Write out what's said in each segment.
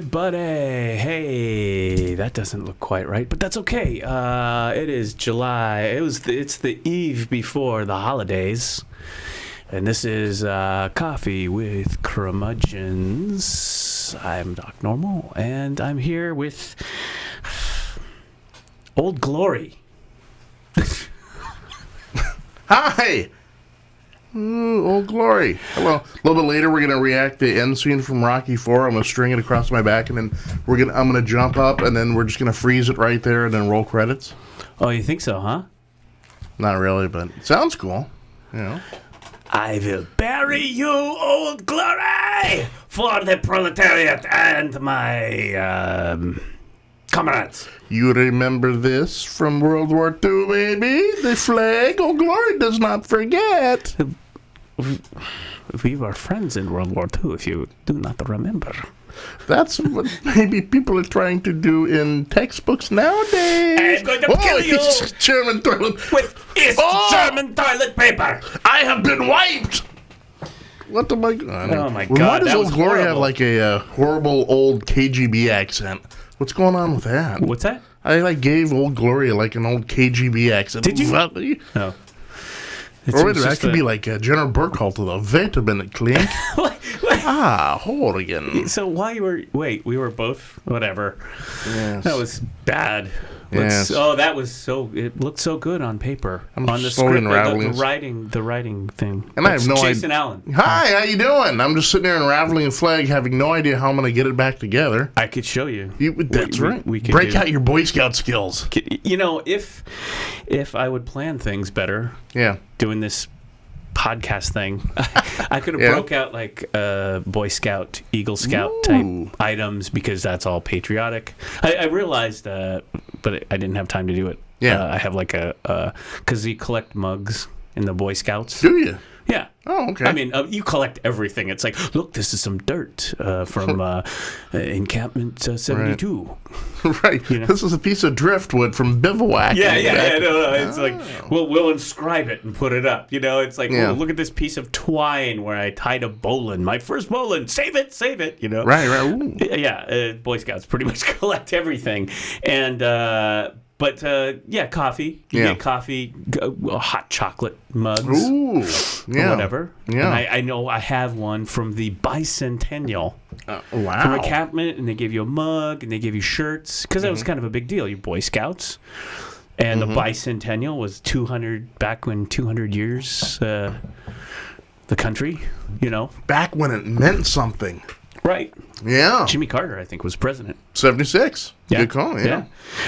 everybody. Hey, that doesn't look quite right, but that's okay. It is July. It's the eve before the holidays. And this is Coffee with Curmudgeons. I'm Doc Normal, and I'm here with Old Glory. Hi! Ooh, Old Glory. Hello. A little bit later, we're going to react to the end scene from Rocky IV. I'm going to string it across my back, and then I'm going to jump up, and then we're just going to freeze it right there, and then roll credits. Oh, you think so, huh? Not really, but it sounds cool. You know. I will bury you, Old Glory, for the proletariat and my comrades. You remember this from World War II, maybe? The flag? Old Glory does not forget. We were friends in World War II, if you do not remember. That's what maybe people are trying to do in textbooks nowadays. I'm going to kill you German toilet with German toilet paper. I have been wiped. What am I? Oh my Why God! does Old Glory have horrible. like a horrible old KGB accent? What's going on with that? What's that? I gave Old Glory like an old KGB accent. Did you? No. It Or was that just could be like General Burkhalter, the vitamin clink. Horrigan. So why you were? Wait, we were both whatever. Yes. That was bad. Yes. Oh, that was so. It looked so good on paper. I'm on the slowly script, unraveling the writing thing. And I have no idea. Jason Allen. Hi, how you doing? I'm just sitting there unraveling a flag, having no idea how I'm going to get it back together. I could show you. That's right. We could break out your Boy Scout skills. You know, if I would plan things better, Yeah. doing this podcast thing, I could have broke out like Boy Scout, Eagle Scout type items because that's all patriotic. I realized, but I didn't have time to do it. Yeah. I have like because you collect mugs in the Boy Scouts. Do you? Yeah. Oh, okay. I mean, you collect everything. It's like, look, this is some dirt from Encampment 72. Right. You know? This is a piece of driftwood from bivouac. Yeah. No. It's like, we'll inscribe it and put it up. You know, it's like, Yeah. well, look at this piece of twine where I tied a bowline. My first bowline. Save it. You know. Right. Ooh. Yeah. Boy Scouts pretty much collect everything, and but coffee. You get coffee, hot chocolate mugs. Ooh. Or Yeah. whatever. Yeah. And I know I have one from the bicentennial. Wow. From encampment, and they give you a mug, and they give you shirts, because that was kind of a big deal. You're Boy Scouts, and the bicentennial was 200 back when 200 years, the country, you know, Back when it meant something. right? Yeah. Jimmy Carter, I think, was president. 76. Yeah. Good call. Yeah.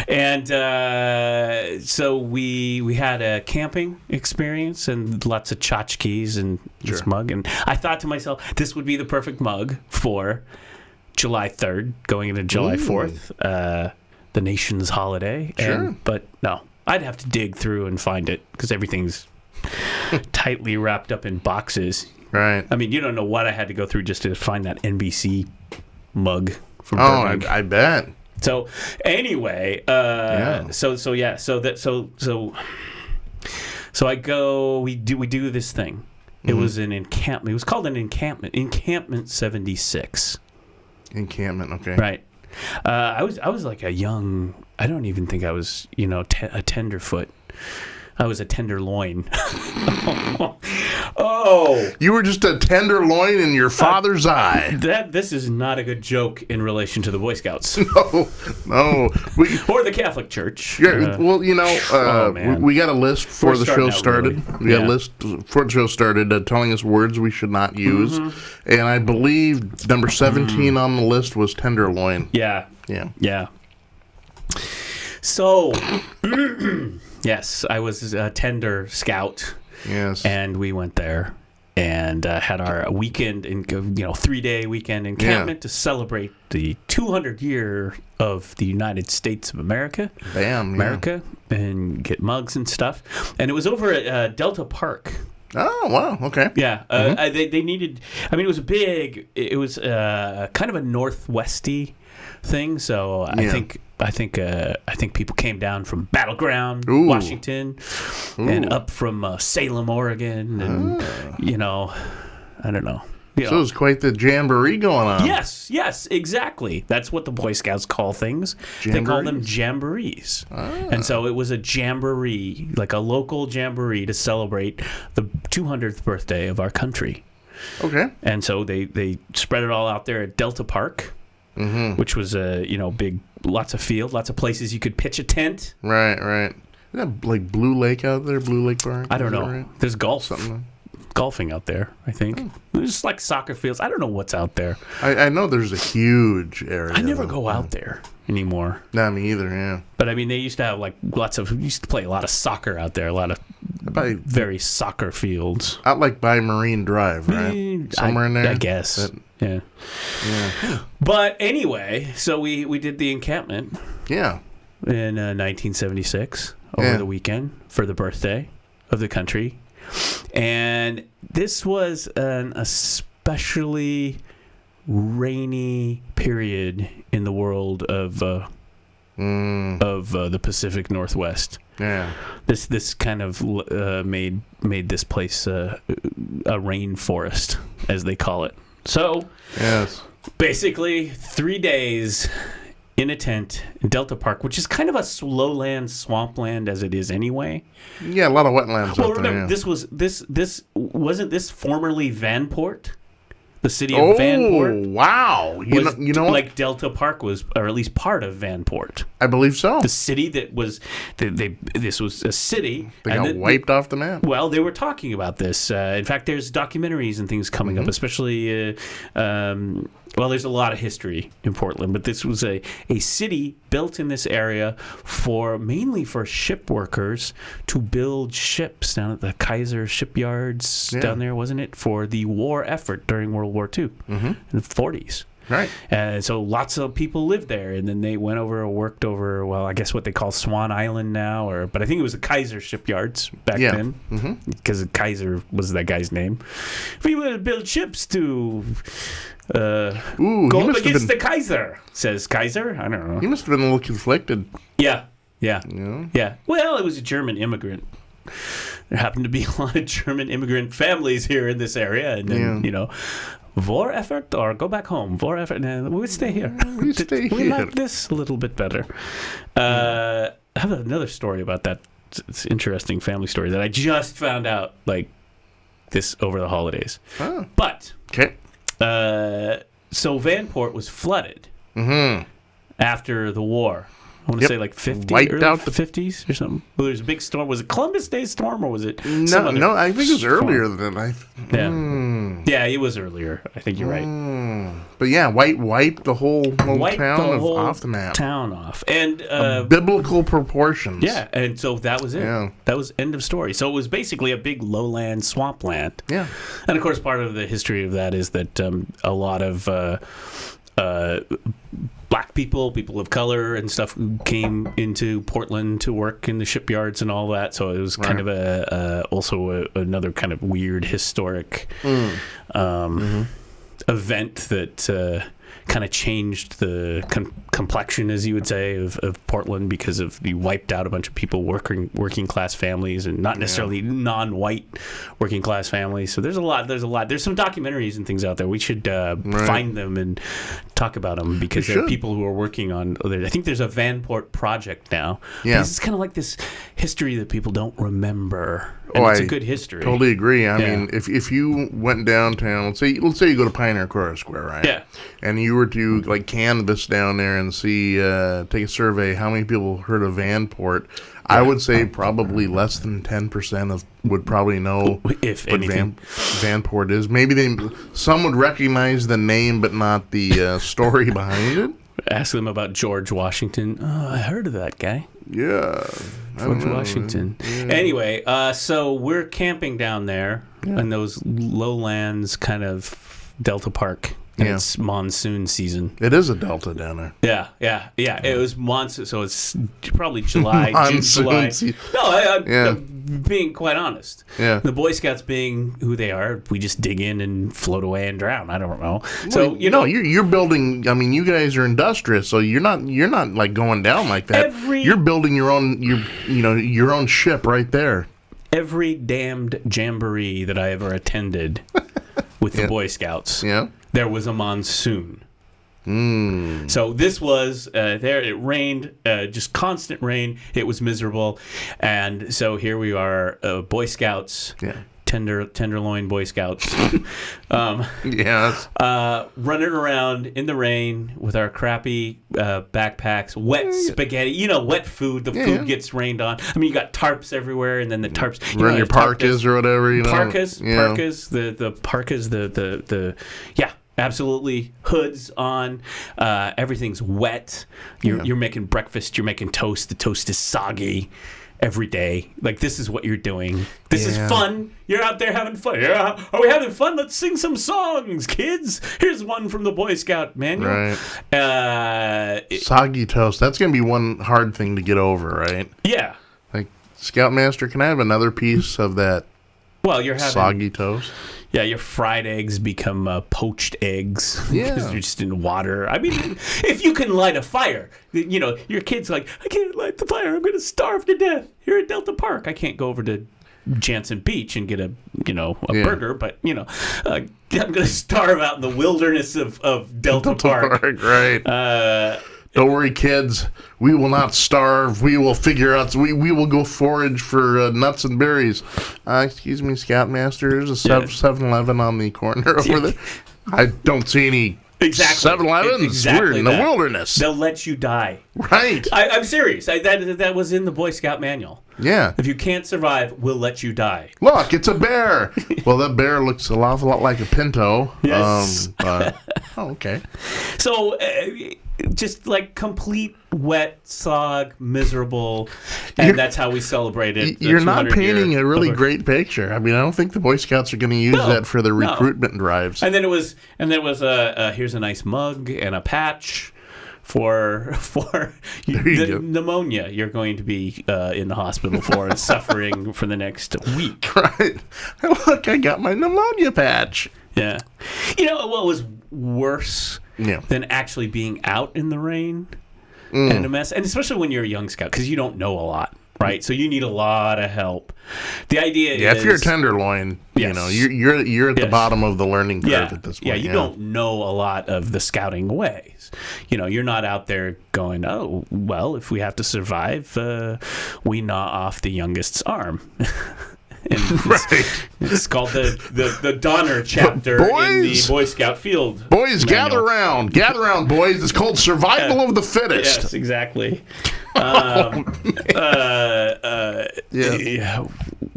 And so we had a camping experience and lots of tchotchkes and this mug. And I thought to myself, this would be the perfect mug for July 3rd, going into July 4th, the nation's holiday. Sure. But no, I'd have to dig through and find it because everything's tightly wrapped up in boxes. Right. I mean, you don't know what I had to go through just to find that NBC mug from Oh, Burbank. I bet. So anyway, so I go. We do this thing. It was an encampment. It was called an encampment. Encampment 76. Encampment. Okay. Right. I was like a young. I don't even think I was a tenderfoot. I was a tenderloin. Oh, You were just a tenderloin in your father's eye. this is not a good joke in relation to the Boy Scouts No. or the Catholic Church. Yeah, well, man. we got a list before We're the show starting out started. really. We got Yeah. a list before the show started telling us words we should not use. And I believe number 17 on the list was tenderloin. Yeah. Yeah. Yeah. So, yes, I was a tender scout, Yes. and we went there and had our weekend, 3-day weekend encampment to celebrate the 200 year of the United States of America. Bam. America, and get mugs and stuff. And it was over at Delta Park. Oh, wow. Okay. Yeah, they needed. I mean, it was it was kind of a northwesty thing. So I think people came down from Battleground, Washington, and up from Salem, Oregon, and I don't know. You know. So it was quite the jamboree going on. Yes, exactly. That's what the Boy Scouts call things. They call them jamborees. And so it was a jamboree, like a local jamboree to celebrate the 200th birthday of our country. Okay. And so they spread it all out there at Delta Park, which was a big, lots of field, lots of places you could pitch a tent. Right. Is that like Blue Lake out there? Blue Lake Park? I don't know. Right? There's golfing out there, I think. There's like soccer fields. I don't know what's out there. I know there's a huge area. I never go out there anymore. Not me either, yeah. But I mean, they used to have like used to play a lot of soccer out there, a lot of very soccer fields. Out like by Marine Drive, right? Somewhere in there? I guess. Yeah. But anyway, so we did the encampment. Yeah. In 1976 over the weekend for the birthday of the country. And this was an especially rainy period in the world of the Pacific Northwest. Yeah, this kind of made this place a rainforest, as they call it. So, basically 3 days in a tent in Delta Park, which is kind of a lowland swampland as it is anyway. Yeah, a lot of wetlands. Well, out remember, there, this wasn't this formerly Vanport, the city of Vanport. Oh, wow! You know what? Like Delta Park was, or at least part of Vanport. I believe so. The city that was, this was a city. They got wiped off the map. Well, they were talking about this. In fact, there's documentaries and things coming up, especially. Well, there's a lot of history in Portland, but this was a city built in this area mainly for ship workers to build ships down at the Kaiser shipyards down there, wasn't it? For the war effort during World War II in the 40s. Right. And so lots of people lived there, and then they went over or worked over, well, I guess what they call Swan Island now, but I think it was the Kaiser shipyards back then, because Kaiser was that guy's name. We will build ships to go up against the Kaiser, says Kaiser. I don't know. He must have been a little conflicted. Yeah. Well, it was a German immigrant. There happened to be a lot of German immigrant families here in this area, and then, war effort or go back home. War effort. No, we'll stay here. We like this a little bit better. I have another story about that. It's an interesting family story that I just found out like this over the holidays. Oh. But okay. So Vanport was flooded after the war. I want to say like 50, wiped out the 50s or something. Well, there was a big storm. Was it Columbus Day storm or was it? No, I think it was earlier than I. Yeah, it was earlier. I think you're right. But yeah, wiped the whole town off the map. And biblical proportions. Yeah, and so that was it. Yeah. That was end of story. So it was basically a big lowland swampland. Yeah. And of course, part of the history of that is that a lot of black people of color and stuff came into Portland to work in the shipyards and all that. So it was kind of also another kind of weird historic event that kind of changed the complexion, as you would say, of Portland, because of you wiped out a bunch of people, working class families, and not necessarily non-white working class families. So there's a lot. There's some documentaries and things out there. We should find them and talk about them, because there are people who are working on. I think there's a Vanport project now. Yeah, it's kind of like this history that people don't remember. And it's a good history. Totally agree. I mean, if you went downtown, let's say you go to Pioneer Square, right? Yeah. And you were to like canvass down there and see, take a survey, how many people heard of Vanport? Yeah. I would say probably less than 10% would probably know if what Vanport is. Maybe some would recognize the name, but not the story behind it. Ask them about George Washington. Oh, I heard of that guy. Yeah. George Washington. Yeah. Anyway, so we're camping down there in those lowlands, kind of Delta Park. And it's monsoon season. It is a delta down there. Yeah. It was monsoon, so it's probably July, June, July. No, I'm being quite honest. Yeah. The Boy Scouts being who they are, we just dig in and float away and drown. I don't know. Well, So you're building. I mean, you guys are industrious, so you're not like going down like that. You're building your own ship right there. Every damned jamboree that I ever attended with the Boy Scouts, there was a monsoon. So this was there. It rained, just constant rain. It was miserable, and so here we are, Boy Scouts. Tenderloin Boy Scouts, running around in the rain with our crappy backpacks, wet spaghetti. Wet food. The food gets rained on. I mean, you got tarps everywhere, and then the tarps. Run your parkas or whatever. Parkas. The parkas. The absolutely, hoods on. Everything's wet. You're making breakfast. You're making toast. The toast is soggy. Every day. Like, this is what you're doing. This is fun. You're out there having fun. Yeah. Are we having fun? Let's sing some songs, kids. Here's one from the Boy Scout manual. Right. Soggy toast. That's going to be one hard thing to get over, right? Yeah. Like, Scoutmaster, can I have another piece of that you're having soggy toast? Yeah, your fried eggs become poached eggs because you're just in water. I mean, if you can light a fire, your kid's like, I can't light the fire. I'm going to starve to death here at Delta Park. I can't go over to Jansen Beach and get a burger, but, I'm going to starve out in the wilderness of Delta Park. Right. Don't worry, kids. We will not starve. We will figure out. We will go forage for nuts and berries. Excuse me, Scoutmaster. There's a 7-Eleven on the corner over there. I don't see any 7-Elevens. Exactly We're in the wilderness. They'll let you die. Right. I'm serious. That was in the Boy Scout manual. Yeah. If you can't survive, we'll let you die. Look, it's a bear. Well, that bear looks an awful lot like a pinto. Yes. Okay. So, just like complete wet, sog, miserable, and that's how we celebrated. You're not painting a really great picture. I mean, I don't think the Boy Scouts are going to use that for their recruitment drives. And then there was here's a nice mug and a patch for pneumonia you're going to be in the hospital for and suffering for the next week. Right. Look, I got my pneumonia patch. Yeah. What was worse than actually being out in the rain and a mess, and especially when you're a young scout, because you don't know a lot, right? So you need a lot of help. The idea is, if you're a tenderloin, you're at the bottom of the learning curve at this point. Yeah, you don't know a lot of the scouting ways. You're not out there going, oh, well, if we have to survive, we gnaw off the youngest's arm. And it's called the Donner chapter in the Boy Scout field. Boys, gather around, boys. It's called survival of the fittest. Yes, exactly.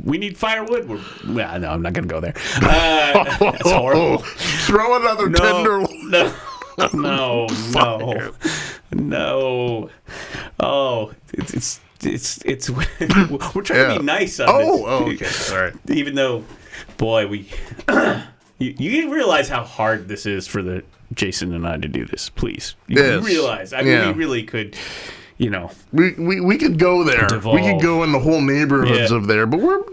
We need firewood. No, I'm not going to go there. That's horrible. Throw another tenderloin. No. Oh, it's we're trying to be nice on this. Okay. All right. Even though, boy, you realize how hard this is for Jason and I to do this. Please, you realize. I mean, we really could. We could go there. Devolve. We could go in the whole neighborhoods of there, but we're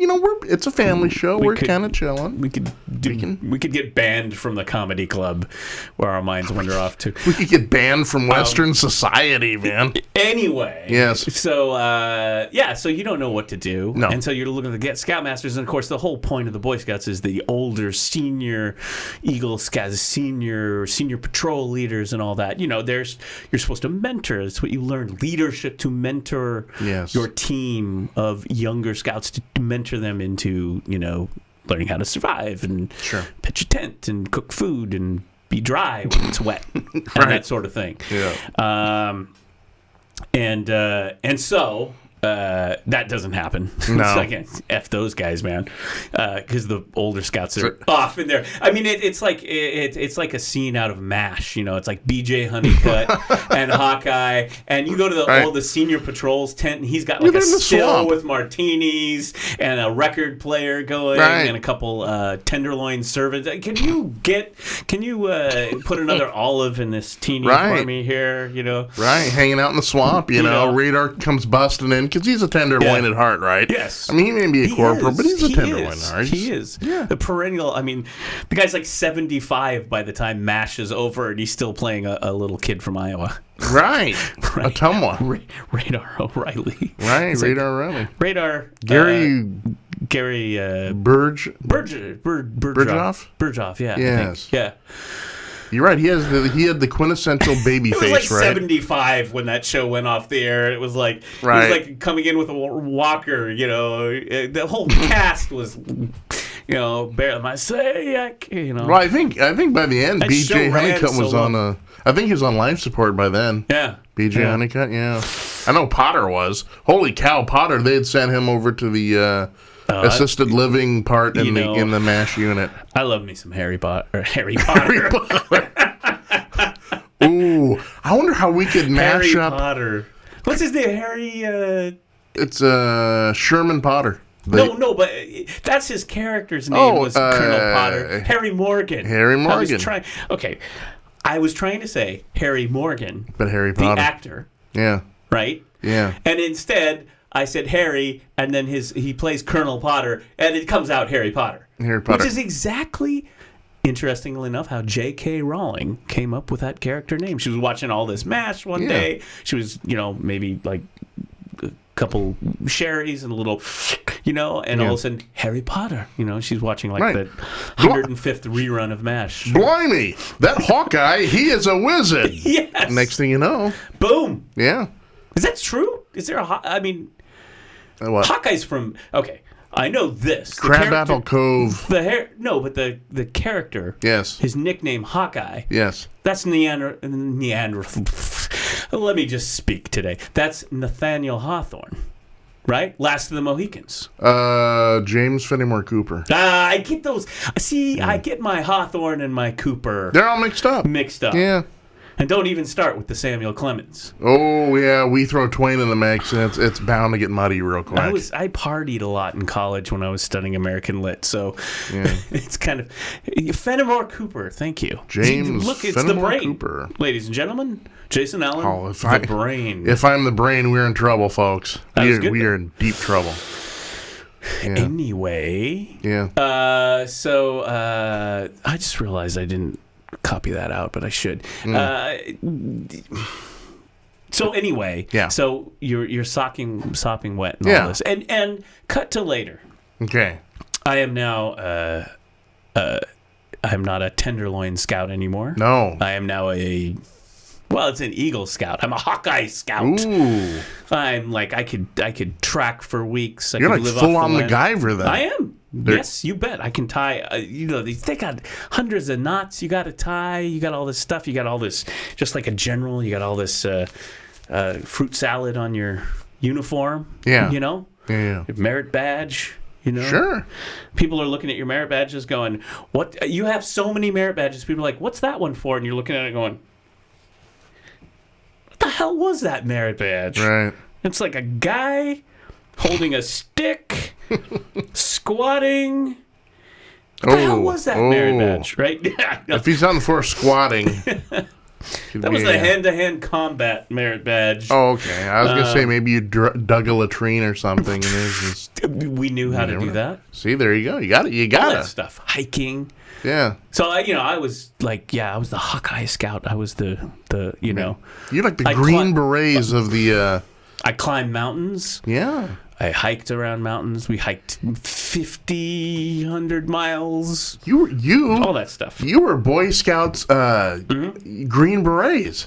it's a family show. We're kind of chilling. We could get banned from the comedy club where our minds wander off to. We could get banned from Western society, man. Anyway. Yes. So so you don't know what to do. No. And so you're looking to get Scoutmasters, and of course the whole point of the Boy Scouts is the older senior Eagle Scouts, senior patrol leaders and all that. You're supposed to mentor. That's what you learn. Leadership to mentor your team of younger scouts, to mentor them into, learning how to survive and pitch a tent and cook food and be dry when it's wet and that sort of thing. Yeah. And so that doesn't happen. No. It's like, F those guys, man, because the older scouts are off in there. I mean, it's like a scene out of MASH. It's like BJ Honeycutt and Hawkeye, and you go to the senior patrol's tent, and he's got like a still with martinis and a record player going and a couple tenderloin servants. Can you put another olive in this teeny for me here? Right, hanging out in the swamp. Radar comes busting in. Because he's a tenderloin at heart, right? Yes. I mean, he may be a corporal, but he's a tenderloin at heart. He is. Yeah. The perennial, the guy's like 75 by the time MASH is over, and he's still playing a little kid from Iowa. Right. A Tumwa. Radar O'Reilly. Right, Radar O'Reilly. Radar. Gary Gary Burge. Burghoff. Burghoff, yeah. Yes. Yeah. You're right. He had the quintessential baby It was face, like right? 75 when that show went off the air. It was like Right. He was like coming in with a walker. The whole cast was, barely my say. Well, I think by the end, That B.J. show ran Honeycutt was so on I think he was on life support by then. Yeah. B.J. Honeycutt, yeah. I know Potter was. Holy cow, Potter! They had sent him over to the assisted living part in the MASH unit. I love me some Harry Potter. Harry Potter. Ooh, I wonder how we could mash Harry up. Potter. What's his name? Harry. It's Sherman Potter. No, but that's his character's name was Colonel Potter. Harry Morgan. Harry Morgan. I was trying to say Harry Morgan. But Harry Potter. The actor. Yeah. Right? Yeah. And instead, I said Harry, and then he plays Colonel Potter, and it comes out Harry Potter. Harry Potter. Which is exactly, interestingly enough, how J.K. Rowling came up with that character name. She was watching all this MASH one day. She was, maybe like a couple sherries and a little, and all of a sudden, Harry Potter. She's watching like the 105th rerun of MASH. Blimey! That Hawkeye, he is a wizard. Yes. Next thing you know. Boom. Yeah. Is that true? Is there What? Hawkeye's from... Okay, I know this. Crabapple Cove. But the character... Yes. His nickname, Hawkeye... Yes. That's Neanderthal... Let me just speak today. That's Nathaniel Hawthorne. Right? Last of the Mohicans. James Fenimore Cooper. I get those... See, I get my Hawthorne and my Cooper... They're all mixed up. Yeah. And don't even start with the Samuel Clemens. Oh, yeah. We throw Twain in the mix, and it's bound to get muddy real quick. I partied a lot in college when I was studying American Lit, so it's kind of... Fenimore Cooper, thank you. James Look, it's Fenimore the brain. Cooper. Ladies and gentlemen, Jason Allen, brain. If I'm the brain, we're in trouble, folks. We are in deep trouble. Yeah. Anyway. Yeah. So I just realized I didn't copy that out, but I should. So anyway, so you're sopping wet and all this, and cut to later. Okay. I am now I'm not a Tenderloin Scout anymore. No. I am now it's an Eagle Scout. I'm a Hawkeye Scout. Ooh. I'm like I could track for weeks. You're like full on MacGyver then. I am. Yes, you bet. I can tie. They got hundreds of knots. You got to tie. You got all this stuff. You got all this, just like a general. You got all this fruit salad on your uniform. Yeah. Yeah. Merit badge. Sure. People are looking at your merit badges, going, "What? You have so many merit badges." People are like, "What's that one for?" And you're looking at it, going, "What the hell was that merit badge?" Right. It's like a guy holding a stick, squatting. What the hell was that merit badge, right? If he's on the floor squatting. That was the hand-to-hand combat merit badge. Oh, okay. I was going to say maybe you dug a latrine or something. We knew how to do that. See, there you go. You got it. You got all it. That stuff. Hiking. Yeah. So, I was like, I was the Hawkeye Scout. I was the You're like the Green Berets of the... I climbed mountains. Yeah. I hiked around mountains. We hiked 50, 100 miles. You all that stuff. You were Boy Scouts, Green Berets.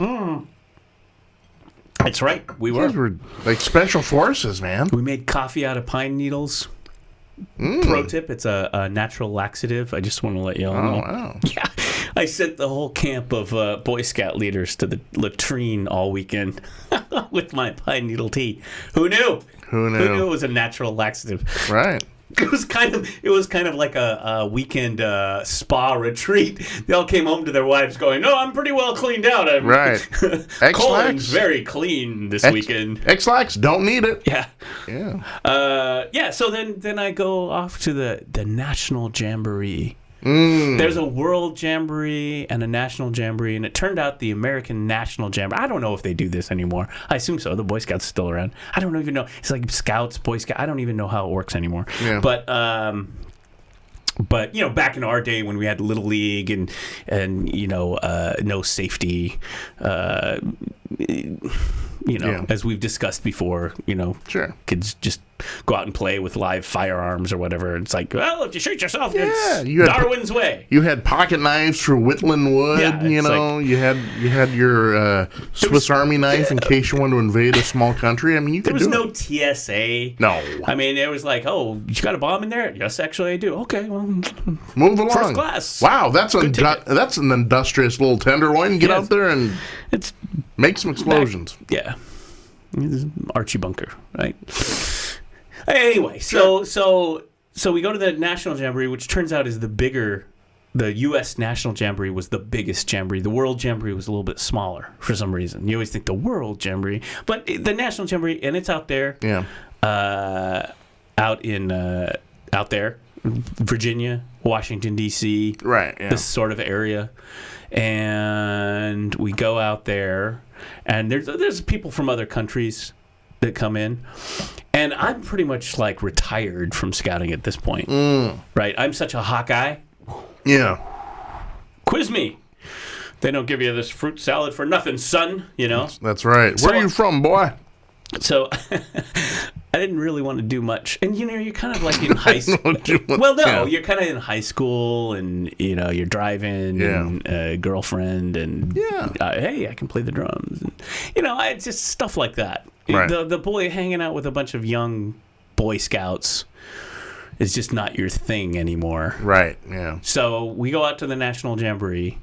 That's right. We were. You guys were like special forces, man. We made coffee out of pine needles. Pro tip: it's a natural laxative. I just want to let you all know. Wow. Yeah, I sent the whole camp of Boy Scout leaders to the latrine all weekend with my pine needle tea. Who knew? Who knew it was a natural laxative? Right. It was kind of like a weekend spa retreat. They all came home to their wives going, "No, I'm pretty well cleaned out. I'm right. Colon's very clean this weekend. X-Lax, don't need it." Yeah. Yeah. So then I go off to the National Jamboree. There's a World Jamboree and a National Jamboree, and it turned out the American National Jamboree. I don't know if they do this anymore. I assume so. The Boy Scouts are still around. I don't even know. It's like Scouts, Boy Scouts. I don't even know how it works anymore. Yeah. But back in our day when we had Little League and no safety, as we've discussed before, sure. kids just go out and play with live firearms or whatever. It's like, well, if you shoot yourself, Yeah, it's you had Darwin's way. You had pocket knives for whittling wood. Yeah, you it's know, you had your Swiss Army knife in case you wanted to invade a small country. I mean, you could do There was no TSA. No. I mean, it was like, oh, you got a bomb in there? Yes, actually, I do. Okay, well, Move along. first class. Wow, that's ticket. that's an industrious little tenderloin. Get Yes. out there and It's make some explosions. yeah. Archie Bunker, right? Anyway, so we go to the National Jamboree, which turns out is the U.S. National Jamboree was the biggest jamboree. The World Jamboree was a little bit smaller for some reason. You always think the World Jamboree, but the National Jamboree, and it's out there, Yeah. out there, Virginia, Washington D.C., Right. Yeah. this sort of area, and we go out there, and there's people from other countries that come in, and I'm pretty much like retired from scouting at this point, right? I'm such a Hawkeye. Yeah. Quiz me. They don't give you this fruit salad for nothing, son. You know. That's right. So- Where are you from, boy? So I didn't really want to do much, and you're kind of like in high school. Yeah. Well, no, you're kind of in high school, and you're driving, and a girlfriend, and hey, I can play the drums, and it's just stuff like that. Right. The boy hanging out with a bunch of young Boy Scouts is just not your thing anymore. Right. Yeah. So we go out to the National Jamboree,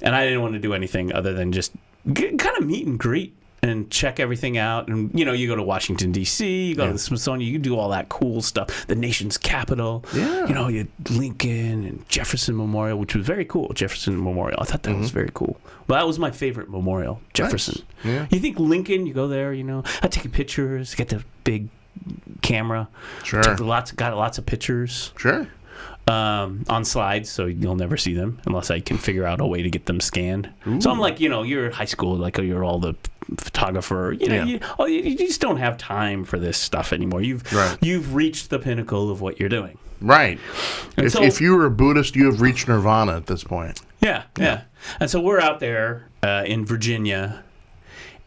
and I didn't want to do anything other than just kind of meet and greet and check everything out. And, you go to Washington, D.C., you go to the Smithsonian, you do all that cool stuff. The nation's capital. Yeah. You had Lincoln and Jefferson Memorial, which was very cool. Jefferson Memorial. I thought that was very cool. Well, that was my favorite memorial, Jefferson. Nice. Yeah. You think Lincoln, you go there, I take pictures, get the big camera. Sure. Got lots of pictures. Sure. On slides, so you'll never see them unless I can figure out a way to get them scanned. So I'm like, you're in high school, like you're all the photographer. You just don't have time for this stuff anymore. You've reached the pinnacle of what you're doing. Right. And If you were a Buddhist, you have reached nirvana at this point. Yeah. And so we're out there in Virginia,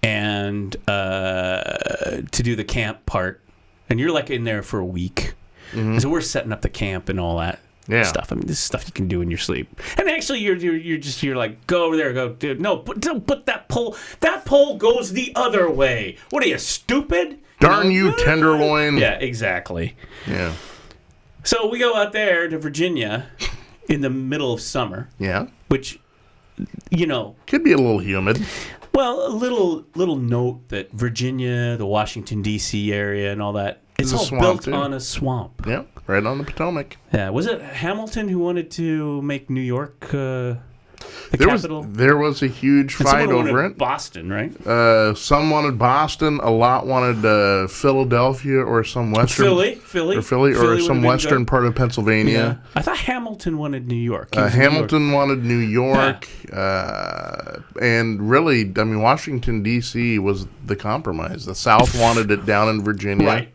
and to do the camp part, and you're like in there for a week. Mm-hmm. So we're setting up the camp and all that stuff. I mean, this is stuff you can do in your sleep. And actually, you're like, go over there, go, dude. No, don't put that pole. That pole goes the other way. What are you, stupid? Darn you, tenderloin. Yeah, exactly. Yeah. So we go out there to Virginia in the middle of summer. Yeah. Which, could be a little humid. Well, a little note that Virginia, the Washington D.C. area, and all that. It's all built on a swamp. Yeah, right on the Potomac. Yeah, was it Hamilton who wanted to make New York the capital? There was a huge fight over it. Boston, right? Some wanted Boston. A lot wanted Philadelphia or some western Philly, or some western part of Pennsylvania. Yeah. I thought Hamilton wanted New York. Hamilton wanted New York, and really, I mean, Washington D.C. was the compromise. The South wanted it down in Virginia.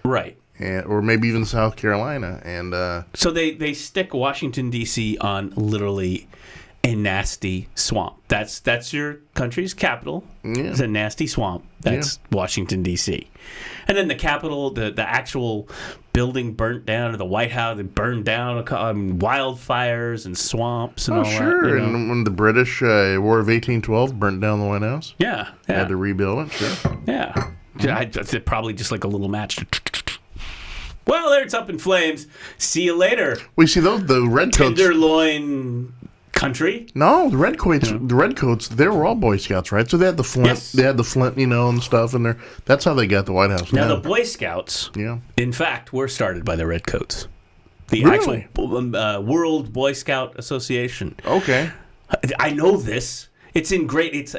Right. Or maybe even South Carolina. And so they stick Washington, D.C. on literally a nasty swamp. That's your country's capital. Yeah. It's a nasty swamp. That's Washington, D.C. And then the Capitol, the actual building burnt down, or the White House, it burned down, wildfires and swamps and all that. Sure. And when the British War of 1812 burnt down the White House. Yeah. They had to rebuild it, sure. Yeah. Probably just like a little match. Well, there it's up in flames. See you later. We see the redcoats. Tenderloin country. No, the redcoats. The redcoats. They were all Boy Scouts, right? So they had the flint. Yes. They had the flint, and stuff in there. That's how they got the White House. Now the Boy Scouts. Yeah. In fact, were started by the redcoats. The really? Actual World Boy Scout Association. Okay. I know this. It's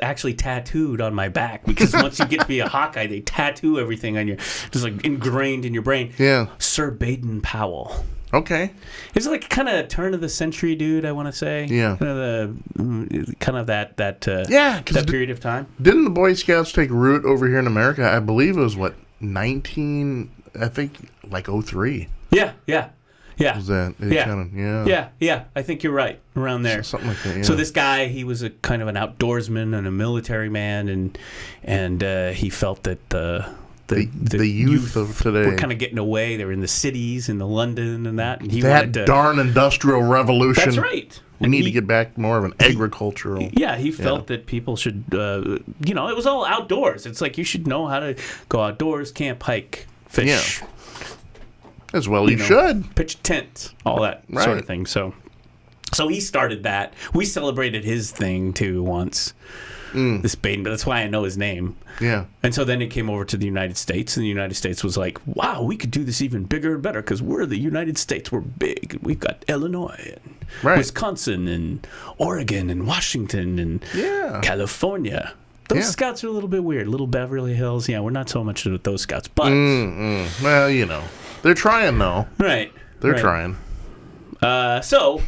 actually tattooed on my back, because once you get to be a Hawkeye, they tattoo everything on you, just like ingrained in your brain. Yeah. Sir Baden-Powell. Okay. He's like kind of turn of the century dude, I want to say. Yeah. Kind of that period of time. Didn't the Boy Scouts take root over here in America? I believe it was 03. Yeah. Was that? Yeah. I think you're right. Around there. Something like that, yeah. So this guy, he was a kind of an outdoorsman and a military man, and he felt that the youth of today were kind of getting away. They were in the cities, in the London and that. And he that wanted to, darn industrial revolution. That's right. We need to get back more of an agricultural. Yeah, he felt that people should, it was all outdoors. It's like you should know how to go outdoors, camp, hike, fish. Yeah. As well you should. Pitch a tent, all that sort of thing. So he started that. We celebrated his thing, too, once. This Baden, but that's why I know his name. Yeah. And so then it came over to the United States, and the United States was like, wow, we could do this even bigger and better because we're the United States. We're big. We've got Illinois and Wisconsin and Oregon and Washington and California. Those scouts are a little bit weird. Little Beverly Hills. Yeah, we're not so much with those scouts. But well, they're trying, though. Right. They're trying. So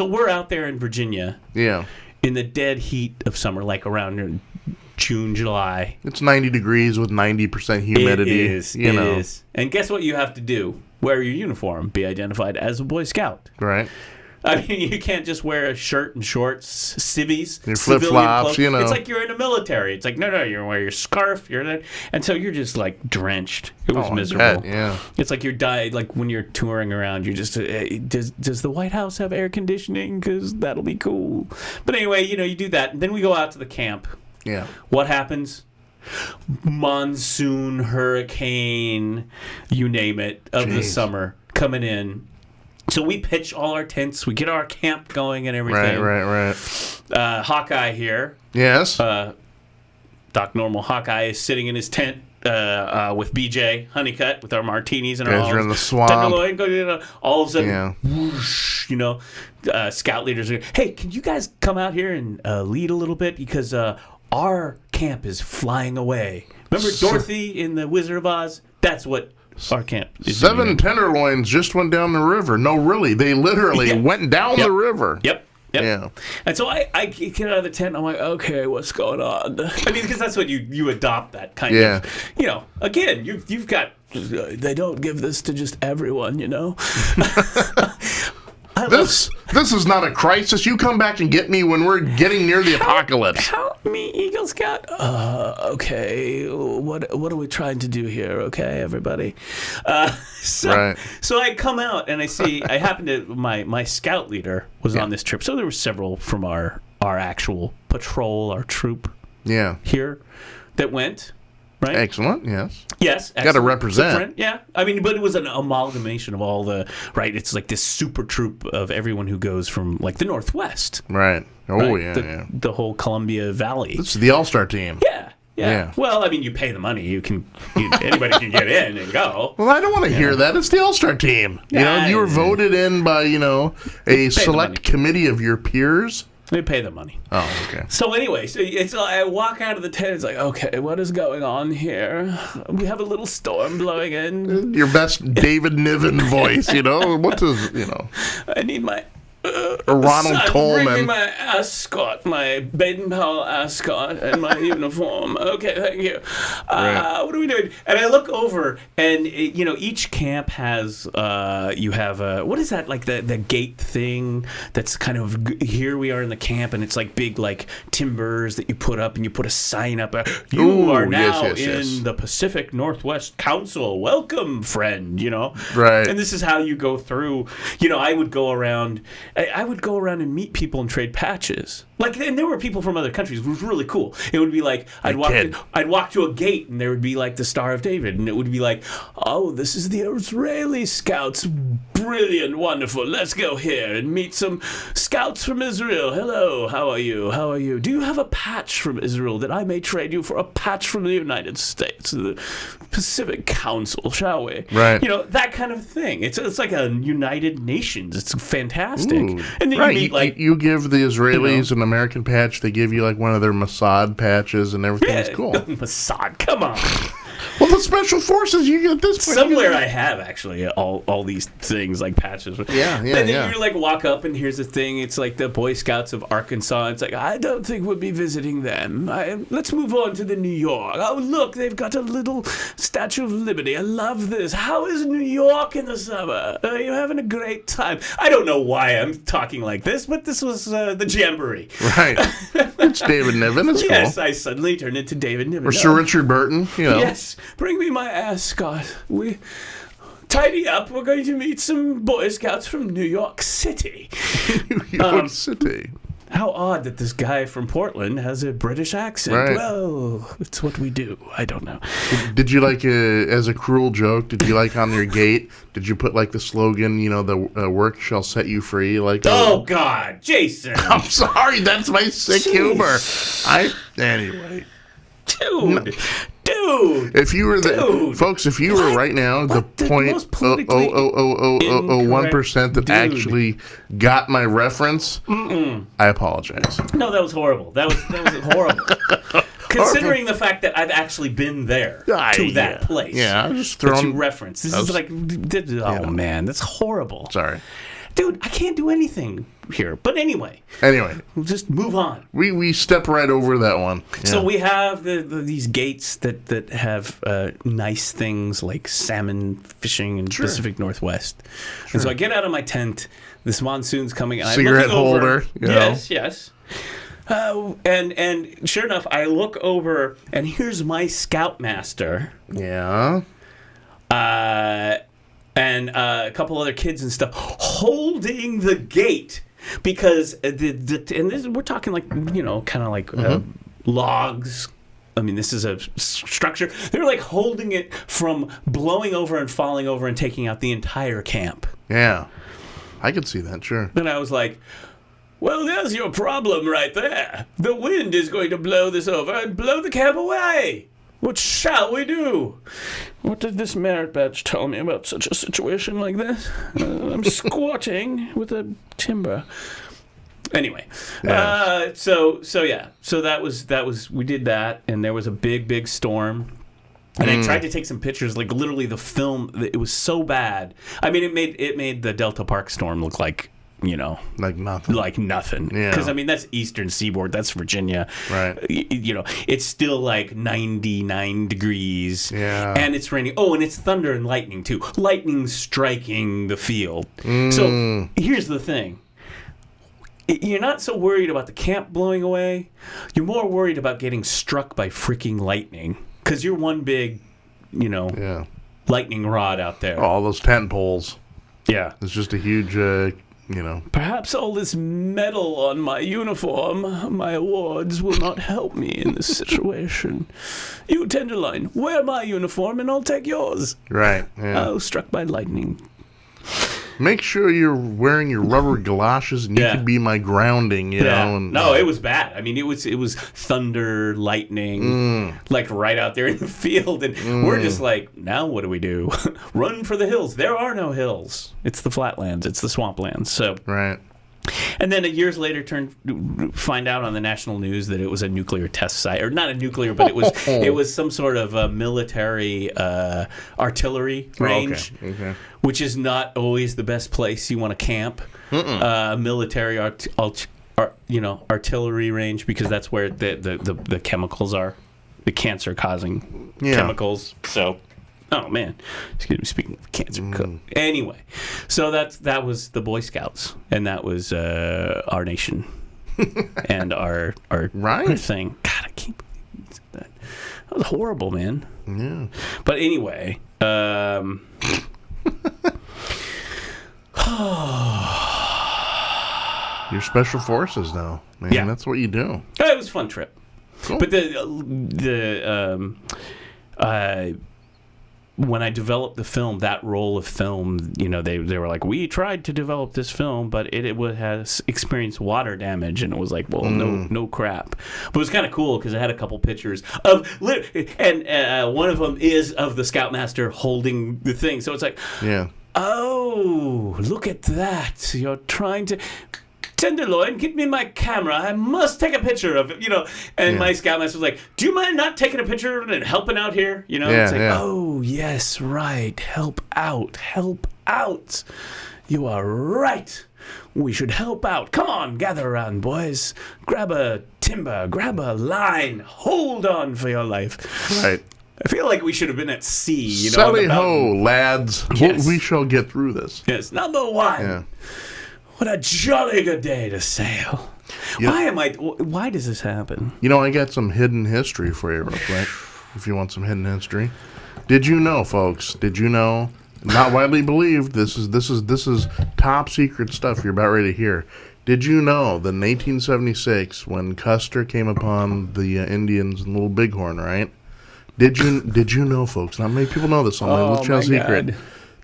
we're out there in Virginia. Yeah. In the dead heat of summer, like around June, July. It's 90 degrees with 90% humidity. It is. And guess what you have to do? Wear your uniform. Be identified as a Boy Scout. Right. I mean, you can't just wear a shirt and shorts, civvies, your flip-flops, It's like you're in the military. It's like, no, you're wearing your scarf, and so you're just like drenched. It was miserable. It's like you're dying. Like when you're touring around, you're just, does the White House have air conditioning? Because that'll be cool. But anyway, you do that. And then we go out to the camp. Yeah. What happens? Monsoon, hurricane, you name it, of the summer coming in. So we pitch all our tents. We get our camp going and everything. Right. Hawkeye here. Yes. Doc Normal Hawkeye is sitting in his tent with BJ Honeycutt with our martinis and our guys are in the swamp. Tenderloin, all of a sudden, whoosh, scout leaders are, hey, can you guys come out here and lead a little bit? Because our camp is flying away. Remember Dorothy in The Wizard of Oz? That's what our camp is 7 tenderloins just went down the river. No, really. They literally went down the river. Yep. Yeah. And so I get out of the tent and I'm like, okay, what's going on? I mean, because that's what you adopt that kind of, again, you've got, they don't give this to just everyone, This is not a crisis. You come back and get me when we're getting near the apocalypse. Help me, Eagle Scout. Okay. What are we trying to do here? Okay, everybody. So I come out and I happen to my scout leader was on this trip. So there were several from our actual patrol, our troop. Yeah. Here that went. Right? Excellent, yes. Yes. Got to represent. Different, yeah. I mean, but it was an amalgamation of all it's like this super troop of everyone who goes from, like, the Northwest. Right. Oh, right? The whole Columbia Valley. This is the all-star team. Yeah. Well, I mean, you pay the money. Anybody can get in and go. Well, I don't want to hear that. It's the all-star team. You were voted in by, a select committee of your peers. They pay the money. Oh, okay. So anyway, I walk out of the tent. It's like, okay, what is going on here? We have a little storm blowing in. Your best David Niven voice, What does, I need my... Ronald Coleman. Bring me my ascot, my Baden-Powell ascot, and my uniform. Okay, thank you. What are we doing? And I look over, and each camp has you have what is that, like the gate thing that's kind of, here we are in the camp, and it's like big like timbers that you put up, and you put a sign up. You are now in the Pacific Northwest Council. Welcome, friend. Right. And this is how you go through. I would go around. I would go around and meet people and trade patches. And there were people from other countries. It was really cool. It would be like I'd walk to a gate and there would be like the Star of David, and it would be like, oh, this is the Israeli scouts. Brilliant, wonderful. Let's go here and meet some scouts from Israel. Hello, how are you? How are you? Do you have a patch from Israel that I may trade you for a patch from the United States, the Pacific Council, shall we? Right. That kind of thing. It's like a United Nations. It's fantastic. Ooh. And then you meet you give the Israelis an American patch. They give you like one of their Mossad patches, and everything is cool. Mossad, come on. Well, the the special forces. You get this point. Somewhere I have actually all these things like patches. Yeah. Then you like walk up and here's the thing. It's like the Boy Scouts of Arkansas. It's like, I don't think we'll be visiting them. Let's move on to the New York. Oh, look, they've got a little Statue of Liberty. I love this. How is New York in the summer? Are you having a great time? I don't know why I'm talking like this, but this was the Jamboree. Right. It's David Niven. It's Yes, cool. I suddenly turned into David Niven. Or Sir Richard Burton. Yes, bring me my ascot. We tidy up. We're going to meet some Boy Scouts from New York City. New York City. How odd that this guy from Portland has a British accent. Right. Well, it's what we do. I don't know. Did you like, as a cruel joke, did you like on your gate, did you put like the slogan, the work shall set you free? Like, Oh, God, Jason. I'm sorry, that's my sick humor. Anyway. Dude. If you were folks, if you were right now the most politically 0.00001% that dude. actually got my reference, I apologize. No, that was horrible. That was horrible. Considering the fact that I've actually been there to that place. Yeah, I'm just That you throwing. reference. This is like, man, that's horrible. Sorry. Dude, I can't do anything here. But anyway, we'll just move on. We step right over that one. Yeah. So we have these gates that have nice things like salmon fishing in Pacific Northwest. And so I get out of my tent. This monsoon's coming. And Cigarette I'm looking over. holder. Yes. And sure enough, I look over, and here's my scoutmaster. Yeah. And a couple other kids and stuff holding the gate because we're talking like kind of like logs. I mean, this is a structure. They're like holding it from blowing over and falling over and taking out the entire camp. Yeah. I could see that, sure. Then I was like, well, there's your problem right there. The wind is going to blow this over and blow the camp away. What shall we do? What did this merit badge tell me about such a situation like this? I'm squatting with a timber. Anyway, Yeah. So that was we did that, and there was a big storm. And I tried to take some pictures, like literally the film. It was so bad. I mean, it made the Delta Park storm look like. Like nothing. Yeah. Because, I mean, that's Eastern Seaboard. That's Virginia. Right. It's still like 99 degrees. Yeah. And it's raining. Oh, and it's thunder and lightning, too. Lightning striking the field. So here's the thing. You're not so worried about the camp blowing away. You're more worried about getting struck by freaking lightning. Because you're one big, lightning rod out there. All those tent poles. Yeah. It's just a huge... Perhaps all this metal on my uniform, my awards, will not help me in this situation. You, Tenderloin, wear my uniform and I'll take yours. Right. Yeah. Oh, struck by lightning. Make sure you're wearing your rubber galoshes and you can be my grounding, know. And, no, it was bad. I mean, it was thunder, lightning, like right out there in the field. And we're just like, now what do we do? Run for the hills. There are no hills. It's the flatlands. It's the swamplands. So right. And then years later, find out on the national news that it was a nuclear test site, or not a nuclear, but it was some sort of military artillery range, which is not always the best place you want to camp. Military artillery range, because that's where the chemicals are, the cancer-causing chemicals. So. Oh man, excuse me. Speaking of cancer, anyway, so that was the Boy Scouts, and that was our nation, and our thing. God, I can't believe that. That was horrible, man. Yeah. But anyway, you're special forces now, man. Yeah. That's what you do. It was a fun trip. Cool. But when I developed the film, that roll of film, they were like, we tried to develop this film, but it has experienced water damage, and it was like, well, no crap. But it was kind of cool because I had a couple pictures of, and one of them is of the Scoutmaster holding the thing. So it's like, oh, look at that! You're trying to Tenderloin, give me my camera. I must take a picture of it, And my scoutmaster was like, do you mind not taking a picture and helping out here? It's like, oh, yes, right. Help out. You are right. We should help out. Come on, gather around, boys. Grab a timber, grab a line. Hold on for your life. Right. I feel like we should have been at sea. Sally ho, lads. Yes. We shall get through this. Yes, number one. Yeah. What a jolly good day to sail. Yep. Why does this happen? I got some hidden history for you real quick, if you want some hidden history. Did you know, folks? Not widely believed. This is top secret stuff you're about ready to hear. Did you know that in 1876, when Custer came upon the Indians in Little Bighorn, right? Did you know, folks? Not many people know this. Let's tell a secret. God.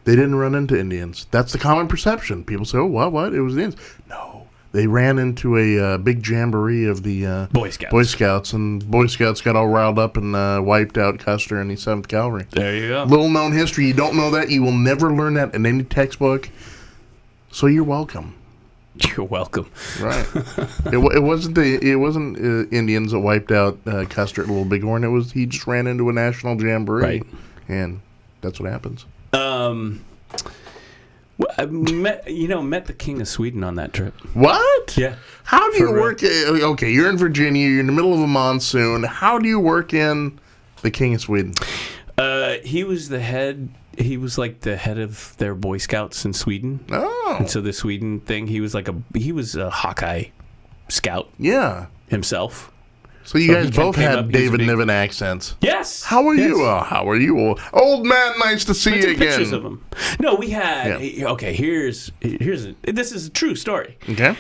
They didn't run into Indians. That's the common perception. People say, "Oh, what? It was the Indians." No, they ran into a big jamboree of the Boy Scouts, and Boy Scouts got all riled up and wiped out Custer and the 7th Cavalry. There you go. Little known history. You don't know that. You will never learn that in any textbook. So you're welcome. You're welcome. Right. It wasn't Indians that wiped out Custer at Little Bighorn. He just ran into a national jamboree, right? And that's what happens. I met the King of Sweden on that trip. What? Yeah. How do you work? Okay, you're in Virginia. You're in the middle of a monsoon. How do you work in the King of Sweden? He was the head. He was like the head of their Boy Scouts in Sweden. Oh. And so the Sweden thing, he was a Hawkeye Scout. Yeah. Himself. So you guys both had David Niven accents. Yes. How are you? How are you, old man? Nice to see you again. Pictures of him. No, we had. Yeah. Okay, here's. This is a true story. Okay.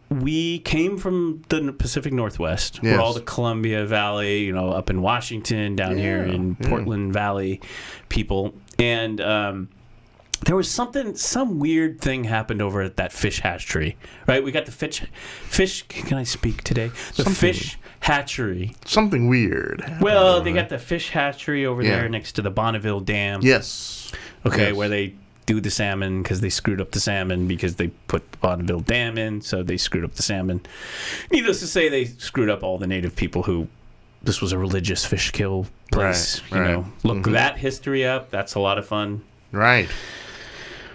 We came from the Pacific Northwest, where all the Columbia Valley, up in Washington, down here in Portland Valley, people, and there was some weird thing happened over at that fish hatchery, right? We got the fish. Can I speak today? Fish hatchery. Something weird. Well, they got the fish hatchery over there next to the Bonneville Dam. Yes. Okay, yes. Where they do the salmon because they screwed up the salmon because they put the Bonneville Dam in, so they screwed up the salmon. Needless to say, they screwed up all the native people who. This was a religious fish kill place. Right. Look that history up. That's a lot of fun. Right.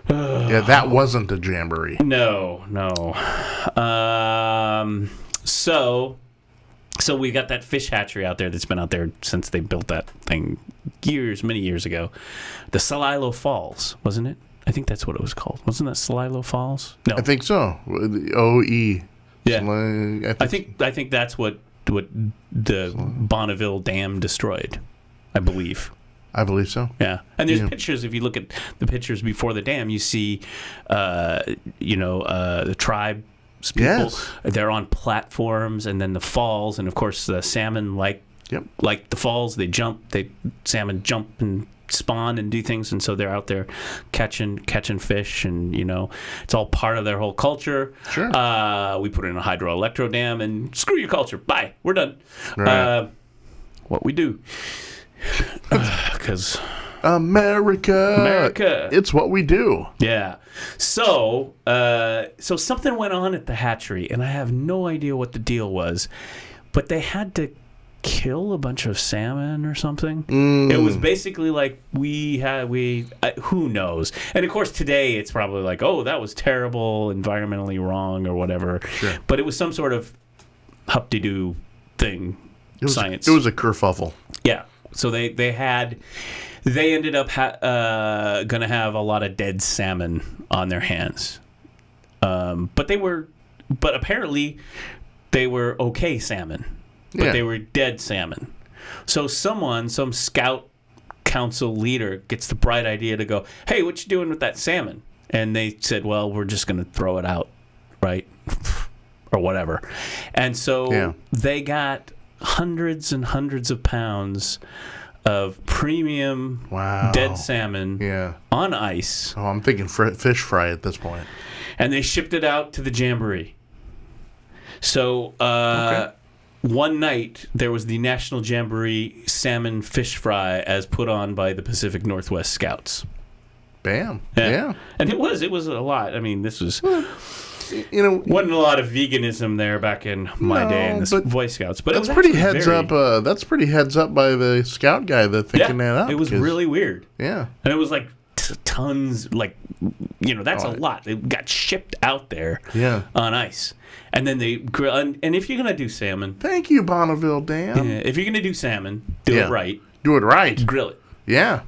Yeah, that wasn't a jamboree. No. So we got that fish hatchery out there that's been out there since they built that thing many years ago. The Celilo Falls, wasn't it? I think that's what it was called. Wasn't that Celilo Falls? No. I think so. OE. Yeah. I think that's what the Bonneville Dam destroyed, I believe. I believe so. Yeah, and there's pictures. If you look at the pictures before the dam, you see, the tribes people. Yes. They're on platforms, and then the falls, and of course the salmon like the falls. Salmon jump and spawn and do things, and so they're out there catching fish, and it's all part of their whole culture. Sure. We put in a hydroelectro dam, and screw your culture. Bye. We're done. Right. What we do. Because America, it's what we do. Yeah. So something went on at the hatchery, and I have no idea what the deal was, but they had to kill a bunch of salmon or something. It was basically like who knows? And of course today it's probably like, oh, that was terrible, environmentally wrong or whatever. Sure. But it was some sort of hup-de-doo thing. Science. It was a kerfuffle. Yeah. So they ended up going to have a lot of dead salmon on their hands, but apparently they were okay salmon, but they were dead salmon. So some scout council leader gets the bright idea to go, hey, what you doing with that salmon? And they said, well, we're just going to throw it out, right, or whatever. And so they got hundreds and hundreds of pounds of premium dead salmon on ice. Oh, I'm thinking fish fry at this point. And they shipped it out to the jamboree. So one night there was the National Jamboree Salmon Fish Fry as put on by the Pacific Northwest Scouts. Bam. Yeah. And it was a lot. I mean, this was... wasn't a lot of veganism there back in my day in the Boy Scouts, but that's pretty heads up. That's pretty heads up by the scout guy that thinking that up. It was really weird. Yeah, and it was like tons, like that's a lot. It got shipped out there. On ice, and then they grill. And if you're gonna do salmon, thank you, Bonneville Dam. If you're gonna do salmon, do it right. Do it right. Grill it. Yeah.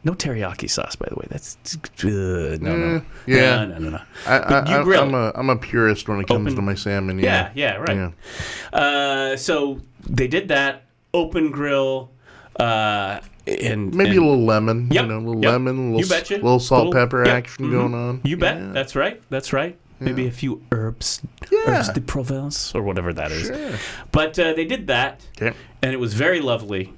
No teriyaki sauce, by the way. That's no. Yeah, no. You grill. I'm a purist when it comes to my salmon. Yeah, right. Yeah. So they did that open grill, and maybe a little lemon. Yep, a little lemon, you betcha. Little salt pepper action going on. You bet. That's right. Maybe a few herbs de Provence or whatever that is. But they did that, and it was very lovely.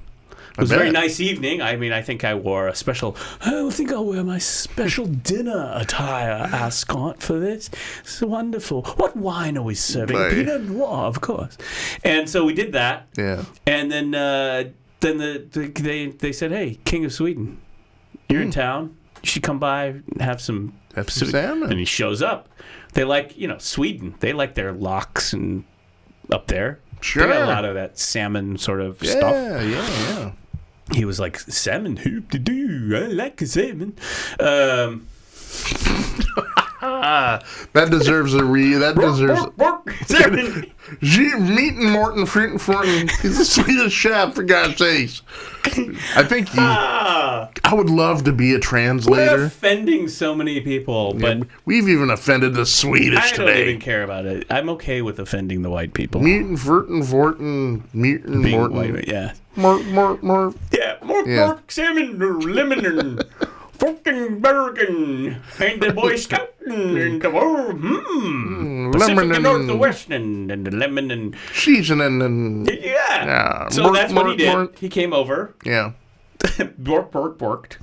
It was a very nice evening. I mean, I think I wore a special... I think I'll wear my special dinner attire ascot for this. It's wonderful. What wine are we serving? Pinot Noir, of course. And so we did that. Yeah. And then they said, hey, King of Sweden, you're in town. You should come by and have some salmon. And he shows up. They like, Sweden. They like their lox and up there. Sure. They got a lot of that salmon sort of stuff. Yeah. He was like, salmon, hoop-de-doo, I like a salmon. That deserves salmon. Meat and Morton, fruit and Fortin. He's the sweetest chef, for God's sakes. I think I would love to be a translator. We're offending so many people, but we've even offended the Swedish today. I don't even care about it. I'm okay with offending the white people. Meat and fruit and Fortin, meat and Morton. White, yeah. Mort. Yeah, mort, salmon, lemon, and fucking Bergen, and the Boy Scout, and the Pacific and Northwest, and the lemon, and seasoning, and so that's what he did. He came over. Yeah. Borked.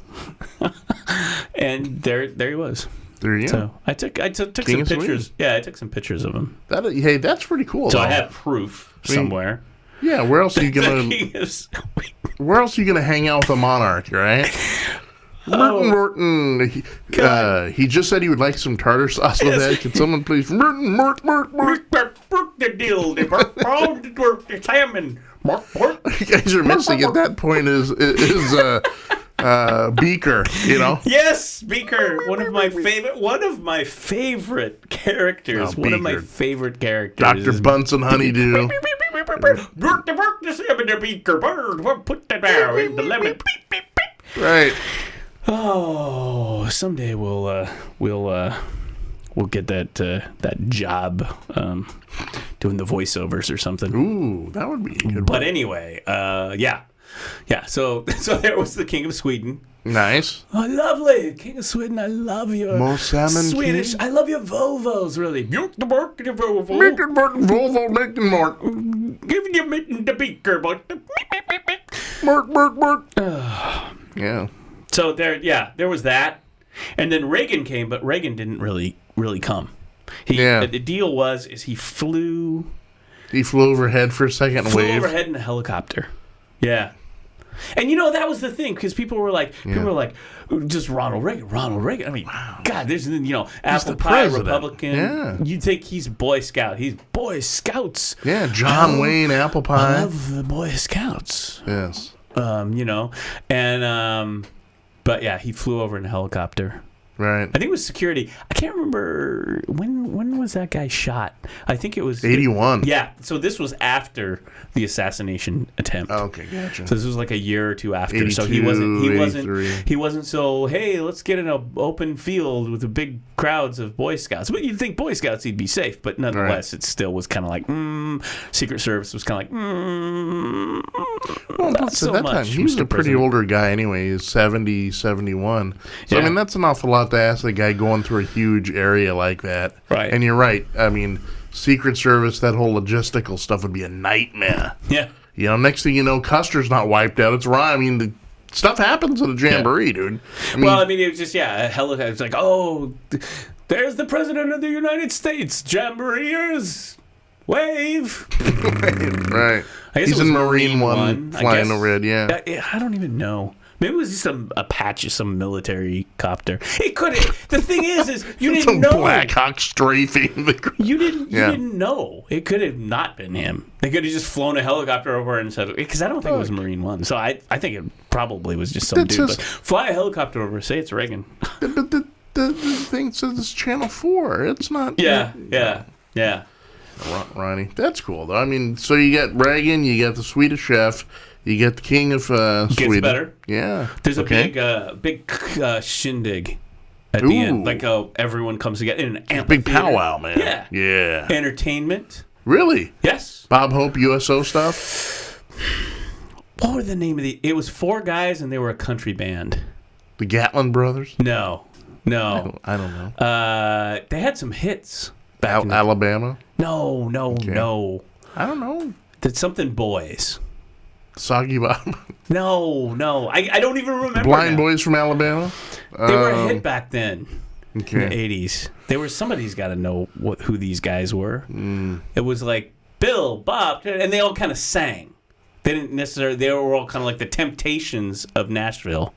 And there he was. There you go. So I took some pictures. Yeah, I took some pictures of him. That's pretty cool. So I have proof somewhere. Yeah, where else are you gonna? Where else are you gonna hang out with a monarch, right? Morton. He just said he would like some tartar sauce with that. Can someone please? Morton. The deal. The salmon. You guys are missing at that point is Beaker, Yes, Beaker, one of my favorite characters. One of my favorite characters. Dr. Bunsen Honeydew. Put that there in the lemon. Right. Oh, someday we'll get that job doing the voiceovers or something. Ooh, that would be good. But anyway, yeah. So there was the King of Sweden. Nice. Oh, lovely, King of Sweden. I love your Swedish. King? I love your Volvos, really. Give you mitten the beaker, but yeah. So there was that, and then Reagan came, but Reagan didn't really come. The deal was he flew. He flew overhead for a second and waved. Overhead in a helicopter. Yeah. And that was the thing, because people were like, just Ronald Reagan. I mean, God, there's apple pie Republican. Yeah. You'd think he's Boy Scout. He's Boy Scouts. Yeah, John Wayne apple pie. I love the Boy Scouts. Yes. But yeah, he flew over in a helicopter. Right. I think it was security. I can't remember when was that guy shot. I think it was 81. Yeah. So this was after the assassination attempt. Oh, okay, gotcha. So this was like a year or two after. 82, so he wasn't so, hey, let's get in an open field with the big crowds of Boy Scouts. But you'd think Boy Scouts he'd be safe, but nonetheless it still was kind of like Secret Service was kind of like well, not so that much. Time, he was a pretty older guy anyway. He's 70, 71. So I mean that's an awful lot to ask a guy going through a huge area like that. Right. And you're right. I mean, Secret Service, that whole logistical stuff would be a nightmare. Yeah. Next thing you know, Custer's not wiped out. It's right. I mean, the stuff happens at a jamboree, dude. It was just, a helicopter. It's like, oh, there's the President of the United States. Jamboreers, wave. Right. I guess he's in Marine One, flying overhead, yeah. I don't even know. Maybe it was just some Apache, some military copter. It could have. The thing is you didn't Some know. Black Hawk strafing the. You didn't know. It could have not been him. They could have just flown a helicopter over and said, because I don't think it was Marine One. So I think it probably was just some dude. But fly a helicopter over, say it's Reagan. But the thing says it's Channel 4. It's not. Yeah. Ronnie. That's cool, though. I mean, so you get Reagan, you get the Swedish chef, you get the king of Sweden. Gets better. Yeah. There's a big shindig at the end. Like everyone comes together in an amphitheater. Big powwow, man. Yeah. Entertainment. Really? Yes. Bob Hope USO stuff? What were the name of the... It was 4 guys and they were a country band. The Gatlin Brothers? No. I don't know. They had some hits. Back in Alabama? No. I don't know. Did something boys. Soggy Bob? No. I don't even remember. Blind Boys from Alabama? They were a hit back then. Okay. In the 80s. Somebody's got to know who these guys were. It was like Bill, Bob, and they all kind of sang. They didn't necessarily... They were all kind of like the Temptations of Nashville.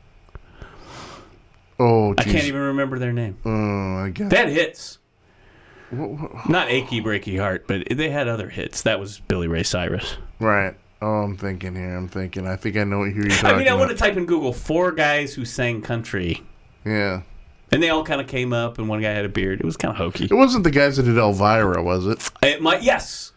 Oh, geez. I can't even remember their name. I guess. They had hits. Not Achy Breaky Heart, but they had other hits. That was Billy Ray Cyrus. Right. Oh, I'm thinking here. I think I know what you're talking about. I mean, I want to type in Google 4 guys who sang country. Yeah. And they all kind of came up, and one guy had a beard. It was kind of hokey. It wasn't the guys that did Elvira, was it? Yes.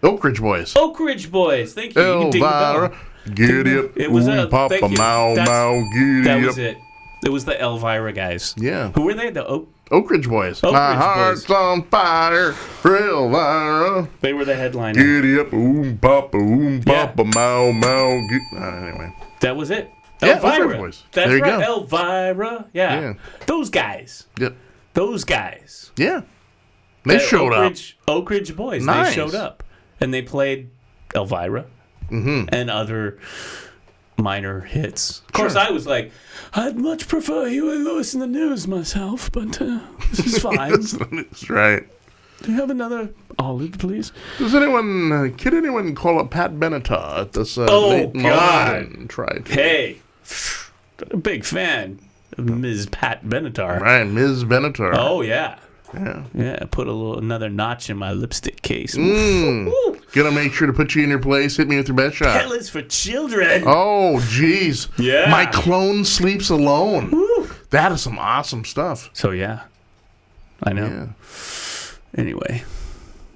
Oak Ridge Boys. Oak Ridge Boys. Thank you. Elvira, giddy up. It was Papa Mau Mau, giddy up. That was it. It was the Elvira guys. Yeah. Who were they? The Oak Ridge Boys. My heart's on fire for Elvira. They were the headliner. Giddy up, Papa, Mau Mau. Anyway. That was it. Elvira. Oak Ridge Boys. That's there you right. go. Elvira. Yeah. Those guys. Yep. Those guys. Yeah. They showed up. Oak Ridge Boys. Nice. They showed up. And they played Elvira and other minor hits. Of course, I was like, I'd much prefer Huey Lewis in the news myself, but this is fine. That's right. Do you have another olive, please? Can anyone call up Pat Benatar at this late moment and try to... Hey, a big fan of Ms. Pat Benatar. Right, Ms. Benatar. Oh, yeah. Yeah, put another notch in my lipstick case. Gonna make sure to put you in your place. Hit me with your best shot. Hell is for children. Oh, jeez. Yeah. My clone sleeps alone. Woo. That is some awesome stuff. So, yeah. I know. Yeah. Anyway.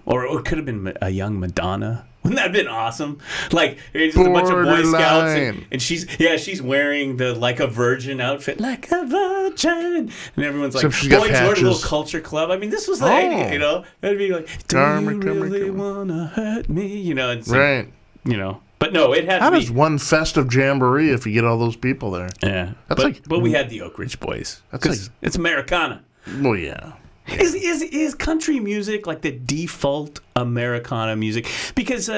Or it could have been a young Madonna. Wouldn't that have been awesome? Like, it's just a bunch of Boy Scouts, and she's wearing the Like a Virgin outfit. Like a virgin. And everyone's like, Boy George Little Culture Club. I mean, this was the 80s, you know? That'd be like, do you really want to hurt me? You know? And so, right. You know. But no, it had How to be. does one festive jamboree if you get all those people there? Yeah. But we had the Oak Ridge Boys. Because it's Americana. Well, yeah. Is country music like the default Americana music? Because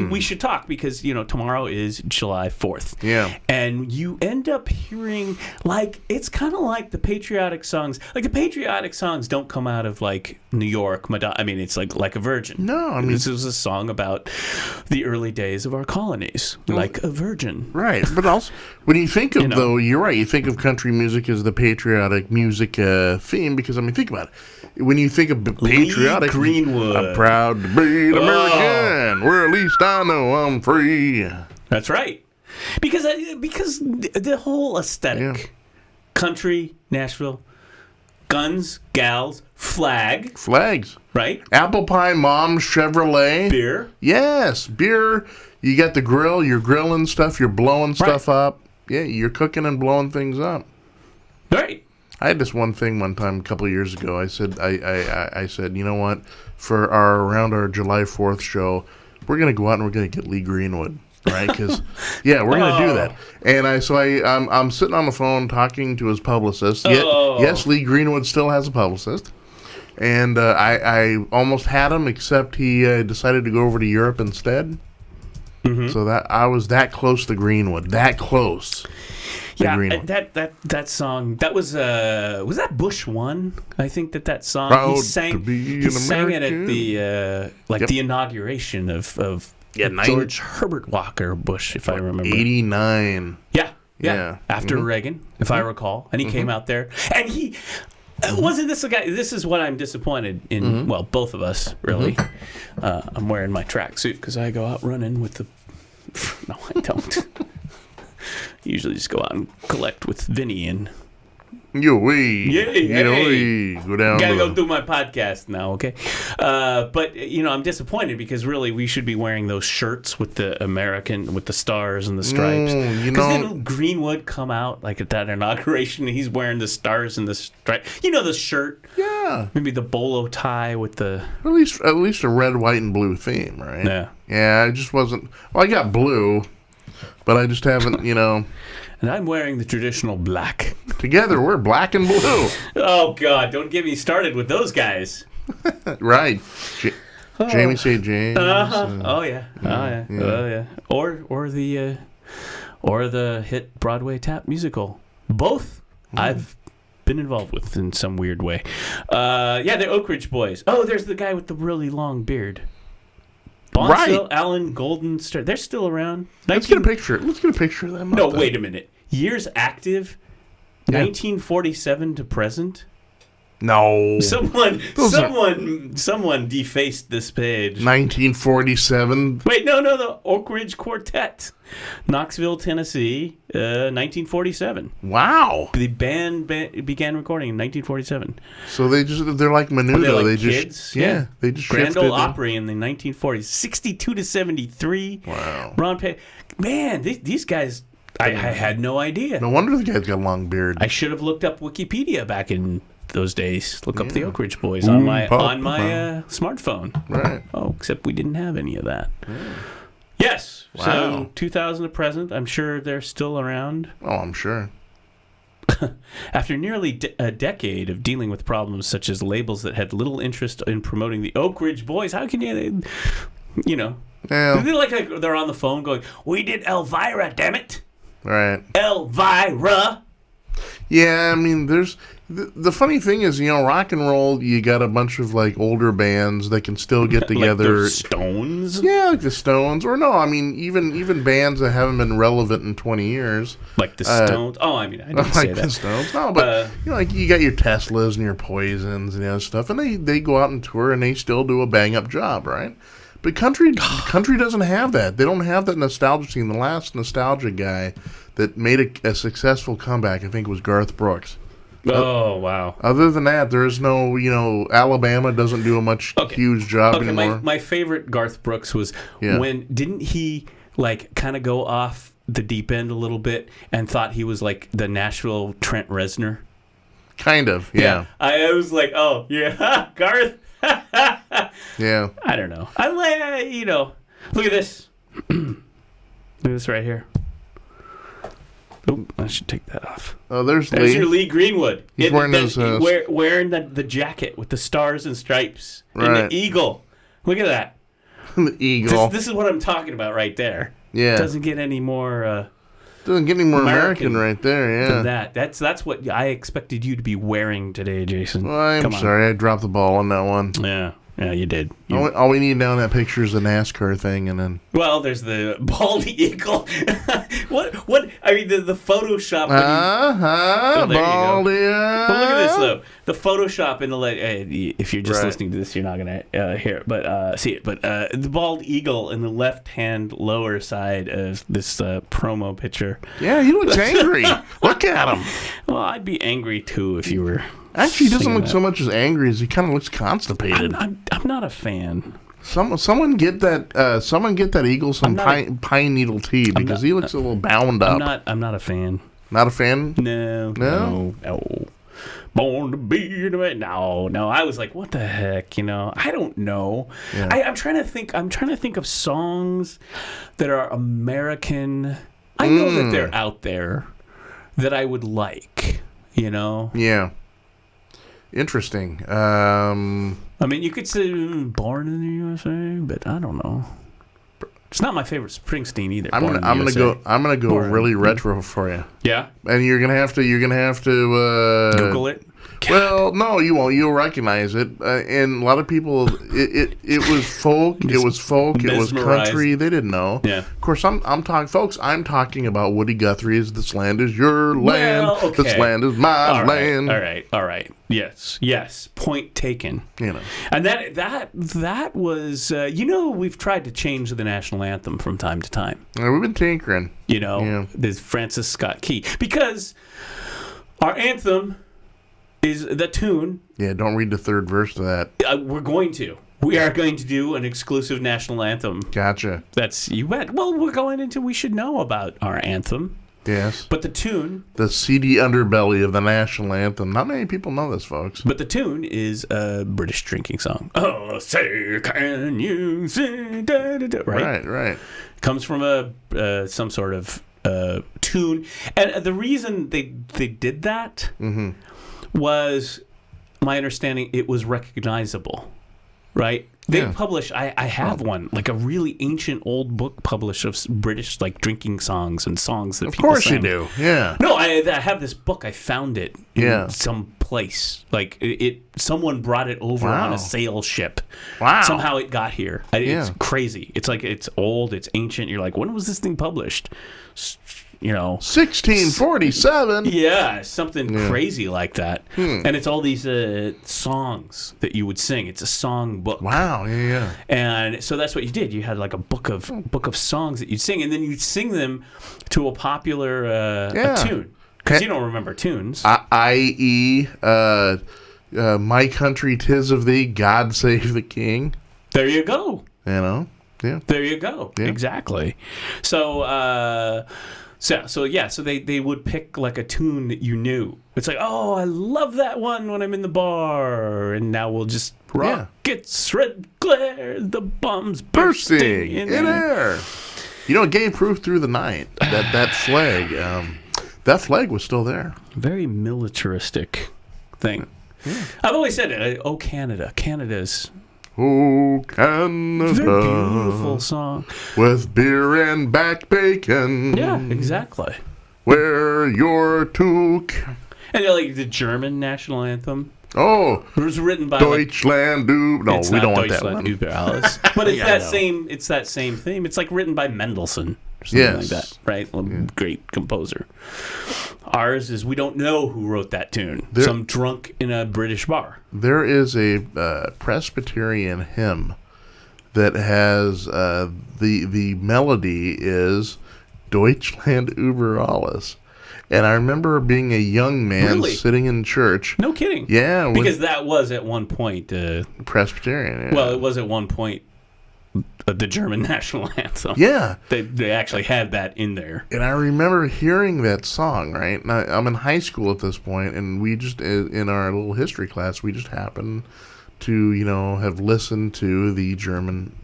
we should talk because tomorrow is July 4th. Yeah. And you end up hearing it's kind of like the patriotic songs. Like the patriotic songs don't come out of like New York, Madonna. I mean, it's like a virgin. No, I mean this was a song about the early days of our colonies, like a virgin. Right, but also when you think of though, you're right. You think of country music as the patriotic music theme because I mean, think about it. When you think of patriotic, Greenwood, I'm proud to be an American. Where at least I know I'm free. That's right, because the whole aesthetic, country, Nashville, guns, gals, flags, right? Apple pie, mom, Chevrolet, beer, yes, beer. You got the grill. You're grilling stuff. You're blowing stuff up. Yeah, you're cooking and blowing things up. Right. I had this one thing one time a couple of years ago. I said, I said, you know what? For around our July 4th show, we're gonna go out and we're gonna get Lee Greenwood, right? Because we're gonna do that. And I'm sitting on the phone talking to his publicist. Yes, Lee Greenwood still has a publicist. And I almost had him, except he decided to go over to Europe instead. Mm-hmm. So that I was that close to Greenwood, that close. Yeah, that song, that was that Bush One? I think that song Proud he sang to be he an sang it American. at the the inauguration of Yeah, George Herbert Walker Bush, if I remember. 89. Yeah. After Reagan, if I recall. And he came out there. And he... wasn't this a guy... This is what I'm disappointed in. Well, both of us, really. I'm wearing my tracksuit because I go out running with the... No, I don't. Usually just go out and collect with Vinny and... Go down. Gotta go do my podcast now, okay? But I'm disappointed because really we should be wearing those shirts with the with the stars and the stripes. Because then Greenwood come out like at that inauguration and he's wearing the stars and the stripes. The shirt. Yeah. Maybe the bolo tie with the... At least a red, white, and blue theme, right? Yeah. Yeah, I just wasn't... Well, I got blue, but I just haven't, And I'm wearing the traditional black. Together, we're black and blue. Oh, God. Don't get me started with those guys. Right. Jamie St. James. Oh, yeah. Oh, yeah. Or the hit Broadway tap musical. Both I've been involved with in some weird way. The Oak Ridge Boys. Oh, there's the guy with the really long beard. Bonsall, Allen, Golden Star. They're still around. Let's get a picture of them. No, wait a minute. Years active, 1947 to present. No. Someone defaced this page. 1947. Wait, no, the Oak Ridge Quartet, Knoxville, Tennessee, 1947. Wow. The band began recording in 1947. So they're like Menudo. They just Grand shifted Ole Opry in the 1940s, 62 to 73. Wow. Ron Payne. Man, these guys, I had no idea. No wonder the guy's got a long beard. I should have looked up Wikipedia back in those days. Look up the Oak Ridge Boys on my smartphone. Right. Oh, except we didn't have any of that. Yes. Wow. So 2000 to present, I'm sure they're still around. Oh, I'm sure. After nearly a decade of dealing with problems such as labels that had little interest in promoting the Oak Ridge Boys, how can you Yeah. they're on the phone going, "We did Elvira, damn it." Right. Elvira. Yeah, I mean, there's the funny thing is, rock and roll. You got a bunch of older bands that can still get together. Like the Stones. Yeah, like the Stones, or no, I mean, even bands that haven't been relevant in 20 years. Like the Stones. I didn't say that. The Stones. No, but you got your Teslas and your Poisons and other stuff, and they go out and tour and they still do a bang up job, right? But country doesn't have that. They don't have that nostalgia scene. The last nostalgia guy that made a successful comeback, I think, was Garth Brooks. Oh, wow. Other than that, there is no, Alabama doesn't do a huge job anymore. My favorite Garth Brooks was when, didn't he, kind of go off the deep end a little bit and thought he was like the Nashville Trent Reznor? Kind of, yeah. I was like, oh, yeah, Garth. Yeah. I don't know. I look at this. Look at this right here. Oh, I should take that off. Oh, there's your Lee Greenwood. He's wearing wearing the jacket with the stars and stripes and right. the eagle. Look at that. The eagle. This is what I'm talking about right there. Yeah. Doesn't get any more. Doesn't get any more American right there. Yeah. Than that. That's what I expected you to be wearing today, Jason. Well, I'm sorry, I dropped the ball on that one. Yeah, you did. All we need now in that picture is the NASCAR thing, and then. Well, there's the bald eagle. What? I mean, the Photoshop. Bald eagle. Well, look at this though. The Photoshop in the if you're just listening to this, you're not gonna hear it, but see it. But the bald eagle in the left-hand lower side of this promo picture. Yeah, he looks angry. Look at him. Well, I'd be angry too if you were. Actually, he doesn't look so much as angry as he kind of looks constipated. I'm not a fan. Someone get that eagle some pine needle tea because he looks a little bound up. I'm not a fan. Not a fan? No. Born to be in a No. I was like, what the heck? I don't know. Yeah. I'm trying to think of songs that are American. I know that they're out there that I would like. Yeah. Interesting. I mean, you could say Born in the USA, but I don't know. It's not my favorite Springsteen either. I'm gonna go really retro for you. Yeah. And you're gonna have to Google it. Well, no, you won't. You'll recognize it. And a lot of people, it was folk. It was folk. It was country. They didn't know. Yeah. Of course, I'm talking, folks. I'm talking about Woody Guthrie's "This Land Is Your Land. Well, okay. This land is my land." All right. Yes. Point taken. You know. And that was, we've tried to change the national anthem from time to time. We've been tinkering. There's Francis Scott Key. Because our anthem is the tune. Yeah, don't read the third verse of that. We are going to do an exclusive national anthem. Gotcha. That's, you bet. Well, we should know about our anthem. Yes. But the tune... The seedy underbelly of the national anthem. Not many people know this, folks. But the tune is a British drinking song. Oh, say, can you sing? Da, da, da, right? Right. Comes from some sort of tune. And the reason they did that was, my understanding, it was recognizable. Right? They publish, I have one, like a really ancient old book published of British, like, drinking songs and songs that people sang. Of course you do, yeah. No, I have this book. I found it in some place. Like, someone brought it over on a sail ship. Wow. Somehow it got here. It's crazy. It's like, it's old, it's ancient. You're like, when was this thing published? 1647. Yeah, something crazy like that. And it's all these songs that you would sing. It's a song book. Wow, yeah. And so that's what you did. You had like a book of songs that you'd sing, and then you'd sing them to a popular a tune. Because you don't remember tunes. I.e., My Country 'Tis of Thee, God Save the King. There you go. Yeah. There you go. Yeah. Exactly. So they would pick like a tune that you knew. It's like, oh, I love that one when I'm in the bar, and now we'll just rockets, red glare, the bombs bursting in air. It gave proof through the night that flag. That flag was still there. Very militaristic thing. Yeah. I've always said it. Oh, Canada. Canada's. Oh, Canada. Very beautiful song. With beer and back bacon. Yeah, exactly. Where your toque. And like the German national anthem. Oh. It was written by Deutschland. No, we don't want that one. Über alles. But it's it's that same theme. It's like written by Mendelssohn. Or something like that, right? Great composer. Ours is, we don't know who wrote that tune. Some drunk in a British bar. There is a Presbyterian hymn that has the melody is Deutschland über alles. And I remember being a young man sitting in church. No kidding. Yeah. Because that was at one point... Presbyterian, yeah. Well, it was at one point the German national anthem. Yeah. They actually had that in there. And I remember hearing that song, right? And I'm in high school at this point, and we just, in our little history class, we just happened to, have listened to the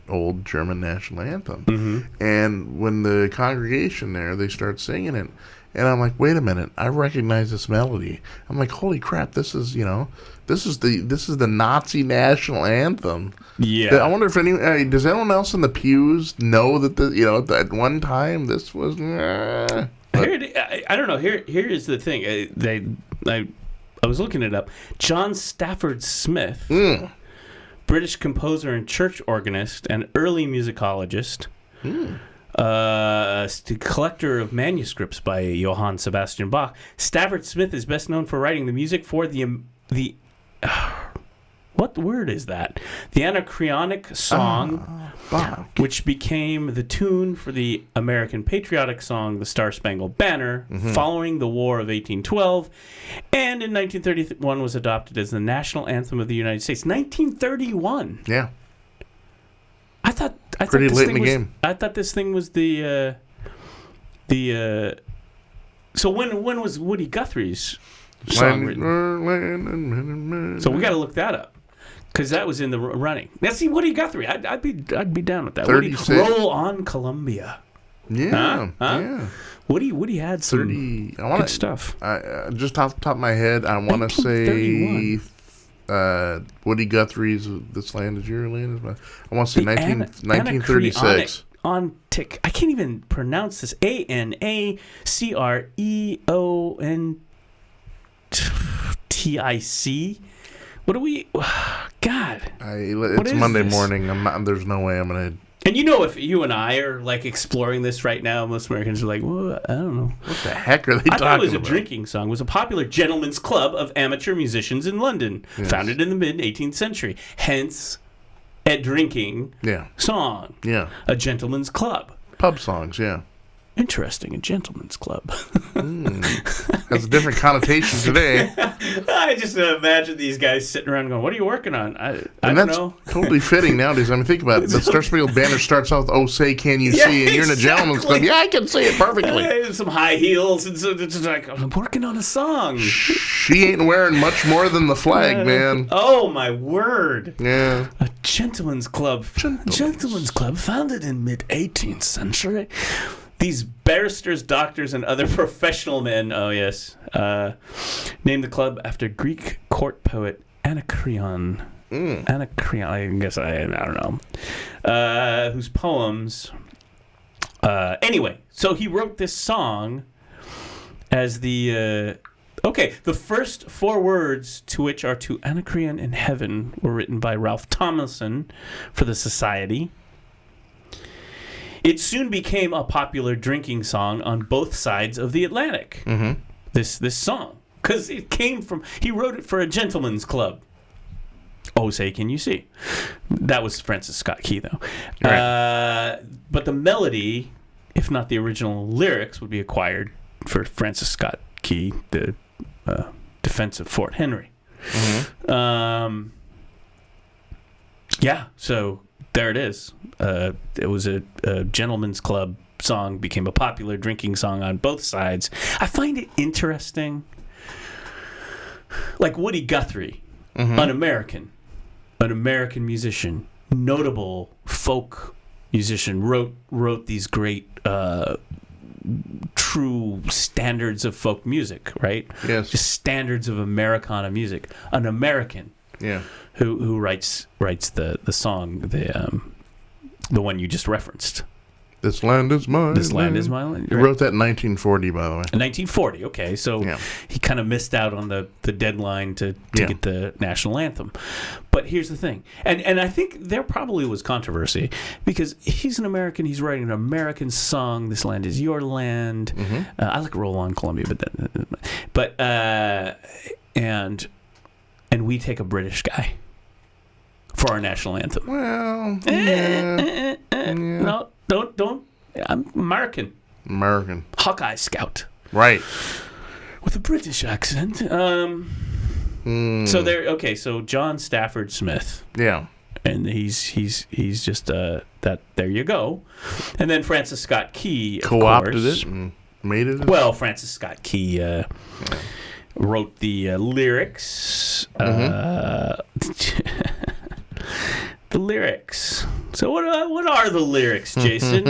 old German national anthem. Mm-hmm. And when the congregation there, they start singing it, and I'm like, wait a minute, I recognize this melody. I'm like, holy crap, this is the Nazi national anthem. Yeah. I wonder if does anyone else in the pews know that at one time this was. I don't know. Here is the thing. I was looking it up. John Stafford Smith, British composer and church organist and early musicologist. Collector of manuscripts by Johann Sebastian Bach. Stafford Smith is best known for writing the music for the what word is that? The Anacreonic song, which became the tune for the American patriotic song, The Star-Spangled Banner, following the War of 1812, and in 1931 was adopted as the national anthem of the United States. 1931. Yeah. I thought pretty late in the game. I thought this thing was the. So when was Woody Guthrie's song written? So we got to look that up, because that was in the running. Now see, Woody Guthrie, I'd be down with that. 36. Woody, Roll on Columbia. Yeah, huh? Yeah. Woody had some good stuff. Just off the top of my head, I want to say Woody Guthrie's "This Land Is Your Land." I want to say 1936. On tick. I can't even pronounce this. ANACREONT. TIC. What do we... God. It's Monday morning. There's no way I'm going to... And if you and I are like exploring this right now, most Americans are like, well, I don't know. What the heck are they talking about? I thought it was a drinking song. It was a popular gentleman's club of amateur musicians in London, founded in the mid-18th century. Hence, a drinking song. Yeah. A gentleman's club. Pub songs, yeah. Interesting, a gentleman's club. Has a different connotation today. I just imagine these guys sitting around going, what are you working on? I don't know. Totally fitting nowadays. I mean, think about it. The Star Spangled Banner starts out with, oh, say, can you see? And you're in a gentleman's club. Yeah, I can see it perfectly. Some high heels. And so it's like, I'm working on a song. She ain't wearing much more than the flag, man. Oh, my word. Yeah. A gentleman's club. Gentleman's club founded in mid-18th century. These barristers, doctors, and other professional men, named the club after Greek court poet Anacreon. Anacreon, I guess I don't know. Whose poems... anyway, so he wrote this song as the... the first 4 words to which are to Anacreon in heaven were written by Ralph Tomlinson for the Society. It soon became a popular drinking song on both sides of the Atlantic. Mm-hmm. This song, because it came from, he wrote it for a gentleman's club. Oh, say, can you see? That was Francis Scott Key, though. Right. But the melody, if not the original lyrics, would be acquired for Francis Scott Key, the defense of Fort Henry. Mm-hmm. So there it is. It was a gentleman's club song, became a popular drinking song on both sides. I find it interesting. Like Woody Guthrie, an American musician, notable folk musician, wrote these great true standards of folk music, right? Yes. Just standards of Americana music. An American. Yeah. Who writes the song, the one you just referenced. This land is mine. This land is my land. He wrote that in 1940, by the way. In 1940, okay. So he kind of missed out on the deadline to get the national anthem. But here's the thing. And I think there probably was controversy because he's an American. He's writing an American song. This land is your land. Mm-hmm. I like Roll On Columbia, and we take a British guy for our national anthem. Well, no, don't. I'm American. Hawkeye Scout. Right. With a British accent. So there. Okay. So John Stafford Smith. Yeah. And he's just that. There you go. And then Francis Scott Key co-opted it and made it. Well, Francis Scott Key. Wrote the lyrics. The lyrics. So what are the lyrics, Jason?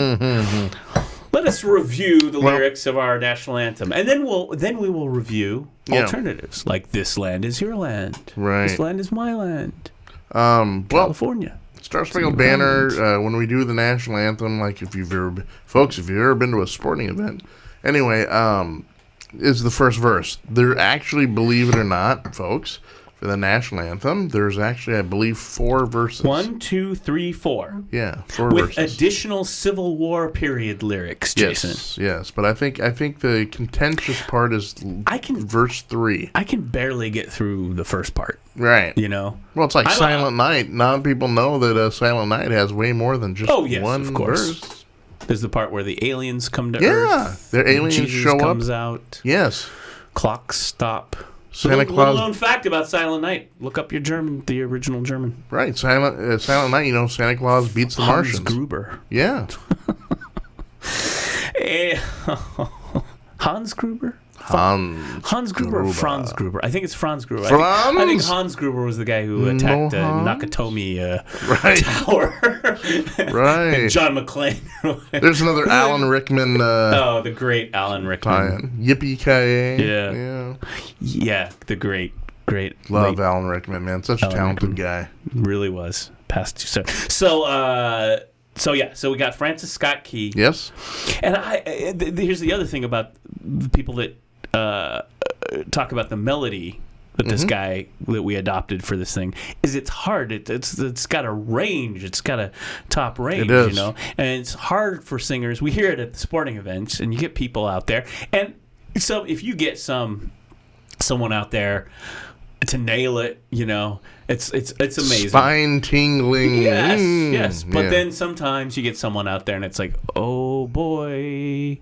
Let us review the lyrics of our national anthem, and then we will review alternatives like "This land is your land," right? "This land is my land," California. Star Spangled Banner. When we do the national anthem, like if you've ever been to a sporting event, anyway. Is the first verse. There actually, believe it or not, folks, for the national anthem, there's actually, I believe, 4 verses. 1, 2, 3, 4. Yeah, 4 with verses. With additional Civil War period lyrics, Jason. Yes. But I think the contentious part is verse 3. I can barely get through the first part. Right. Well, it's like Silent Night. Not people know that Silent Night has way more than just one verse. There's the part where the aliens come to Earth. Yeah, their aliens Jesus show comes up. Out. Yes. Clocks stop. Santa Claus. Little known fact about Silent Night. Look up the original German. Right, Silent Night. Santa Claus beats the Martians. Hans Gruber. Yeah. Hans Gruber. Hans Gruber or Franz Gruber? I think it's Franz Gruber. Franz? I think Hans Gruber was the guy who attacked Nakatomi Tower. Right. And John McClane. There's another Alan Rickman. The great Alan Rickman. Yippee-ki-yay. Yeah, the great. Love Alan Rickman, man. Such a talented guy. Really was. Passed too soon. So we got Francis Scott Key. Yes. And here's the other thing about the people that talk about the melody with this guy that we adopted for this thing is it's hard. It's got a range. It's got a top range, It is. you know. And it's hard for singers. We hear it at the sporting events, and you get people out there. And so if you get someone out there to nail it, you know, it's amazing. Spine tingling. Yes. But then sometimes you get someone out there, and it's like, oh boy,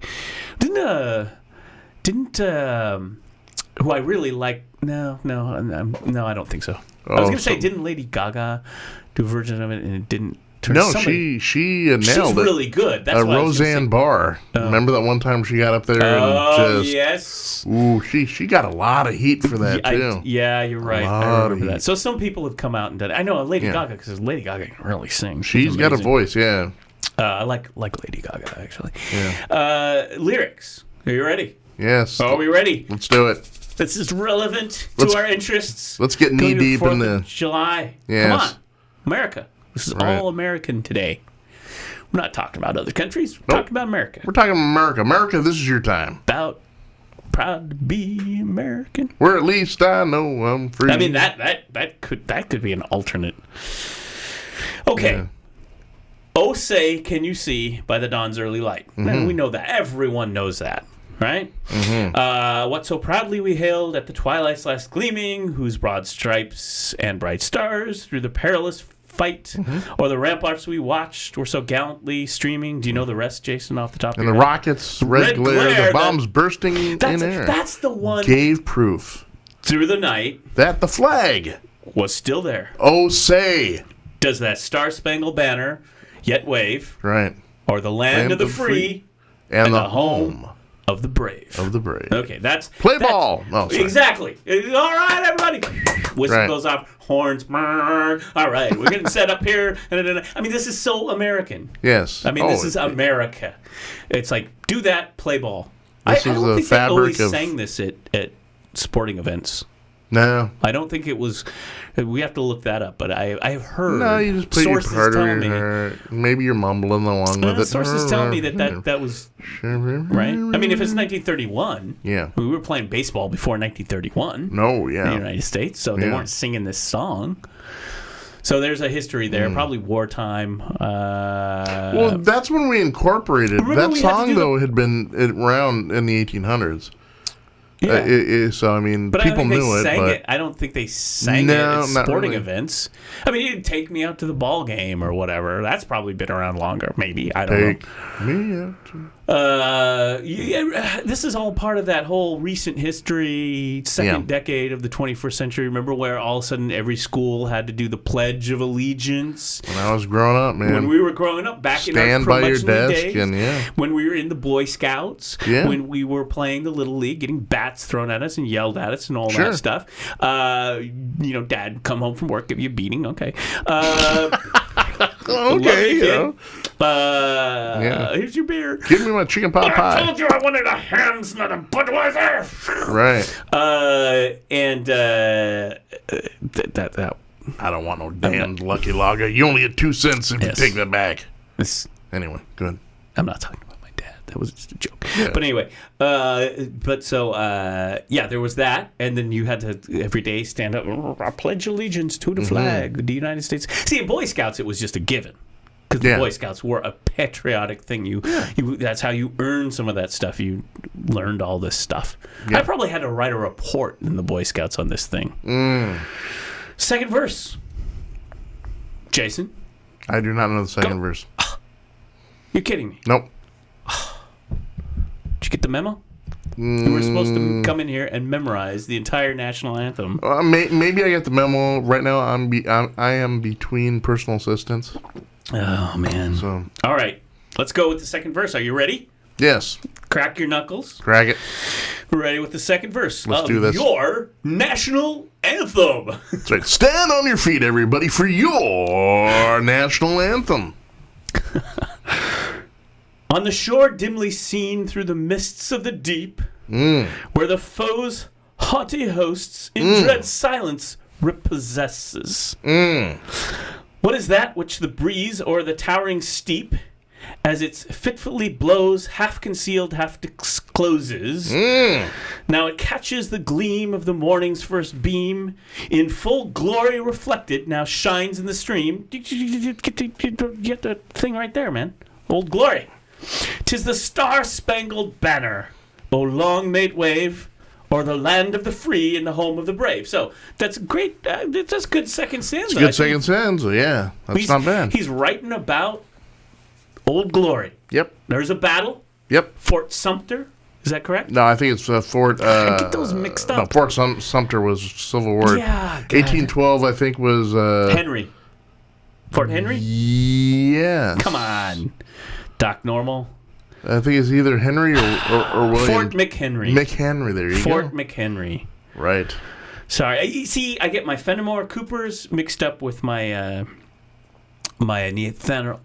didn't who I really like? No, I don't think so. I was gonna say, didn't Lady Gaga do a version of it, and it didn't? She nailed she's it. really good. That's what Roseanne Barr. Remember that one time she got up there and just... yes. Ooh, she got a lot of heat for that, too. You're right. I remember that. So some people have come out and done it. I know Lady Gaga, because Lady Gaga can really sing. She's got a voice, yeah. I like Lady Gaga, actually. Yeah. Lyrics. Are you ready? Yes. Are we ready? Let's do it. This is relevant to our interests. Let's get knee-deep in the... July. Yes. Come on. America. This is all American today. We're not talking about other countries. We're talking about America. We're talking America. America, this is your time. Proud to be American. Where at least I know I'm free. I mean, that could be an alternate. Okay. Yeah. Oh, say, can you see by the dawn's early light? And we know that. Everyone knows that. Right? What so proudly we hailed at the twilight's last gleaming, whose broad stripes and bright stars through the perilous fight, or the ramparts we watched were so gallantly streaming. Do you know the rest, Jason, off the top of your And the head? rockets, red glare, the bombs bursting in air. That's the one. Gave proof Through the night that the flag was still there. Oh, say. Does that star-spangled banner yet wave? Right. Or the land of the free and the home of the brave. Okay, that's... Play ball. Oh, sorry. Exactly. All right, everybody. Whistle goes off. Horns. All right, we're getting set up here. I mean, this is so American. Yes. I mean, this is America. It's like, do that, play ball. This I is don't the think they fabric always of... sang this at sporting events. No. I don't think it was... We have to look that up, but I've heard... No, you just put sources your part tell of me... your... Maybe you're mumbling along with it. Sources tell me that was... Right? I mean, if it's 1931... Yeah. We were playing baseball before 1931. No, yeah. In the United States, so they weren't singing this song. So there's a history there, probably wartime. Well, that's when we incorporated. That song, though, had been around in the 1800s. Yeah. So, I mean, people knew it. But I don't think they sang it at sporting events. I mean, you'd take me out to the ball game or whatever. That's probably been around longer, maybe. I don't know. Take me out to... This is all part of that whole recent history, second decade of the 21st century. Remember where all of a sudden every school had to do the Pledge of Allegiance? When I was growing up, man. When we were growing up, back in our Stand by your desk days, and when we were in the Boy Scouts, when we were playing the Little League, getting bats thrown at us and yelled at us and all that stuff. Dad would come home from work, give you a beating. Okay. Okay. Here's your beer. Give me my chicken pot pie. I told you I wanted a Hams, not a Budweiser. Right. That I don't want no damn Lucky Lager. You only get 2 cents if you take that back. Anyway, good. I'm not talking about my dad. That was just a joke. Yeah. But anyway, there was that, and then you had to every day stand up. I pledge allegiance to the flag of the United States. See, in Boy Scouts, it was just a given. Because the Boy Scouts were a patriotic thing. That's how you earned some of that stuff. You learned all this stuff. Yeah. I probably had to write a report in the Boy Scouts on this thing. Second verse. Jason? I do not know the second verse. You're kidding me. Nope. Did you get the memo? We were supposed to come in here and memorize the entire national anthem. Maybe I get the memo. Right now, I am between personal assistants. Oh, man. So. All right. Let's go with the second verse. Are you ready? Yes. Crack your knuckles. Crack it. We're ready with the second verse. Let's do this. Your national anthem. That's right. Stand on your feet, everybody, for your national anthem. On the shore dimly seen through the mists of the deep, where the foe's haughty hosts in dread silence repossesses. What is that which the breeze o'er the towering steep as it fitfully blows, half concealed, half discloses. Now it catches the gleam of the morning's first beam, in full glory reflected, now shines in the stream. Get the thing right there, man. Old Glory. 'Tis the star-spangled banner, O long mate wave, or the land of the free and the home of the brave. So that's great. That's good second stanza. It's a good second stanza, yeah. That's not bad. He's writing about Old Glory. Yep. There's a battle. Yep. Fort Sumter. Is that correct? No, I think it's Fort... I get those mixed up. No, Fort Sumter was Civil War. Yeah. 1812, I think, was... Henry. Fort Henry? Yes. Come on. Doc Normal. I think it's either Henry or William. Fort McHenry. McHenry, there you Fort go. McHenry. Right. Sorry. You see, I get my Fenimore Coopers mixed up with my my Nathaniel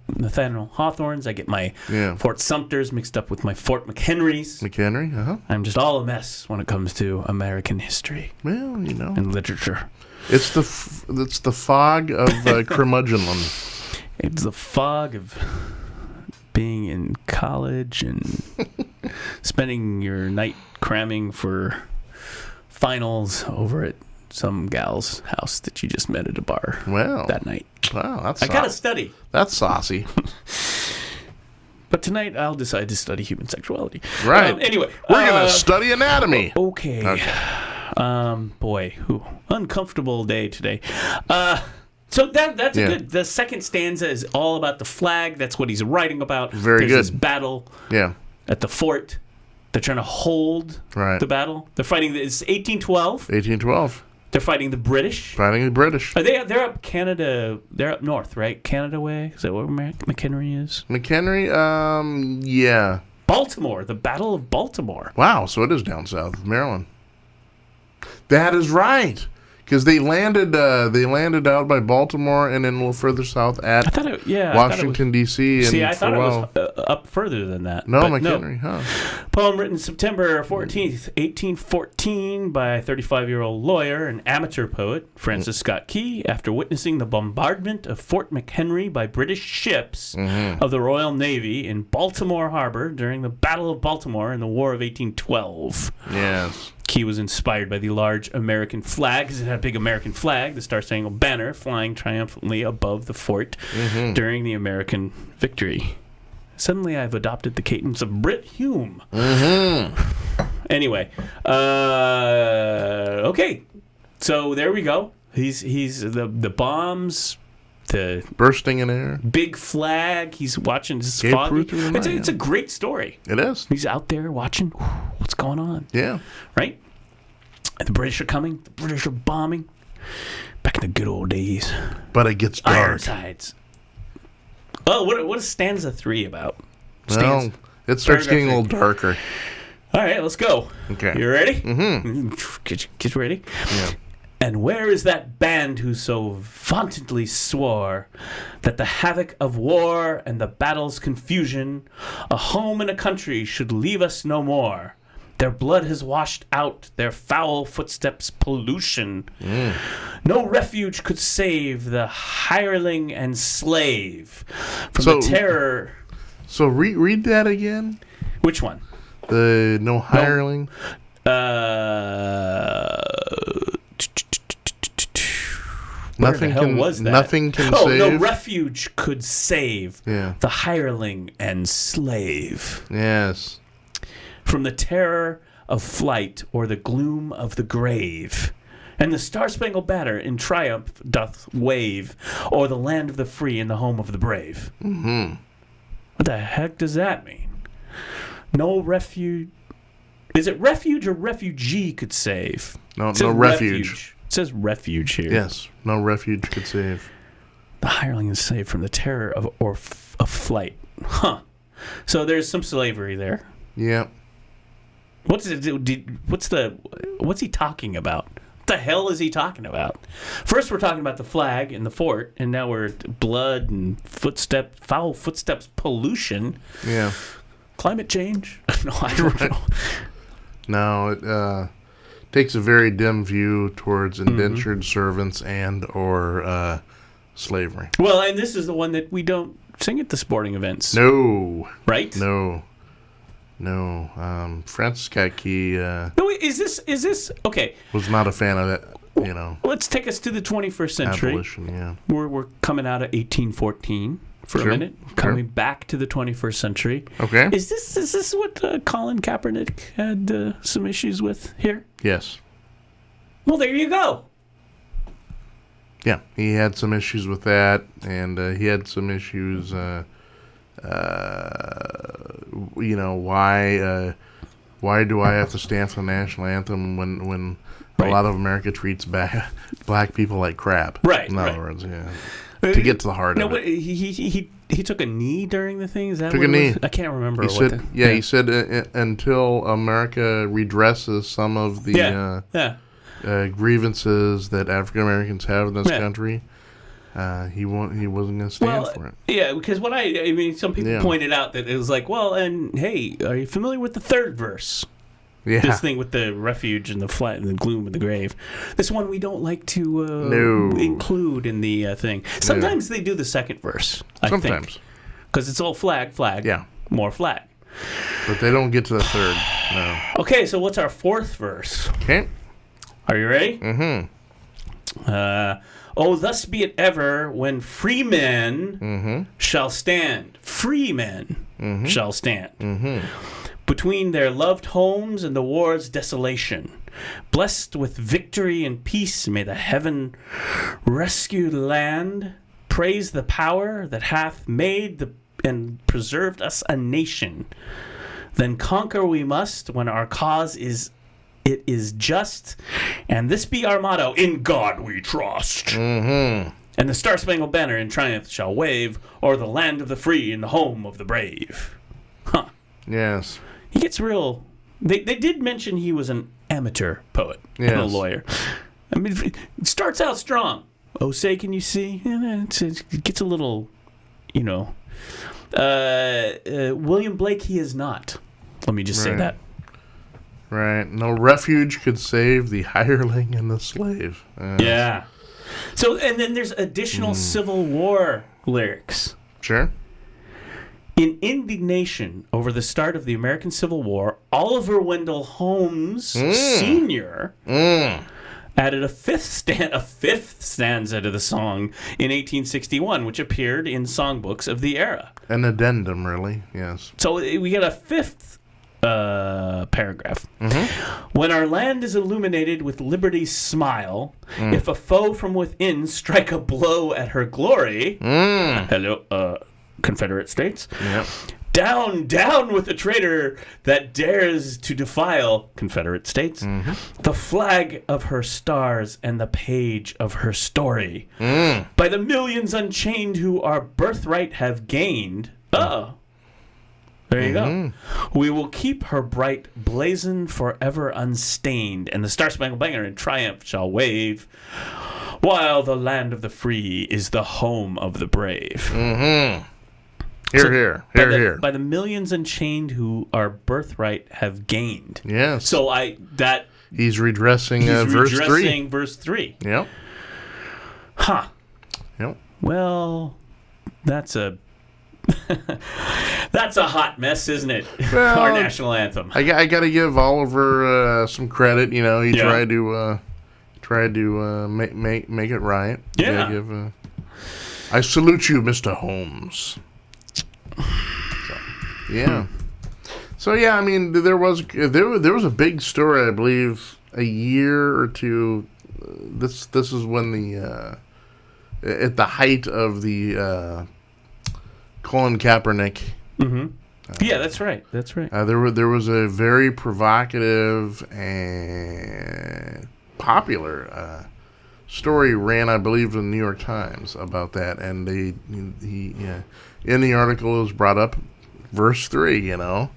Hawthorns. I get my Fort Sumters mixed up with my Fort McHenrys. McHenry, uh-huh. I'm just all a mess when it comes to American history. Well, you know. And literature. It's the fog of curmudgeonland. It's the fog of being in college and spending your night cramming for finals over at some gal's house that you just met at a bar that night. Wow, that's I gotta study. That's saucy. But tonight I'll decide to study human sexuality. Right. Anyway, we're gonna study anatomy. Okay. Boy, uncomfortable day today. So that's a good. The second stanza is all about the flag. That's what he's writing about. Very There's good. This battle. Yeah. At the fort, they're trying to hold the battle. They're fighting. It's 1812. 1812. They're fighting the British. Fighting the British. They're up Canada. They're up north, right? Canada way. Is that where McHenry is? McHenry. Yeah. Baltimore. The Battle of Baltimore. Wow. So it is down south, Maryland. That is right. Because they landed out by Baltimore and then a little further south at Washington, D.C. See, I thought it was up further than that. No, McHenry, huh? Poem written September 14th, 1814 by a 35-year-old lawyer and amateur poet, Francis Scott Key, after witnessing the bombardment of Fort McHenry by British ships of the Royal Navy in Baltimore Harbor during the Battle of Baltimore in the War of 1812. Yes. Key was inspired by the large American flag, because it had a big American flag, the Star-Spangled Banner, flying triumphantly above the fort during the American victory. Suddenly, I've adopted the cadence of Brit Hume. Anyway, okay, so there we go. He's the bombs. The bursting in air, big flag. He's watching this fog. It's a great story. It is. He's out there watching what's going on. Yeah. Right? And the British are coming. The British are bombing. Back in the good old days. But it gets dark. Ironside. Oh, what is stanza 3 about? Well, it starts getting a little darker. All right, let's go. Okay. You ready? Mm-hmm. Get ready. Yeah. And where is that band who so vauntedly swore that the havoc of war and the battle's confusion, a home and a country should leave us no more? Their blood has washed out their foul footsteps' pollution. No refuge could save the hireling and slave from the terror. So read that again. Which one? The no hireling. Nothing can save. No refuge could save the hireling and slave. Yes. From the terror of flight or the gloom of the grave. And the Star-Spangled Banner in triumph doth wave o'er the land of the free and the home of the brave. Mm-hmm. What the heck does that mean? No refuge. Is it refuge or refugee could save? No refuge. It says refuge here. Yes, no refuge could save. The hireling is saved from the terror of flight. Huh. So there's some slavery there. Yeah. What's he talking about? What the hell is he talking about? First we're talking about the flag and the fort, and now we're blood and foul footsteps, pollution. Yeah. Climate change? No, I don't know. No, it takes a very dim view towards indentured servants and or slavery. Well, and this is the one that we don't sing at the sporting events. No. Right? No. Francis Kaki No, wait, is this okay? was not a fan of that. Let's take us to the 21st century. Abolition, yeah. We're coming out of 1814 for a minute, coming back to the 21st century. Okay. Is this what Colin Kaepernick had some issues with here? Yes. Well, there you go. Yeah, he had some issues with that, and he had some issues. Why do I have to stand for the national anthem when a lot of America treats black people like crap? Right. In other words, yeah. To get to the heart of it. He took a knee during the thing. Is that took what a knee? I can't remember. He said until America redresses some of the grievances that African Americans have in this country. He wasn't going to stand for it. Yeah, because some people pointed out that it was like, well, and hey, are you familiar with the third verse? Yeah. This thing with the refuge and the flat and the gloom of the grave. This one we don't like to include in the thing. Sometimes they do the second verse, I think. Because it's all flag. Yeah. More flag. But they don't get to the third, no. Okay, so what's our fourth verse? Okay. Are you ready? Mm-hmm. Oh, thus be it ever when free men shall stand. Free men shall stand. Mm-hmm. Between their loved homes and the war's desolation. Blessed with victory and peace, may the heaven rescued land praise the power that hath made and preserved us a nation. Then conquer we must when our cause is just, and this be our motto: in God we trust. Mm-hmm. And the Star-Spangled Banner in triumph shall wave o'er the land of the free and the home of the brave. Huh. Yes. He gets real. They did mention he was an amateur poet and a lawyer. I mean, it starts out strong. Oh, say, can you see? It gets a little, William Blake, he is not. Let me just say that. Right. No refuge could save the hireling and the slave. Yeah. So, and then there's additional Civil War lyrics. Sure. In indignation over the start of the American Civil War, Oliver Wendell Holmes Sr. Added a fifth stanza to the song in 1861, which appeared in songbooks of the era. An addendum, really, yes. So we get a fifth paragraph. When our land is illuminated with liberty's smile, if a foe from within strike a blow at her glory, hello, Confederate States. Yep. Down with the traitor that dares to defile Confederate States, the flag of her stars and the page of her story. By the millions unchained who our birthright have gained. There you go. We will keep her bright blazon forever unstained, and the Star-Spangled Banner in triumph shall wave, while the land of the free is the home of the brave. Here. By the millions unchained who our birthright have gained. Yes. So he's redressing verse 3. Yep. Huh. Yep. Well, that's a hot mess, isn't it? Well, our national anthem. I got to give Oliver some credit. He tried to make it right. Yeah. I salute you, Mr. Holmes. Yeah. So yeah, I mean, there was a big story, I believe, a year or two. This is when the at the height of the Colin Kaepernick. Yeah, that's right. That's right. There was a very provocative and popular story ran, I believe, in the New York Times about that, and he in the article was brought up verse 3, and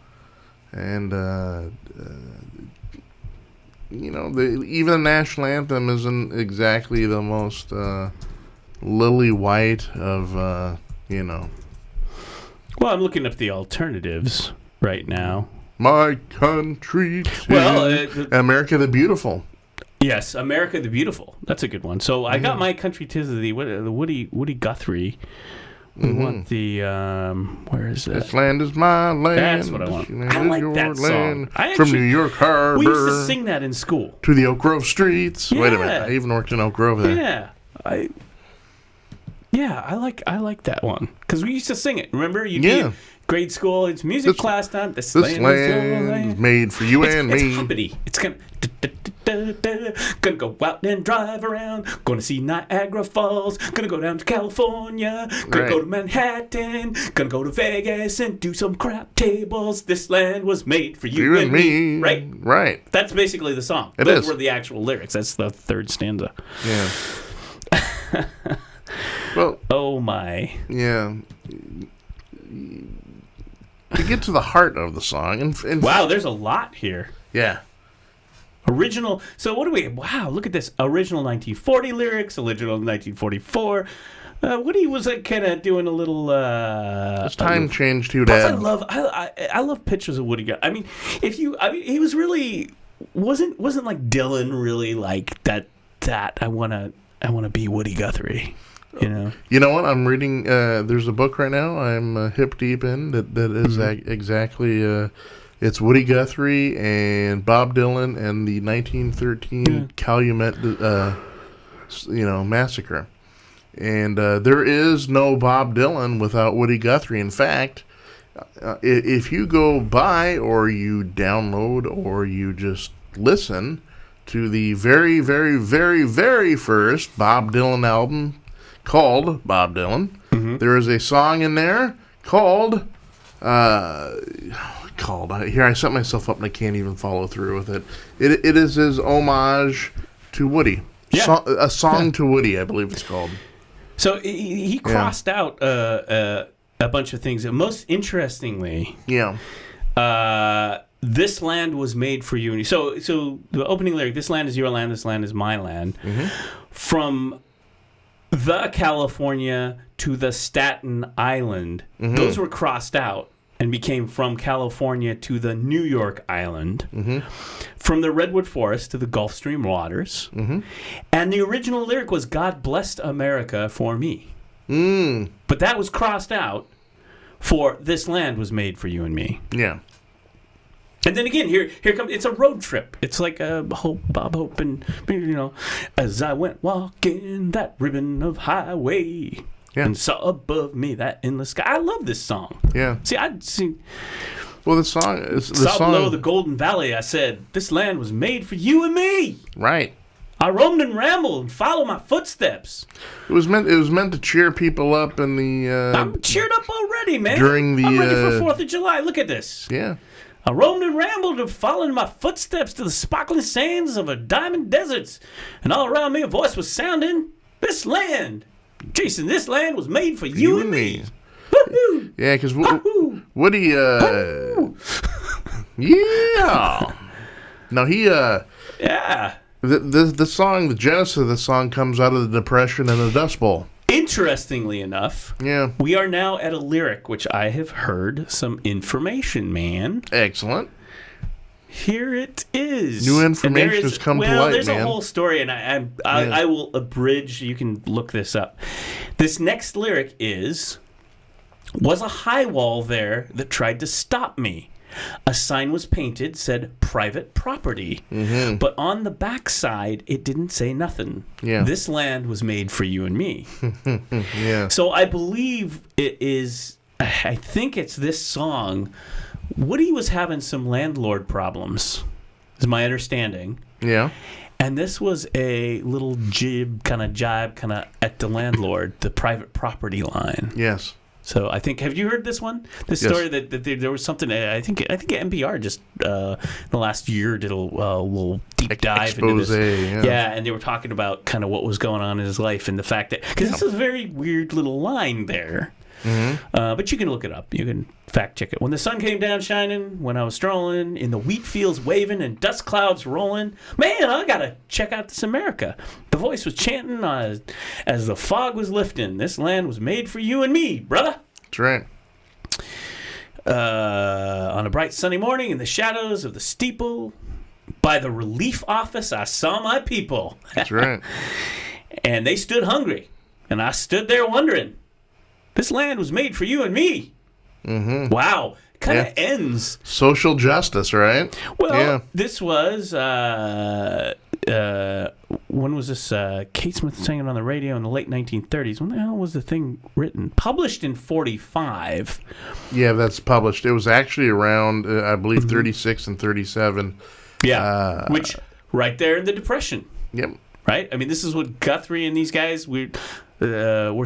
even the national anthem isn't exactly the most lily white of Well, I'm looking up the alternatives right now. My country, America the Beautiful. Yes, America the Beautiful. That's a good one. So I got My Country 'Tis the Woody Guthrie We want the, where is that? This land is my land. That's what I want. I like that song. From New York Harbor. We used to sing that in school. To the Oak Grove streets. Yeah. Wait a minute. I even worked in Oak Grove there. Yeah. I like that one. Because we used to sing it. Remember? You'd be in grade school. It's music class time. This land is made for you and me. It's hoppity. It's kind of... Gonna go out and drive around. Gonna see Niagara Falls. Gonna go down to California. Gonna go to Manhattan. Gonna go to Vegas and do some crap tables. This land was made for you and me. Right? Right. That's basically the song. Those were the actual lyrics. That's the third stanza. Yeah. Well. Oh my. Yeah. To get to the heart of the song. And wow, there's a lot here. Yeah. Original. So what do we? Wow, look at this. Original 1940 lyrics. Original 1944. Woody was kind of doing a little. His time changed too, Dad. I love pictures of Woody. I mean, he was really wasn't like Dylan really like that. I wanna be Woody Guthrie. You know. You know what? I'm reading. There's a book right now. I'm hip deep in that is exactly. It's Woody Guthrie and Bob Dylan and the 1913 Calumet, massacre. And there is no Bob Dylan without Woody Guthrie. In fact, if you go buy or you download or you just listen to the very, very, very, very first Bob Dylan album called Bob Dylan, there is a song in there called... here I set myself up and I can't even follow through with it. It is his homage to Woody. A song to Woody, I believe it's called. So he crossed out a bunch of things. And most interestingly, this land was made for you. So the opening lyric, this land is your land, this land is my land. From the California to the Staten Island, those were crossed out and became from California to the New York Island, from the Redwood Forest to the Gulf Stream waters. And the original lyric was, God blessed America for me. But that was crossed out for this land was made for you and me. Yeah. And then again, here comes, it's a road trip. It's like a Bob Hope and, as I went walking that ribbon of highway. Yeah. And saw above me that endless sky. I love this song. Yeah. See. Well, the song is below the Golden Valley. I said, "This land was made for you and me." Right. I roamed and rambled and followed my footsteps. It was meant to cheer people up in the. I'm cheered up already, man. I'm ready for 4th of July. Look at this. Yeah. I roamed and rambled and followed my footsteps to the sparkling sands of a diamond deserts, and all around me a voice was sounding, "This land." Jason, this land was made for you and me. Woo-hoo! Yeah, because Woody, yeah. No, he, yeah. The song, the genesis of the song comes out of the Depression and the Dust Bowl. Interestingly enough, we are now at a lyric which I have heard some information, man. Excellent. Here it is. New information has come to light, there's man. a whole story, and I will abridge. You can look this up. This next lyric was a high wall there that tried to stop me. A sign was painted, said private property. But on the backside, it didn't say nothing. Yeah. This land was made for you and me. Yeah. So I believe it is, I think it's this song. Woody was having some landlord problems, is my understanding. Yeah. And this was a little jibe kind of at the landlord, the private property line. Yes. So I think, have you heard this one? This story that there was something, I think NPR just the last year did a little deep dive into this. Yeah, and they were talking about kind of what was going on in his life and the fact that, because this is a very weird little line there. But you can look it up. You can fact check it. When the sun came down shining, when I was strolling, in the wheat fields waving and dust clouds rolling, man, I gotta check out this America. The voice was chanting as the fog was lifting. This land was made for you and me, brother. That's right. On a bright sunny morning in the shadows of the steeple, by the relief office, I saw my people. That's right. And they stood hungry, and I stood there wondering, This land was made for you and me. Mm-hmm. Wow. Kind of ends. Social justice, right? Well, this was, when was this? Kate Smith sang it on the radio in the late 1930s. When the hell was the thing written? Published in 45. Yeah, that's published. It was actually around, I believe, 36 and 37. Yeah, which, right there in the Depression. Yep. Right? I mean, this is what Guthrie and these guys were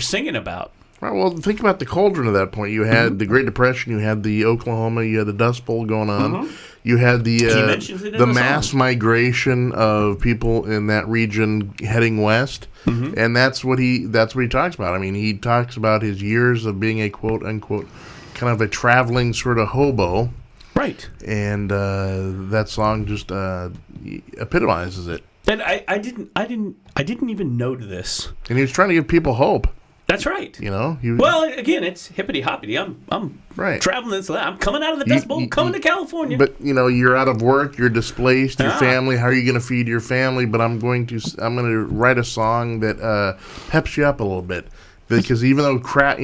singing about. Right, well, think about the cauldron at that point. You had the Great Depression, you had the Oklahoma, you had the Dust Bowl going on, you had the mass migration of people in that region heading west, and that's what he talks about. I mean, he talks about his years of being a quote unquote kind of a traveling sort of hobo, right? And that song just epitomizes it. And I didn't even know this. And he was trying to give people hope. That's right. You know. Well, again, it's hippity hoppity. I'm right. traveling this land. I'm coming out of the Dust Bowl. Coming to California. But you're out of work. You're displaced. Your family. How are you going to feed your family? But I'm going to write a song that peps you up a little bit. Because even though crap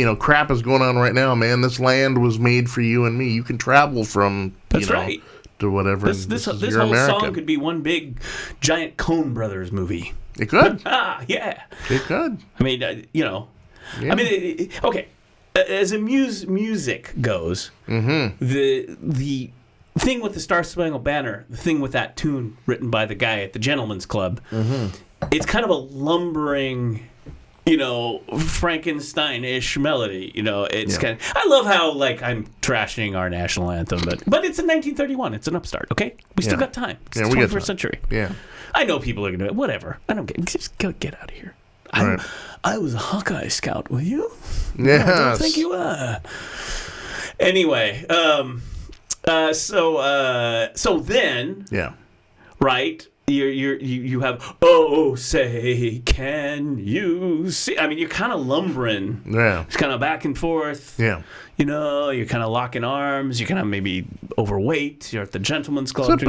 is going on right now, man, this land was made for you and me. You can travel from right. to whatever. This whole America. song could be one big, giant Coen Brothers movie. It could. Yeah. It could. I mean, Yeah. I mean, okay. As a music goes, the thing with the Star Spangled Banner, the thing with that tune written by the guy at the Gentleman's Club, it's kind of a lumbering, Frankenstein-ish melody. It's kind of. I love how I'm trashing our national anthem, but it's in 1931. It's an upstart. Okay, we still got time. It's the 21st century. Yeah, I know people are gonna whatever. I don't get. Just get out of here. Right. I was a Hawkeye Scout, were you? Yes. I don't think you were. Anyway, so then, right? You have say can you see? I mean, you're kind of lumbering. Yeah. It's kind of back and forth. Yeah. You're kind of locking arms. You're kind of maybe overweight. You're at the Gentleman's Club.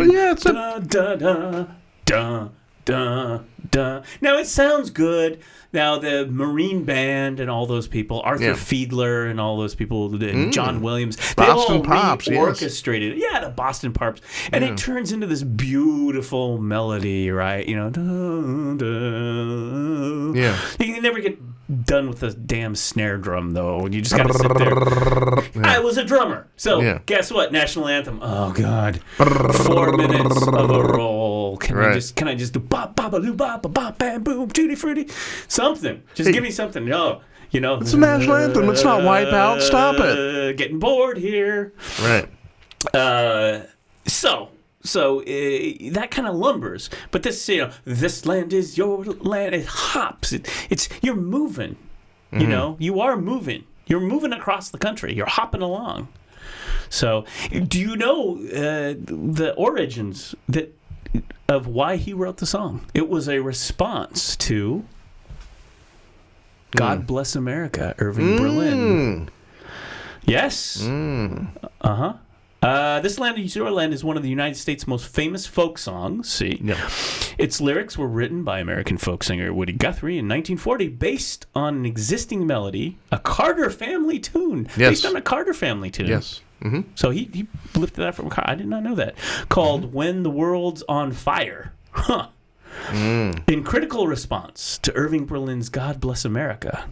Now it sounds good. Now the Marine Band and all those people, Arthur Fiedler and all those people, and John Williams, they Boston all Pops, orchestrated. Yeah, the Boston Pops, and it turns into this beautiful melody, right? You can never get done with the damn snare drum though. You just gotta sit there. I was a drummer, so guess what? National anthem. Oh God, 4 minutes of a roll. Can I just do bop bop a loo bop a bop bam boom tutti frutti? Something. Just give me something. It's a national anthem. It's not Wipeout. Stop it. Getting bored here. Right. So that kind of lumbers, but this this land is your land. It hops. It's you're moving. You are moving. You're moving across the country. You're hopping along. So, do you know the origins of why he wrote the song? It was a response to God Bless America, Irving Berlin. Yes. This Land is Your Land is one of the United States' most famous folk songs. See? Yeah. Its lyrics were written by American folk singer Woody Guthrie in 1940 based on an existing melody, a Carter family tune. Yes. Based on a Carter family tune. Yes. Mm-hmm. So he lifted that from a car. I did not know that. Called When the World's on Fire. Huh. In critical response to Irving Berlin's God Bless America.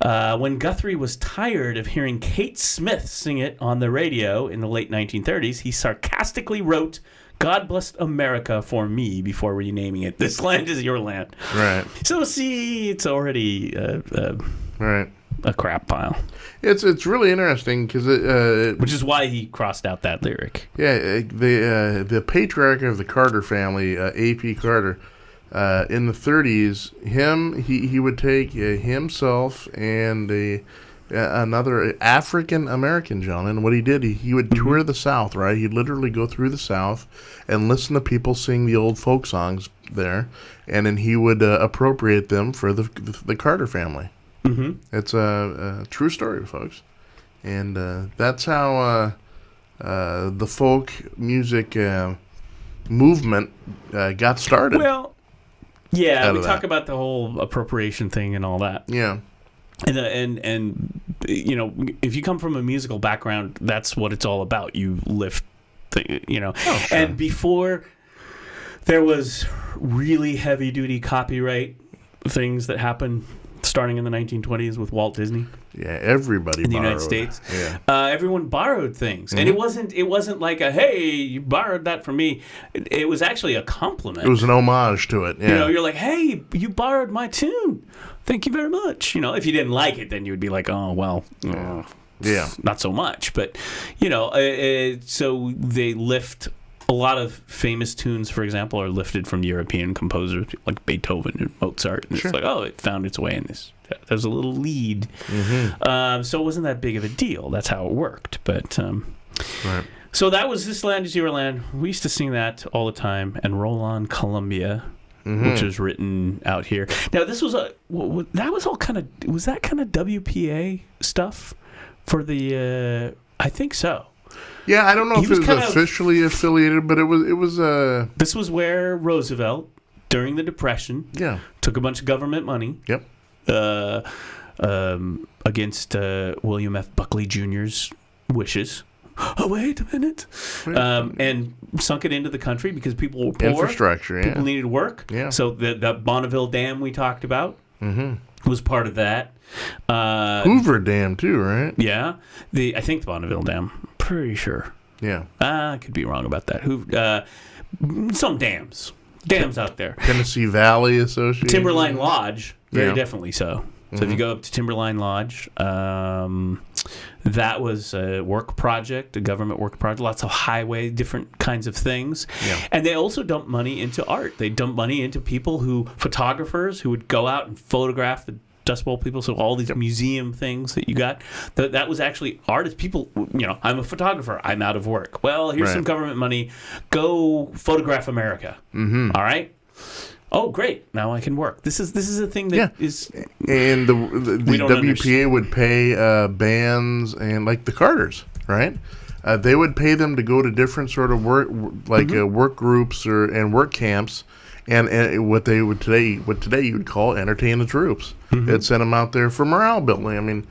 When Guthrie was tired of hearing Kate Smith sing it on the radio in the late 1930s, he sarcastically wrote, God Bless America for me before renaming it. This Land is Your Land. Right. So, see, it's already right. a crap pile. It's really interesting because which is why he crossed out that lyric. Yeah, the patriarch of the Carter family, A.P. Carter, in the 30s, he would take himself and another African American gentleman. What he did, he would tour the South. Right, he'd literally go through the South and listen to people sing the old folk songs there, and then he would appropriate them for the Carter family. Mm-hmm. It's a true story, folks, and that's how the folk music movement got started. Well, yeah, we talk about the whole appropriation thing and all that. Yeah. And you know, if you come from a musical background, that's what it's all about. You lift, you know. Oh, sure. And before there was really heavy duty copyright things that happened starting in the 1920s with Walt Disney. Yeah, everybody in the borrowed. United States. Yeah. Everyone borrowed things, and it wasn't like a hey, you borrowed that from me. It was actually a compliment. It was an homage to it. Yeah. You know, you're like, hey, you borrowed my tune. Thank you very much. You know, if you didn't like it, then you would be like, oh well, yeah, not so much. But you know, so they lift. A lot of famous tunes, for example, are lifted from European composers like Beethoven and Mozart. And Sure. It's like, oh, it found its way in this. There's a little lead. So it wasn't that big of a deal. That's how it worked. But right. So that was This Land Is Your Land. We used to sing that all the time. And Roll On Columbia, which was written out here. Now, this was that was all kind of, was that kind of WPA stuff for the, I think so. Yeah, I don't know if it was kind officially affiliated, but it was. This was where Roosevelt, during the Depression, took a bunch of government money. Yep. Against William F. Buckley Jr.'s wishes. Oh, wait a minute. And sunk it into the country because people were poor. Infrastructure, yeah. People needed work. Yeah. So the Bonneville Dam we talked about was part of that. Hoover Dam, too, right? Yeah. I think the Bonneville Dam. Pretty sure. Yeah. I could be wrong about that. Some dams out there. Tennessee Valley Association. Timberline Lodge, very definitely so. So if you go up to Timberline Lodge, that was a work project, a government work project, lots of highway, different kinds of things. Yeah. And they also dumped money into art. They dumped money into photographers who would go out and photograph the Dust Bowl people. So all these museum things that you got, that was actually artists. People, you know, I'm a photographer. I'm out of work. Well, here's some government money. Go photograph America. All right. Oh, great! Now I can work. This is a thing that is. And the WPA would pay bands and like the Carters, right? They would pay them to go to different sort of work, like work groups and work camps, and what today you would call entertain the troops. They'd send them out there for morale building. I mean,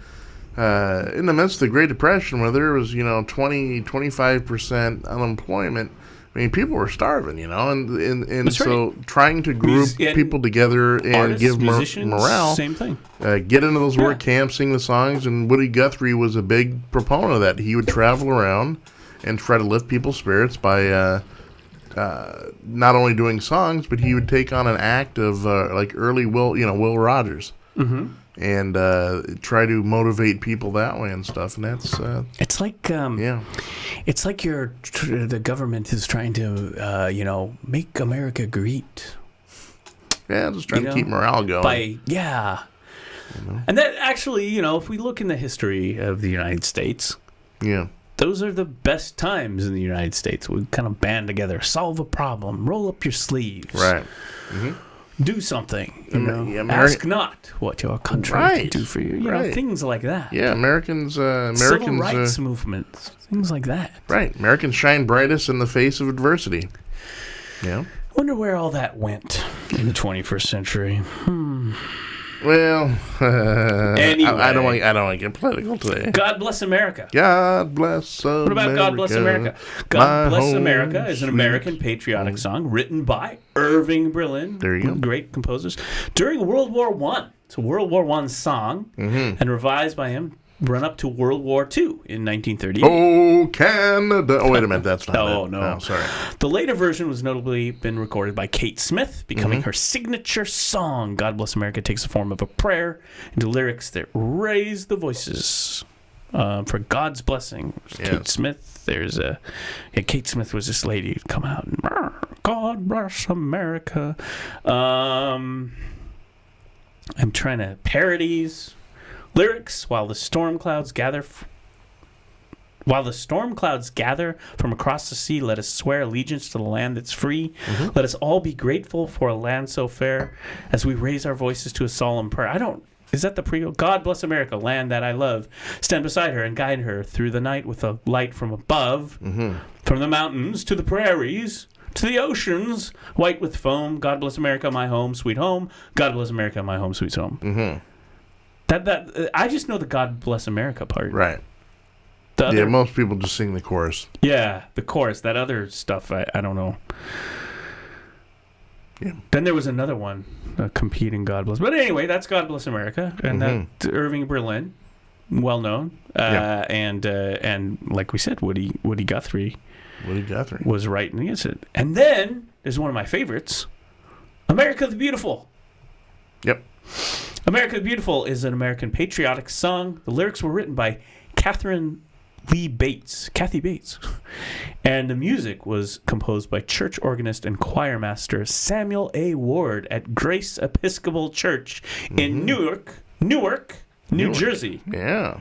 in the midst of the Great Depression, where there was 25% unemployment. I mean, people were starving, and so trying to group people together and artists, give musicians, morale. Same thing. Get into those work camps, sing the songs, and Woody Guthrie was a big proponent of that. He would travel around and try to lift people's spirits by not only doing songs, but he would take on an act of like early Will Rogers. And try to motivate people that way and stuff, and that's it's like it's like the government is trying to make America great. Yeah, just trying to keep morale going. And that actually, if we look in the history of the United States, those are the best times in the United States. We kind of band together, solve a problem, roll up your sleeves, right. Do something, ask not what your country can do for you. Things like that. Yeah, Americans civil rights movements, things like that. Right. Americans shine brightest in the face of adversity. Yeah. I wonder where all that went in the 21st century. Well, anyway, I don't want to get political today. God bless America. God bless America. What about God Bless America? God Bless America is an American patriotic song written by Irving Berlin. There you go. Great composers. During World War I. It's a World War I song and revised by him. Run up to World War II in 1938. Oh, Canada. Oh, wait a minute. That's not it. No. Oh, sorry. The later version was notably been recorded by Kate Smith, becoming her signature song. God Bless America takes the form of a prayer into lyrics that raise the voices for God's blessing. Kate Smith. Kate Smith was this lady who'd come out and, God bless America. I'm trying to parodies. Lyrics, while the storm clouds gather from across the sea, let us swear allegiance to the land that's free. Let us all be grateful for a land so fair as we raise our voices to a solemn prayer. Is that the pre? God bless America, land that I love. Stand beside her and guide her through the night with a light from above. From the mountains to the prairies, to the oceans, white with foam. God bless America, my home, sweet home. God bless America, my home, sweet home. That I just know the God Bless America part. Right. Yeah, most people just sing the chorus. Yeah, the chorus. That other stuff, I don't know. Yeah. Then there was another one, competing God Bless. But anyway, that's God Bless America, and that Irving Berlin, well known, and like we said, Woody Guthrie. Woody Guthrie was writing against it. And then there's one of my favorites, America the Beautiful. Yep. America the Beautiful is an American patriotic song. The lyrics were written by Kathy Bates. And the music was composed by church organist and choir master Samuel A. Ward at Grace Episcopal Church in Newark, New Jersey. Yeah.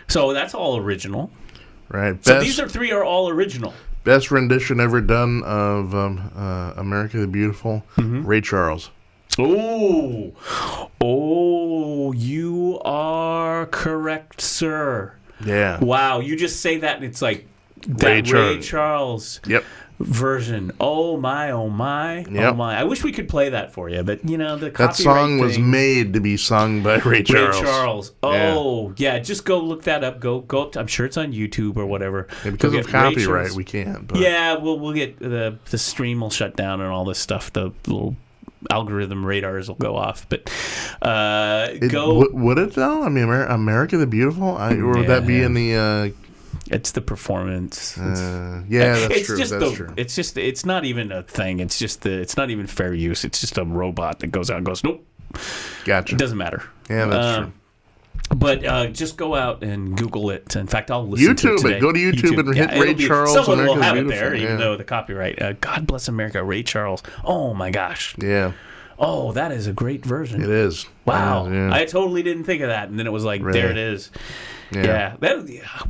So that's all original. Right. So these three are all original. Best rendition ever done of America the Beautiful, Ray Charles. Oh, you are correct, sir. Yeah. Wow, you just say that and it's like that Ray Charles version. Oh my, oh my, oh my. I wish we could play that for you, but the copyright that song was made to be sung by Ray Charles. Ray Charles. Oh, yeah. Just go look that up. Go up to, I'm sure it's on YouTube or whatever. Yeah, because of copyright, we can't. But. Yeah, we'll get the stream will shut down and all this stuff. The little algorithm radars will go off, but would it though? I mean, America the Beautiful, or would that be in the? It's the performance. That's true. True. It's not even a thing. It's not even fair use. It's just a robot that goes out and goes, nope. Gotcha. It doesn't matter. Yeah, that's true. But just go out and Google it. In fact, I'll listen to it today. Go to YouTube and hit Ray Charles. Someone America will have Beautiful. It there, even though the copyright. God Bless America, Ray Charles. Oh, my gosh. Yeah. Oh, that is a great version. It is. Wow. Yeah. I totally didn't think of that. And then it was like, there it is. Yeah.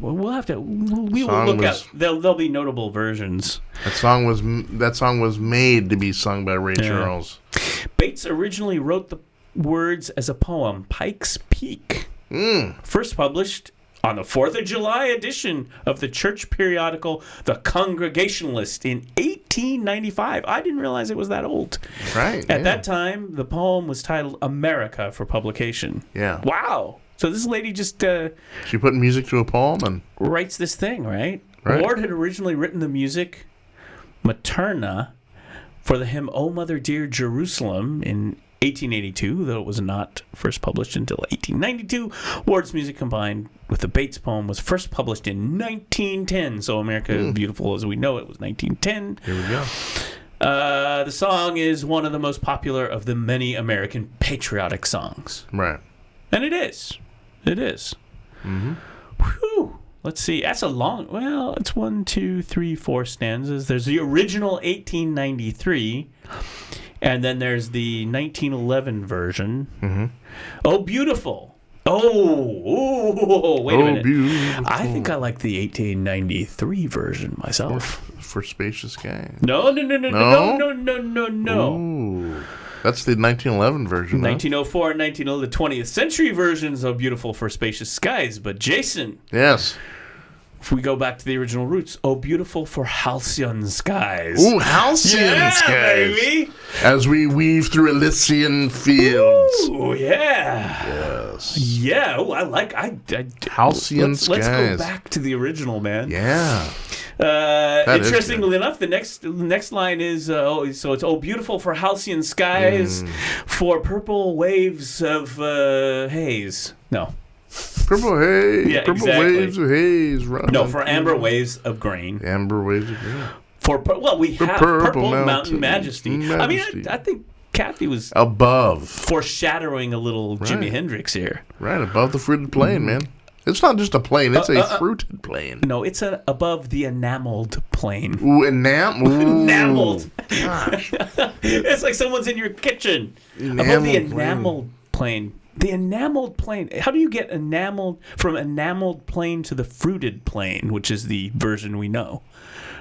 We'll have to. We will look at. There'll be notable versions. That song was made to be sung by Ray Charles. Bates originally wrote the words as a poem, Pike's Peak. First published on the 4th of July edition of the church periodical The Congregationalist in 1895. I didn't realize it was that old. Right. At that time, the poem was titled America for publication. Yeah. Wow. So this lady just... she put music to a poem and... writes this thing, right? Ward had originally written the music Materna for the hymn O Mother Dear Jerusalem in 1882, though it was not first published until 1892. Ward's music combined with the Bates poem was first published in 1910. So America Beautiful as we know it was 1910. Here we go. The song is one of the most popular of the many American patriotic songs. Right. And it is. It is. Whew. Let's see. That's a long... Well, it's 1, 2, 3, 4 stanzas. There's the original 1893... And then there's the 1911 version. Oh, beautiful. Oh, wait a minute. Beautiful. I think I like the 1893 version myself. For Spacious Skies. No. Ooh, that's the 1911 version. 1904 and 1911, the 20th century versions of Beautiful for Spacious Skies. But Jason. Yes. If we go back to the original roots, oh, beautiful for halcyon skies. Ooh, halcyon skies. Baby. As we weave through Elysian fields. Oh, yeah. Yes. Yeah. Oh, I like... halcyon skies. Let's go back to the original, man. Yeah. Interestingly enough, the next line is, so it's, oh, beautiful for halcyon skies, for purple waves of haze. No. Purple haze. Yeah, purple exactly. waves of haze. No, for amber waves of grain. Amber waves of grain. We have Purple Mountain Majesty. I mean, I think Kathy was above, foreshadowing a little Jimi Hendrix here. Right, above the fruited plain, man. It's not just a plain; it's a fruited plain. No, it's above the enameled plain. Ooh, enameled. Gosh. It's like someone's in your kitchen. Above the enameled plain. The enameled plain. How do you get from enameled plain to the fruited plain, which is the version we know?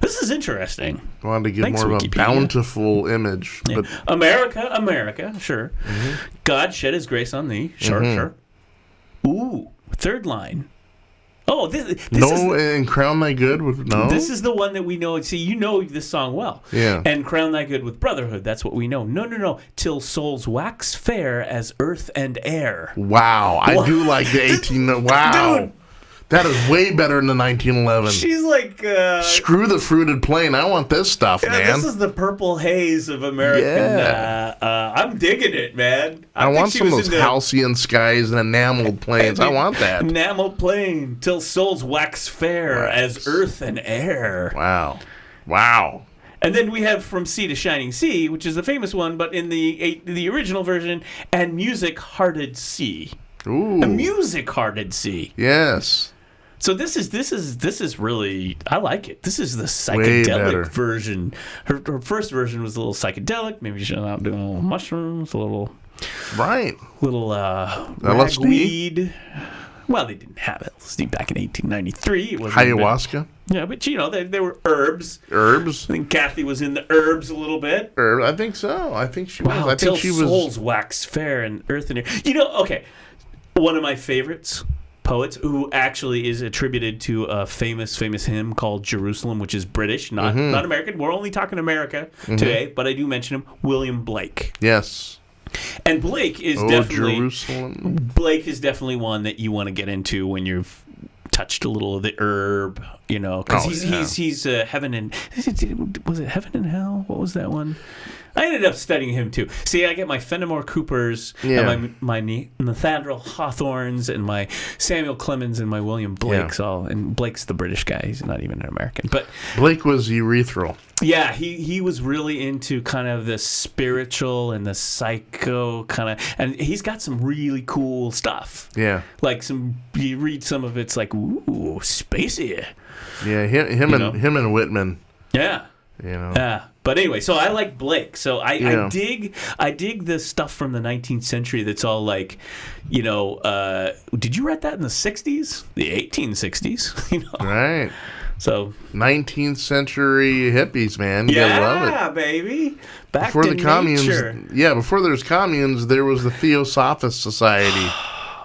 This is interesting. I wanted to give more of a bountiful image. Yeah. But America, sure. God shed his grace on thee. Sure. Ooh, third line. Oh, this No, is and Crown Thy Good with no. this is the one that we know. See, you know this song well. Yeah. And Crown Thy Good with Brotherhood. That's what we know. No. Till souls wax fair as earth and air. Wow, I do like the 18. Wow. Dude. That is way better than the 1911. She's like, Screw the fruited plain. I want this stuff, man. This is the purple haze of American. Yeah. I'm digging it, man. I want some of those halcyon skies and enameled plains. I want that. Enameled plain, till souls wax fair as earth and air. Wow. And then we have From Sea to Shining Sea, which is the famous one, but in the original version, and Music Hearted Sea. Ooh. A Music Hearted Sea. Yes. So this is really, I like it. This is the psychedelic version. Her first version was a little psychedelic. Maybe she's out doing a little mushrooms, a little ragweed. Well, they didn't have LSD back in 1893. It wasn't ayahuasca. Yeah, but they were herbs. I think Kathy was in the herbs a little bit. I think so. I think she was. I Till think she was. souls wax fair and earth and air. Okay. One of my favorites. Poets who actually is attributed to a famous hymn called Jerusalem, which is British, not American. We're only talking America today, but I do mention him, William Blake. Yes. And Blake is definitely one that you want to get into when you've touched a little of the herb, because he's heaven and was it Heaven and Hell? What was that one? I ended up studying him too. See, I get my Fenimore Coopers and my Nathaniel Hawthornes and my Samuel Clemens and my William Blakes and Blake's the British guy. He's not even an American. But Blake was urethral. Yeah, he was really into kind of the spiritual and the psycho kind of, and he's got some really cool stuff. Yeah. Like you read some of it's like, ooh, spacey. Yeah, him and Whitman. Yeah. Yeah. But anyway, so I like Blake. So I dig the stuff from the 19th century that's all like, did you write that in the 60s? The 1860s? Right. So 19th century hippies, man. You gotta love it. Yeah, baby. Back before to the communes. nature. Yeah, before there's communes, there was the Theosophist Society.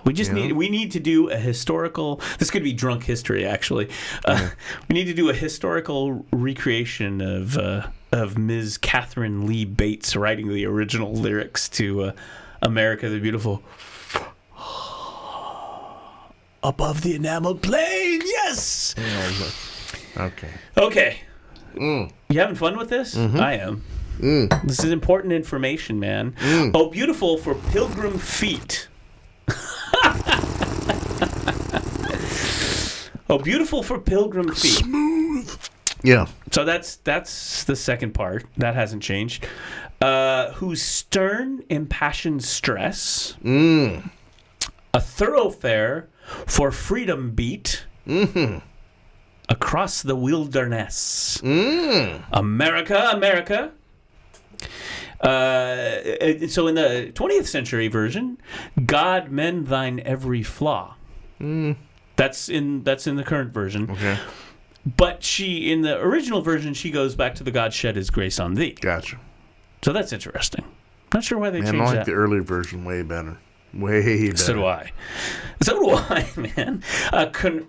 We need to do a historical. This could be drunk history, actually. We need to do a historical recreation of Ms. Catherine Lee Bates writing the original lyrics to "America the Beautiful." Above the enameled plain, yes. Okay. You having fun with this? Mm-hmm. I am. This is important information, man. Oh, beautiful for pilgrim feet. Oh, beautiful for pilgrim feet. Smooth. Yeah. So that's the second part. That hasn't changed. Whose stern, impassioned stress, a thoroughfare for freedom beat, across the wilderness. America, America. So in the 20th century version, God mend thine every flaw. That's in the current version. Okay. But in the original version, she goes back to the God shed his grace on thee. Gotcha. So that's interesting. Not sure why they changed that. I like the early version way better. Way better. So do I, man.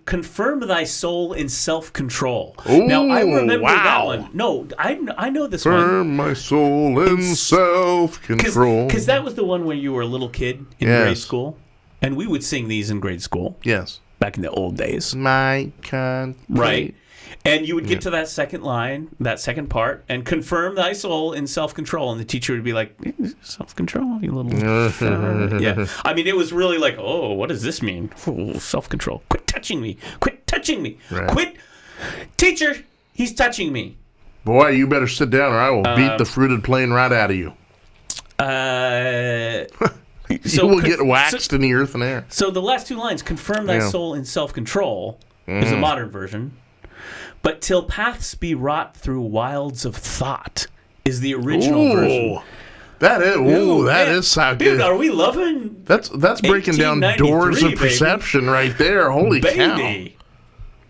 Confirm thy soul in self-control. Ooh, now, I remember that one. No, I know this one. Confirm my soul in self-control. Because that was the one where you were a little kid in grade school. And we would sing these in grade school. Yes. Back in the old days. My country. Right. And you would get to that second line, that second part, and confirm thy soul in self-control. And the teacher would be like, self-control, you little... Yeah. I mean, it was really like, oh, what does this mean? Oh, self-control. Quit touching me. Quit touching me. Right. Quit. Teacher, he's touching me. Boy, you better sit down or I will beat the fruited plain right out of you. You will get waxed in the earth and air. So the last two lines, confirm thy soul in self-control, is a modern version. But till paths be wrought through wilds of thought is the original version. That is so good. Dude, are we loving? That's breaking down doors of perception right there. Holy cow!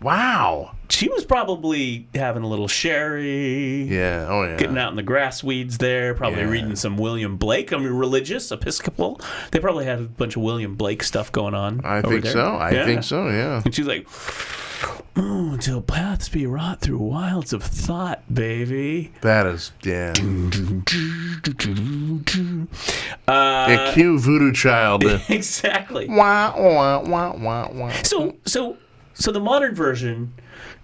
Wow. she was probably having a little sherry. Yeah. Oh yeah. Getting out in the grass weeds there, probably reading some William Blake. I mean, religious, Episcopal. They probably had a bunch of William Blake stuff going on. I think so. I think so, yeah. And she's like, till paths be wrought through wilds of thought, baby. That is, yeah. Cue Voodoo Child. Exactly. Wah, wah, wah, wah, wah. So the modern version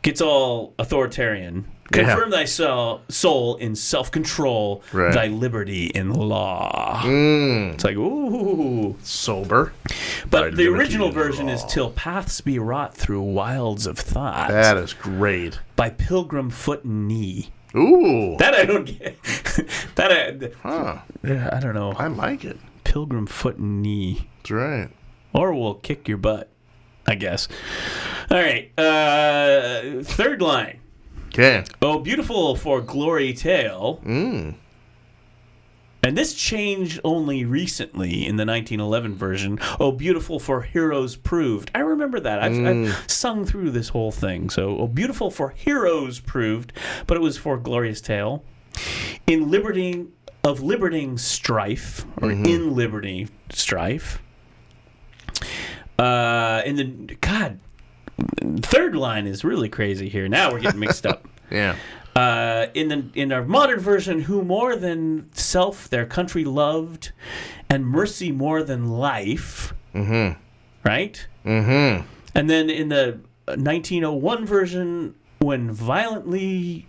gets all authoritarian. Confirm thy soul in self-control, thy liberty in law. It's like, ooh. Sober. But the original version is till paths be wrought through wilds of thought. That is great. By pilgrim foot and knee. Ooh. That I don't get. Huh. I don't know. I like it. Pilgrim foot and knee. That's right. Or we'll kick your butt, I guess. All right. Third line. Okay. Oh, beautiful for glory tale. And this changed only recently in the 1911 version. Oh, beautiful for heroes proved. I remember that. I've sung through this whole thing. So, oh, beautiful for heroes proved, but it was for glorious tale. In liberty strife, or in liberty strife. In the third line is really crazy here. Now we're getting mixed up. Yeah. In our modern version, who more than self their country loved, and mercy more than life. Right? And then in the 1901 version, when valiantly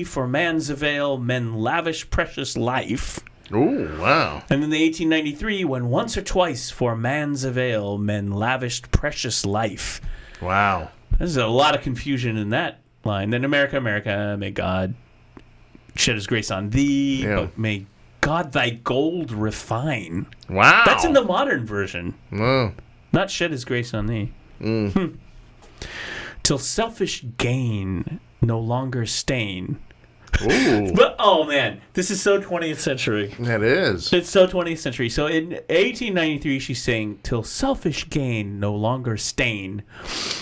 for man's avail, men lavish precious life. Oh, wow. And then the 1893, when once or twice for man's avail, men lavished precious life. Wow. There's a lot of confusion in that line. Then America, America, may God shed his grace on thee, but may God thy gold refine. Wow. That's in the modern version. Oh. Not shed his grace on thee. Till selfish gain no longer stain. Ooh. But oh man, this is so 20th century. It is. It's so 20th century. So in 1893, she's saying, "Till selfish gain no longer stain,"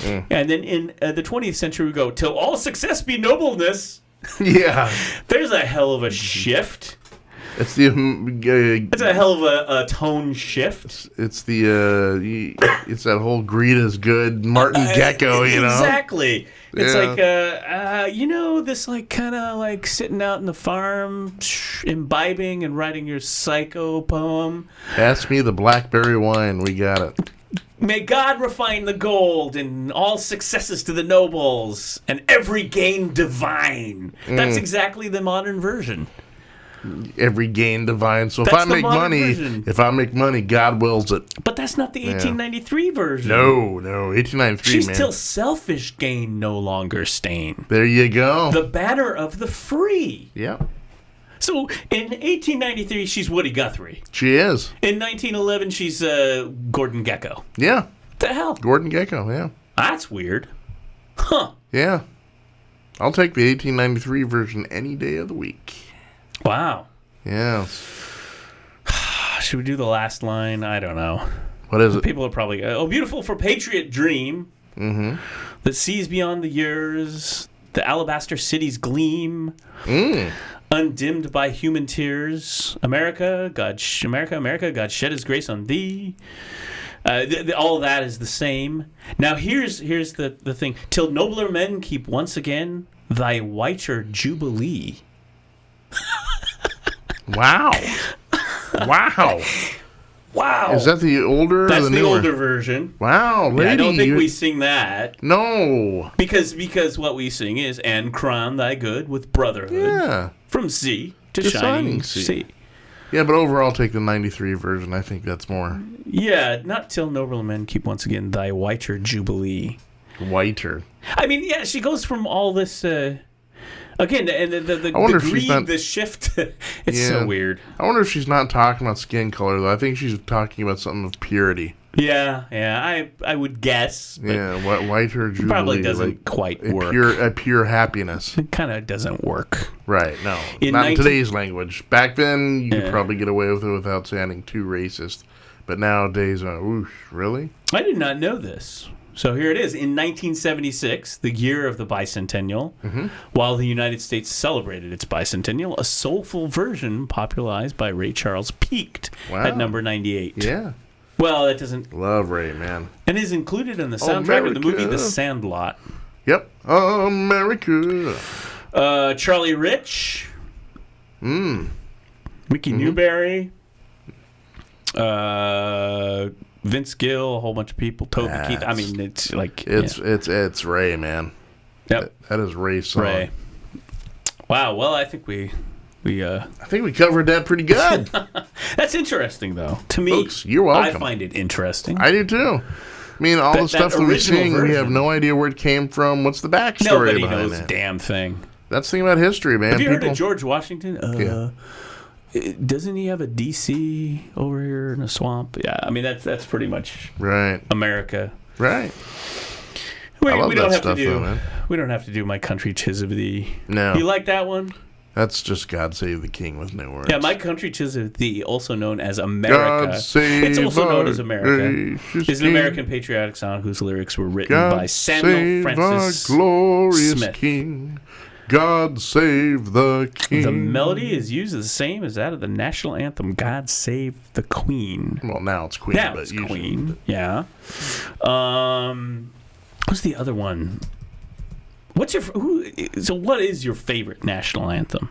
and then in the 20th century, we go, "Till all success be nobleness." Yeah. There's a hell of a shift. It's the. It's a hell of a tone shift. It's the. It's that whole greed is good Martin Gecko, you know. Exactly. It's like, this like kind of like sitting out in the farm, imbibing and writing your psycho poem. Pass me the blackberry wine. We got it. May God refine the gold and all successes to the nobles and every gain divine. That's exactly the modern version. Every gain divine. So if I make money, God wills it. But that's not the 1893 version. No, 1893. She's man. till selfish gain no longer stain. There you go. The banner of the free. Yeah. So in 1893, she's Woody Guthrie. She is. In 1911, she's Gordon Gecko. Yeah. What the hell? Gordon Gecko. Yeah. That's weird. Huh. Yeah. I'll take the 1893 version any day of the week. Wow. Yeah. Should we do the last line? I don't know. What is it? People are probably, beautiful for patriot dream that sees beyond the years, the alabaster city's gleam, undimmed by human tears. America, God shed his grace on thee. All that is the same. Now here's the thing. Till nobler men keep once again thy whiter jubilee. Wow. Wow. Is that the older or the newer? That's the older version. Wow, lady. I don't think we sing that. No. Because what we sing is, and crown thy good with brotherhood. Yeah. From sea to shining sea. Yeah, but overall, take the 93 version. I think that's more. Yeah, not till nobler men keep once again thy whiter jubilee. Whiter. I mean, yeah, she goes from all this... Again, and the greed, the shift, it's so weird. I wonder if she's not talking about skin color, though. I think she's talking about something of purity. Yeah, I would guess. Yeah, whiter jubilee. Probably doesn't quite work. A pure happiness. It kind of doesn't work. Right, no. Not in today's language. Back then, you could probably get away with it without sounding too racist. But nowadays, really? I did not know this. So here it is. In 1976, the year of the bicentennial, while the United States celebrated its bicentennial, a soulful version popularized by Ray Charles peaked at number 98. Yeah. Well, that doesn't... Love Ray, man. And is included in the soundtrack of the movie The Sandlot. Yep. America. Charlie Rich. Mickey Newberry. Vince Gill, a whole bunch of people. Toby Keith. I mean, it's like... It's Ray, man. Yep. That is Ray's song. Ray. Wow, well, I think we covered that pretty good. That's interesting, though. To me, folks, you're welcome. I find it interesting. I do too. I mean, all the stuff that we're seeing, we have no idea where it came from. What's the backstory Nobody behind knows it? a damn thing. That's the thing about history, man. Have you heard of George Washington? Doesn't he have a DC over here in a swamp? Yeah, I mean that's pretty much right. We America. I love that stuff, though, man. We don't have to do My Country 'Tis of Thee. No. You like that one? That's just God Save the King with no words. Yeah, My Country 'Tis of Thee, also known as America. God save it's also known as America. Is an King. American patriotic song whose lyrics were written by Samuel Francis our glorious Smith. King. God save the King. The melody is used the same as that of the national anthem, God Save the Queen. Well, now it's Queen. Now but it's usually. Queen, yeah. What's the other one? What is your favorite national anthem?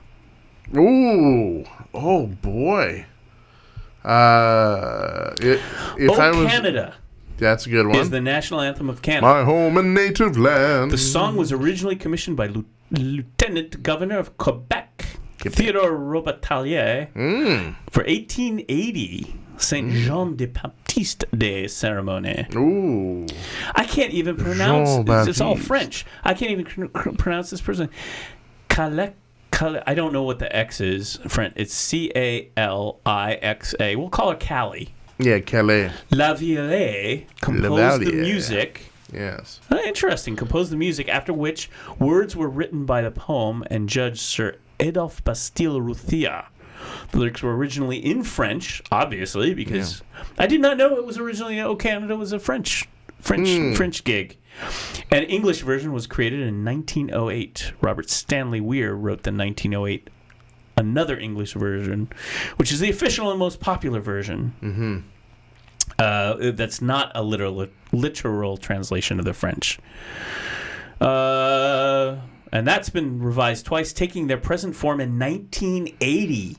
Ooh, oh boy. Canada. That's a good one. Is the national anthem of Canada. My home and native land. The song was originally commissioned by Lieutenant Governor of Quebec, Theodore Robitaille, for 1880 Saint Jean de Baptiste Day ceremony. Ooh. I can't even pronounce. It's all French. I can't even pronounce this person. I don't know what the X is. It's Calixa. We'll call her Callie. Yeah, Calais. Lavallée composed the music. Yes. Interesting. Composed the music, after which words were written by the poem and Judge Sir Adolphe Bastille-Routhier. The lyrics were originally in French, obviously, because I did not know it was originally "O Canada" was a French gig. An English version was created in 1908. Robert Stanley Weir wrote the 1908 another English version, which is the official and most popular version. That's not a literal translation of the French. And that's been revised twice, taking their present form in 1980.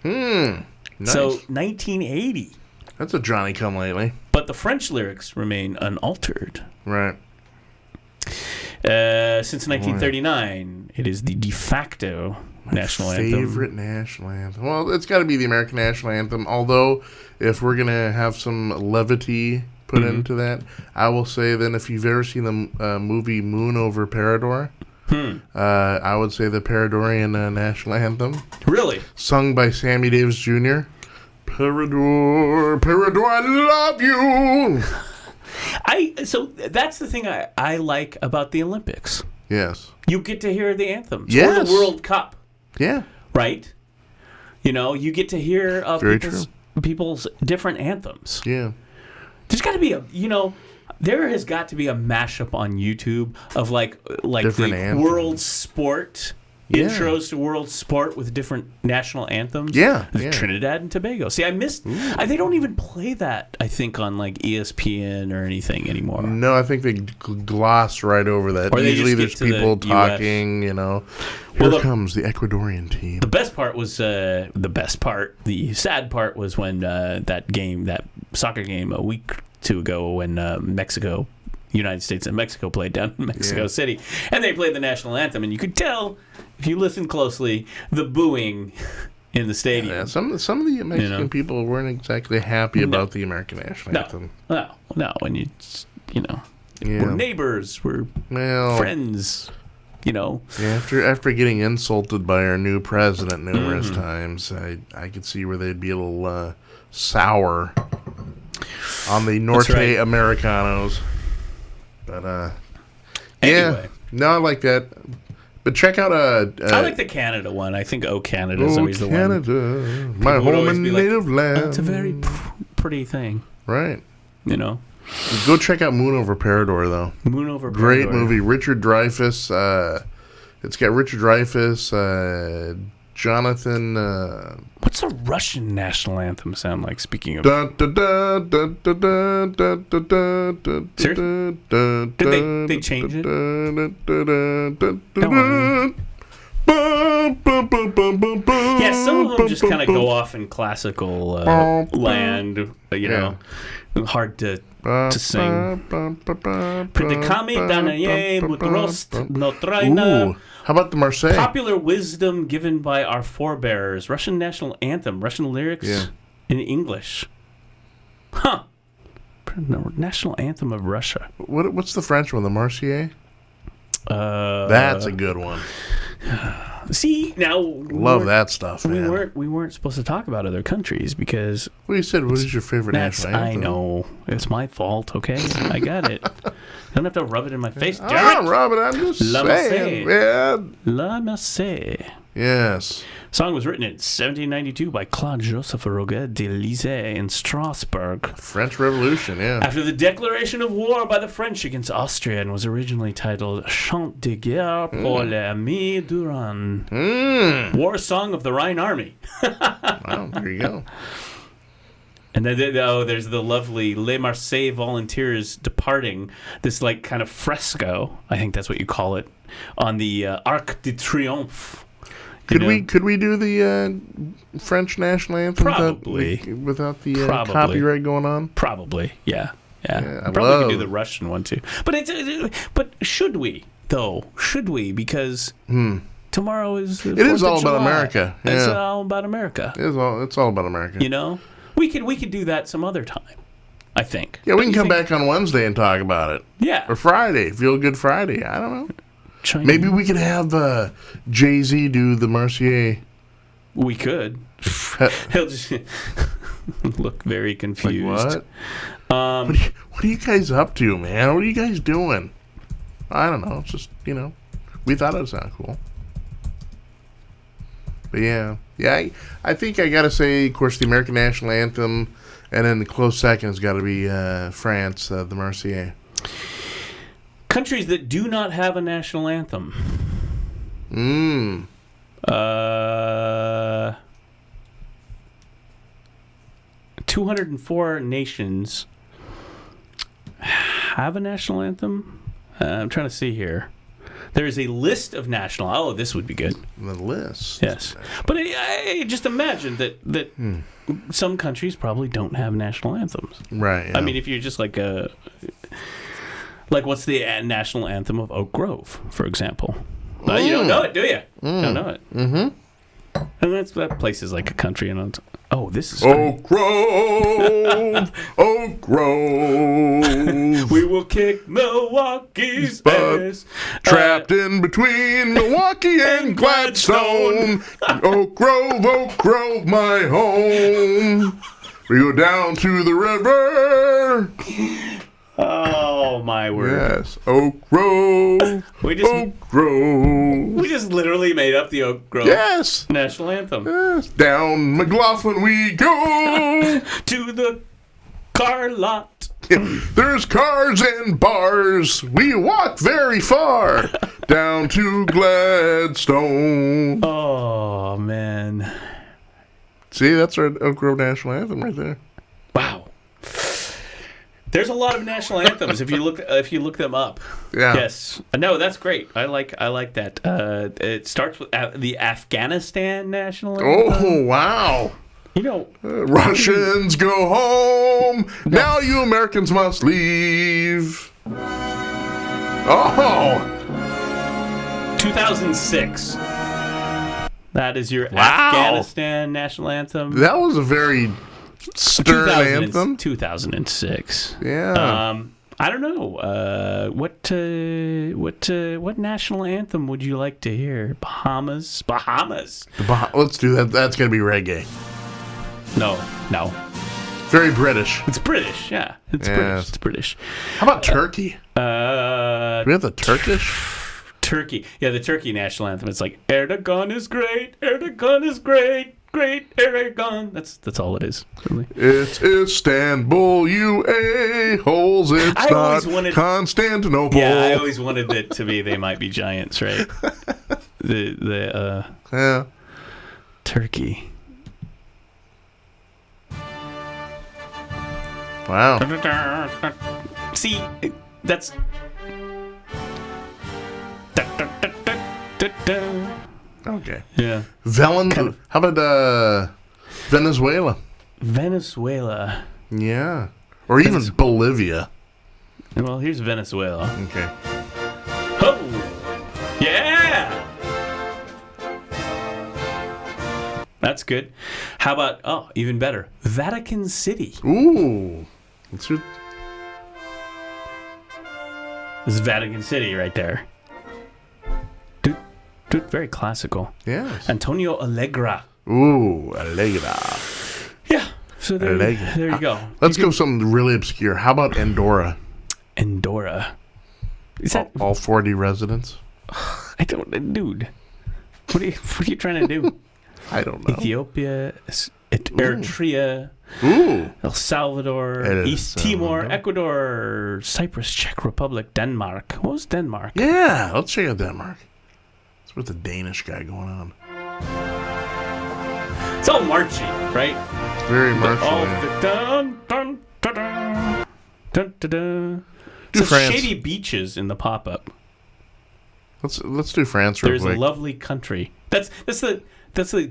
Nice. So 1980. That's a Johnny come lately. But the French lyrics remain unaltered. Right. Since 1939, it is the de facto national anthem. Favorite national anthem. Well, it's got to be the American national anthem. Although, if we're gonna have some levity put into that, I will say then if you've ever seen the movie Moon Over Parador, I would say the Paradorian national anthem. Really? Sung by Sammy Davis Jr. Parador, Parador, I love you. So that's the thing I like about the Olympics. Yes. You get to hear the anthems. Yes. Or the World Cup. Yeah. Right? You know, you get to hear people's different anthems. Yeah. There's got to be there has got to be a mashup on YouTube of like different the anthems. world sport intros to world sport with different national anthems. Yeah. Trinidad and Tobago. See, I missed. They don't even play that, I think, on like ESPN or anything anymore. No, I think they gloss right over that. Or usually there's people talking, Here comes the Ecuadorian team. The best part was the sad part was when that soccer game a week or two ago when United States and Mexico played down in Mexico City, and they played the national anthem, and you could tell if you listen closely the booing in the stadium. Yeah, some of the Mexican people weren't exactly happy about the American national anthem. No, and we're neighbors, we're friends. After getting insulted by our new president numerous times, I could see where they'd be a little sour on the Norte Americanos. But anyway. I like that. But check out I like the Canada one. I think Canada is always the one. Canada, my home and native land. It's a very pretty thing. Right. Go check out Moon Over Parador, though. Moon Over Parador. Great movie. Richard Dreyfuss. It's got Richard Dreyfuss, Jonathan. What's a Russian national anthem sound like? Speaking of, seriously? Did they change it? Yeah, some of them just kind of go off in classical land. You know, hard to sing. Ooh, how about the Marseille? Popular wisdom given by our forebears. Russian national anthem. Russian lyrics in English. Huh. National anthem of Russia. What's the French one? The Marseillaise? That's a good one. See, now love that stuff, man. We weren't supposed to talk about other countries because you said what is your favorite national anthem? I know. It's my fault, okay? I got it. You don't have to rub it in my face, Derek. I'm rubbing it. I'm just saying, man. La Marseille. Yes. Song was written in 1792 by Claude Joseph Roget de Lizet in Strasbourg. French Revolution, yeah. After the declaration of war by the French against Austria, and was originally titled Chant de guerre pour les amis du Rhin. War Song of the Rhine Army. Wow, there you go. And then there's the lovely Les Marseillais Volunteers departing, this like kind of fresco, I think that's what you call it, on the Arc de Triomphe. Could we do the French national anthem without the copyright going on? Probably, yeah. Probably could do the Russian one too. But should we though? Should we? Because tomorrow is it is all about America. Yeah. It's all about America. It's all about America. You know, we could do that some other time. I think. Yeah, we can come back on Wednesday and talk about it. Yeah, or Friday. Feel Good Friday. I don't know. Chinese. Maybe we could have Jay-Z do the Marseillaise. We could. He'll just look very confused. Like what? What are you guys up to, man? What are you guys doing? I don't know. It's just, we thought it would sound cool. But yeah, I think I got to say, of course, the American national anthem, and then the close second has got to be France, the Marseillaise. Countries that do not have a national anthem. 204 nations have a national anthem. I'm trying to see here. There is a list of national. Oh, this would be good. The list. Yes, but I just imagine that some countries probably don't have national anthems. Right. Yeah. I mean, if you're just like what's the national anthem of Oak Grove, for example? You don't know it, do you? Don't know it. Mm-hmm. And that place is like a country. This is Oak Grove, Oak Grove. We will kick Milwaukee's ass. Trapped in between Milwaukee and Gladstone. Oak Grove, my home. We go down to the river. Oh, my word. Yes. Oak Grove. Oak Grove. We just literally made up the Oak Grove national anthem. Yes. Down McLaughlin we go. To the car lot. There's cars and bars. We walk very far. Down to Gladstone. Oh, man. See, that's our Oak Grove national anthem right there. Wow. There's a lot of national anthems if you look them up. Yeah. Yes. No, that's great. I like that. It starts with the Afghanistan national anthem. Oh, wow. Russians go home. No. Now you Americans must leave. Oh. 2006. That is your Afghanistan national anthem. That was a very stern anthem. 2006. Yeah. I don't know. What national anthem would you like to hear? Bahamas. Let's do that. That's gonna be reggae. No. Very British. It's British. Yeah. It's British. How about Turkey? Do we have the Turkish? Turkey. Yeah, the Turkey national anthem. It's like Erdogan is great. Erdogan is great. great Aragon. That's all it is. Really. It's Istanbul, you a-holes. It's not Constantinople. Yeah, I always wanted it to be They Might Be Giants, right? Yeah. Turkey. Wow. See, that's... Okay. Yeah. How about Venezuela? Venezuela. Yeah. Or even Bolivia. Well, here's Venezuela. Okay. Oh! Yeah! That's good. How about, even better, Vatican City. Ooh. This is Vatican City right there. Dude, very classical. Yes. Antonio Allegra. Ooh, Allegra. Yeah. So there you go. Let's go something really obscure. How about Andorra? Andorra. Is that all 4D residents? I don't, dude. What are you trying to do? I don't know. Ethiopia, Eritrea, El Salvador, East Timor, Ecuador, Cyprus, Czech Republic, Denmark. What was Denmark? Yeah, let's check out Denmark. What's with the Danish guy going on? It's all marchy, right? Very marchy. So shady beaches in the pop-up. Let's do France real quick. There's a lovely country. That's the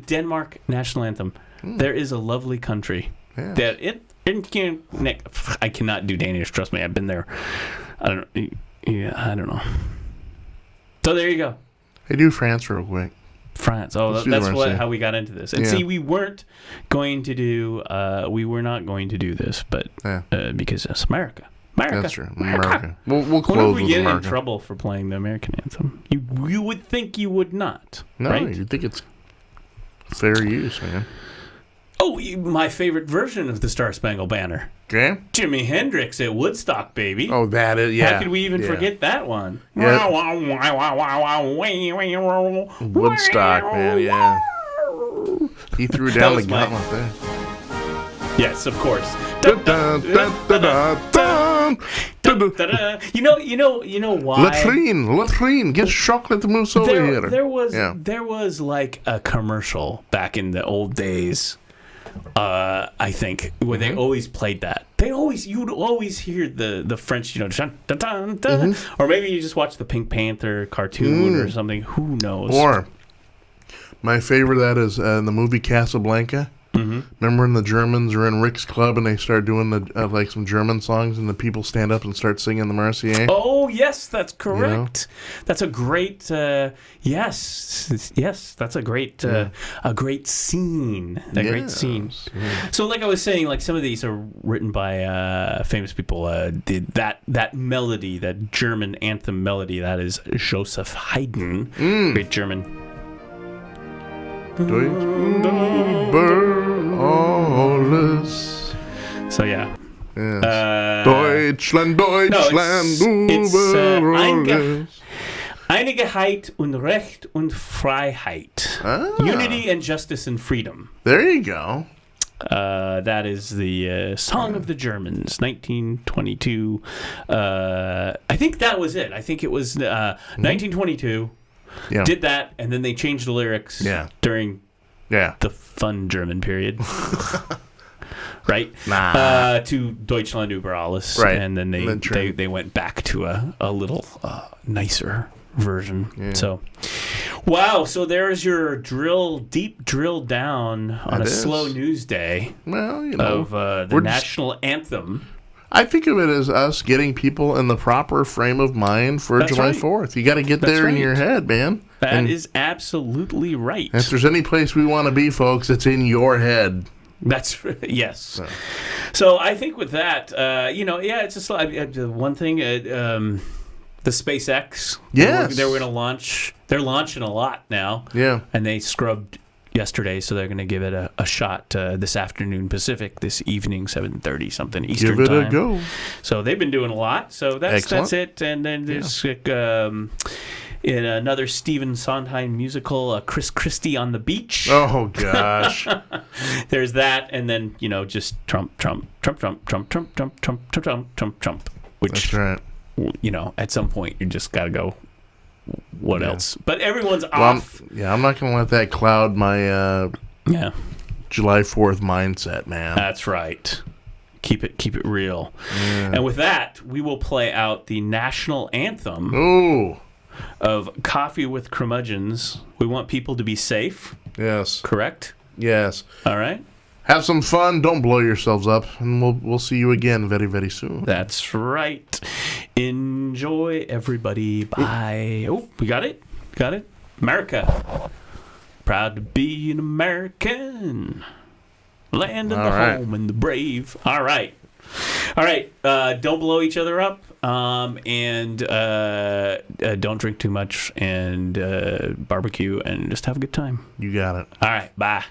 Denmark national anthem. There is a lovely country. Yeah. That I cannot do Danish. Trust me, I've been there. I don't know. So there you go. Hey, do France real quick. France. Oh, that's how we got into this. And see, we weren't going to do. We were not going to do this, but because it's America. That's true. America. We'll close with America. What if we get in trouble for playing the American anthem? You would think you would not. No, right? you think it's fair use, man. Oh, my favorite version of the Star Spangled Banner. Okay. Jimi Hendrix at Woodstock, baby. Oh, that is, yeah. How could we even forget that one? Yeah. Woodstock, man, yeah. He threw down the gauntlet there. Yes, of course. You know why? Latrine, get chocolate mousse over here. There was like a commercial back in the old days. I think where they always played that. You'd always hear the French, dun, dun, dun, dun. Or maybe you just watch the Pink Panther cartoon or something. Who knows? Or my favorite that is in the movie Casablanca. Remember when the Germans are in Rick's club and they start doing the some German songs and the people stand up and start singing the Marseillaise? Oh yes, that's correct. That's a great yes. That's a great scene. Great scene. Yeah. So like I was saying, like some of these are written by famous people. That melody, that German anthem melody, that is Joseph Haydn, great German. Alles. So yeah. Yes. Deutschland, it's Einigkeit und Recht und Freiheit. Unity and justice and freedom. There you go. That is the Song of the Germans, 1922. I think that was it. I think it was 1922. Yeah. Did that, and then they changed the lyrics during the fun German period. Right? To Deutschland über alles. Right. And then they went back to a little nicer version. Yeah. So, wow. So there's your deep drill down on a slow news day of the national anthem. I think of it as us getting people in the proper frame of mind for July 4th. You got to get there in your head, man. That is absolutely right. If there's any place we want to be, folks, it's in your head. That's yes. So I think with that, it's just one thing. The SpaceX. Yes. They were going to launch. They're launching a lot now. Yeah. And they scrubbed yesterday, so they're going to give it a shot this afternoon Pacific, this evening 7:30 something Eastern time. Give it a go. So they've been doing a lot. So that's it. And then there's In another Stephen Sondheim musical, Chris Christie on the Beach. Oh, gosh. There's that, and then, just Trump, Trump, Trump, Trump, Trump, Trump, Trump, Trump, Trump, Trump, Trump, Trump. Which, That's right. At some point, you just got to go, what else? But everyone's Well, off. I'm not going to let that cloud my July 4th mindset, man. That's right. Keep it real. Yeah. And with that, we will play out the national anthem. Ooh. Of Coffee with Curmudgeons. We want people to be safe. Yes. Correct? Yes. All right. Have some fun. Don't blow yourselves up. And we'll see you again very, very soon. That's right. Enjoy, everybody. Bye. Oh, we got it? Got it? America. Proud to be an American. Land of the home and the brave. All right. All right. Don't blow each other up. And don't drink too much and barbecue and just have a good time. You got it. All right. Bye.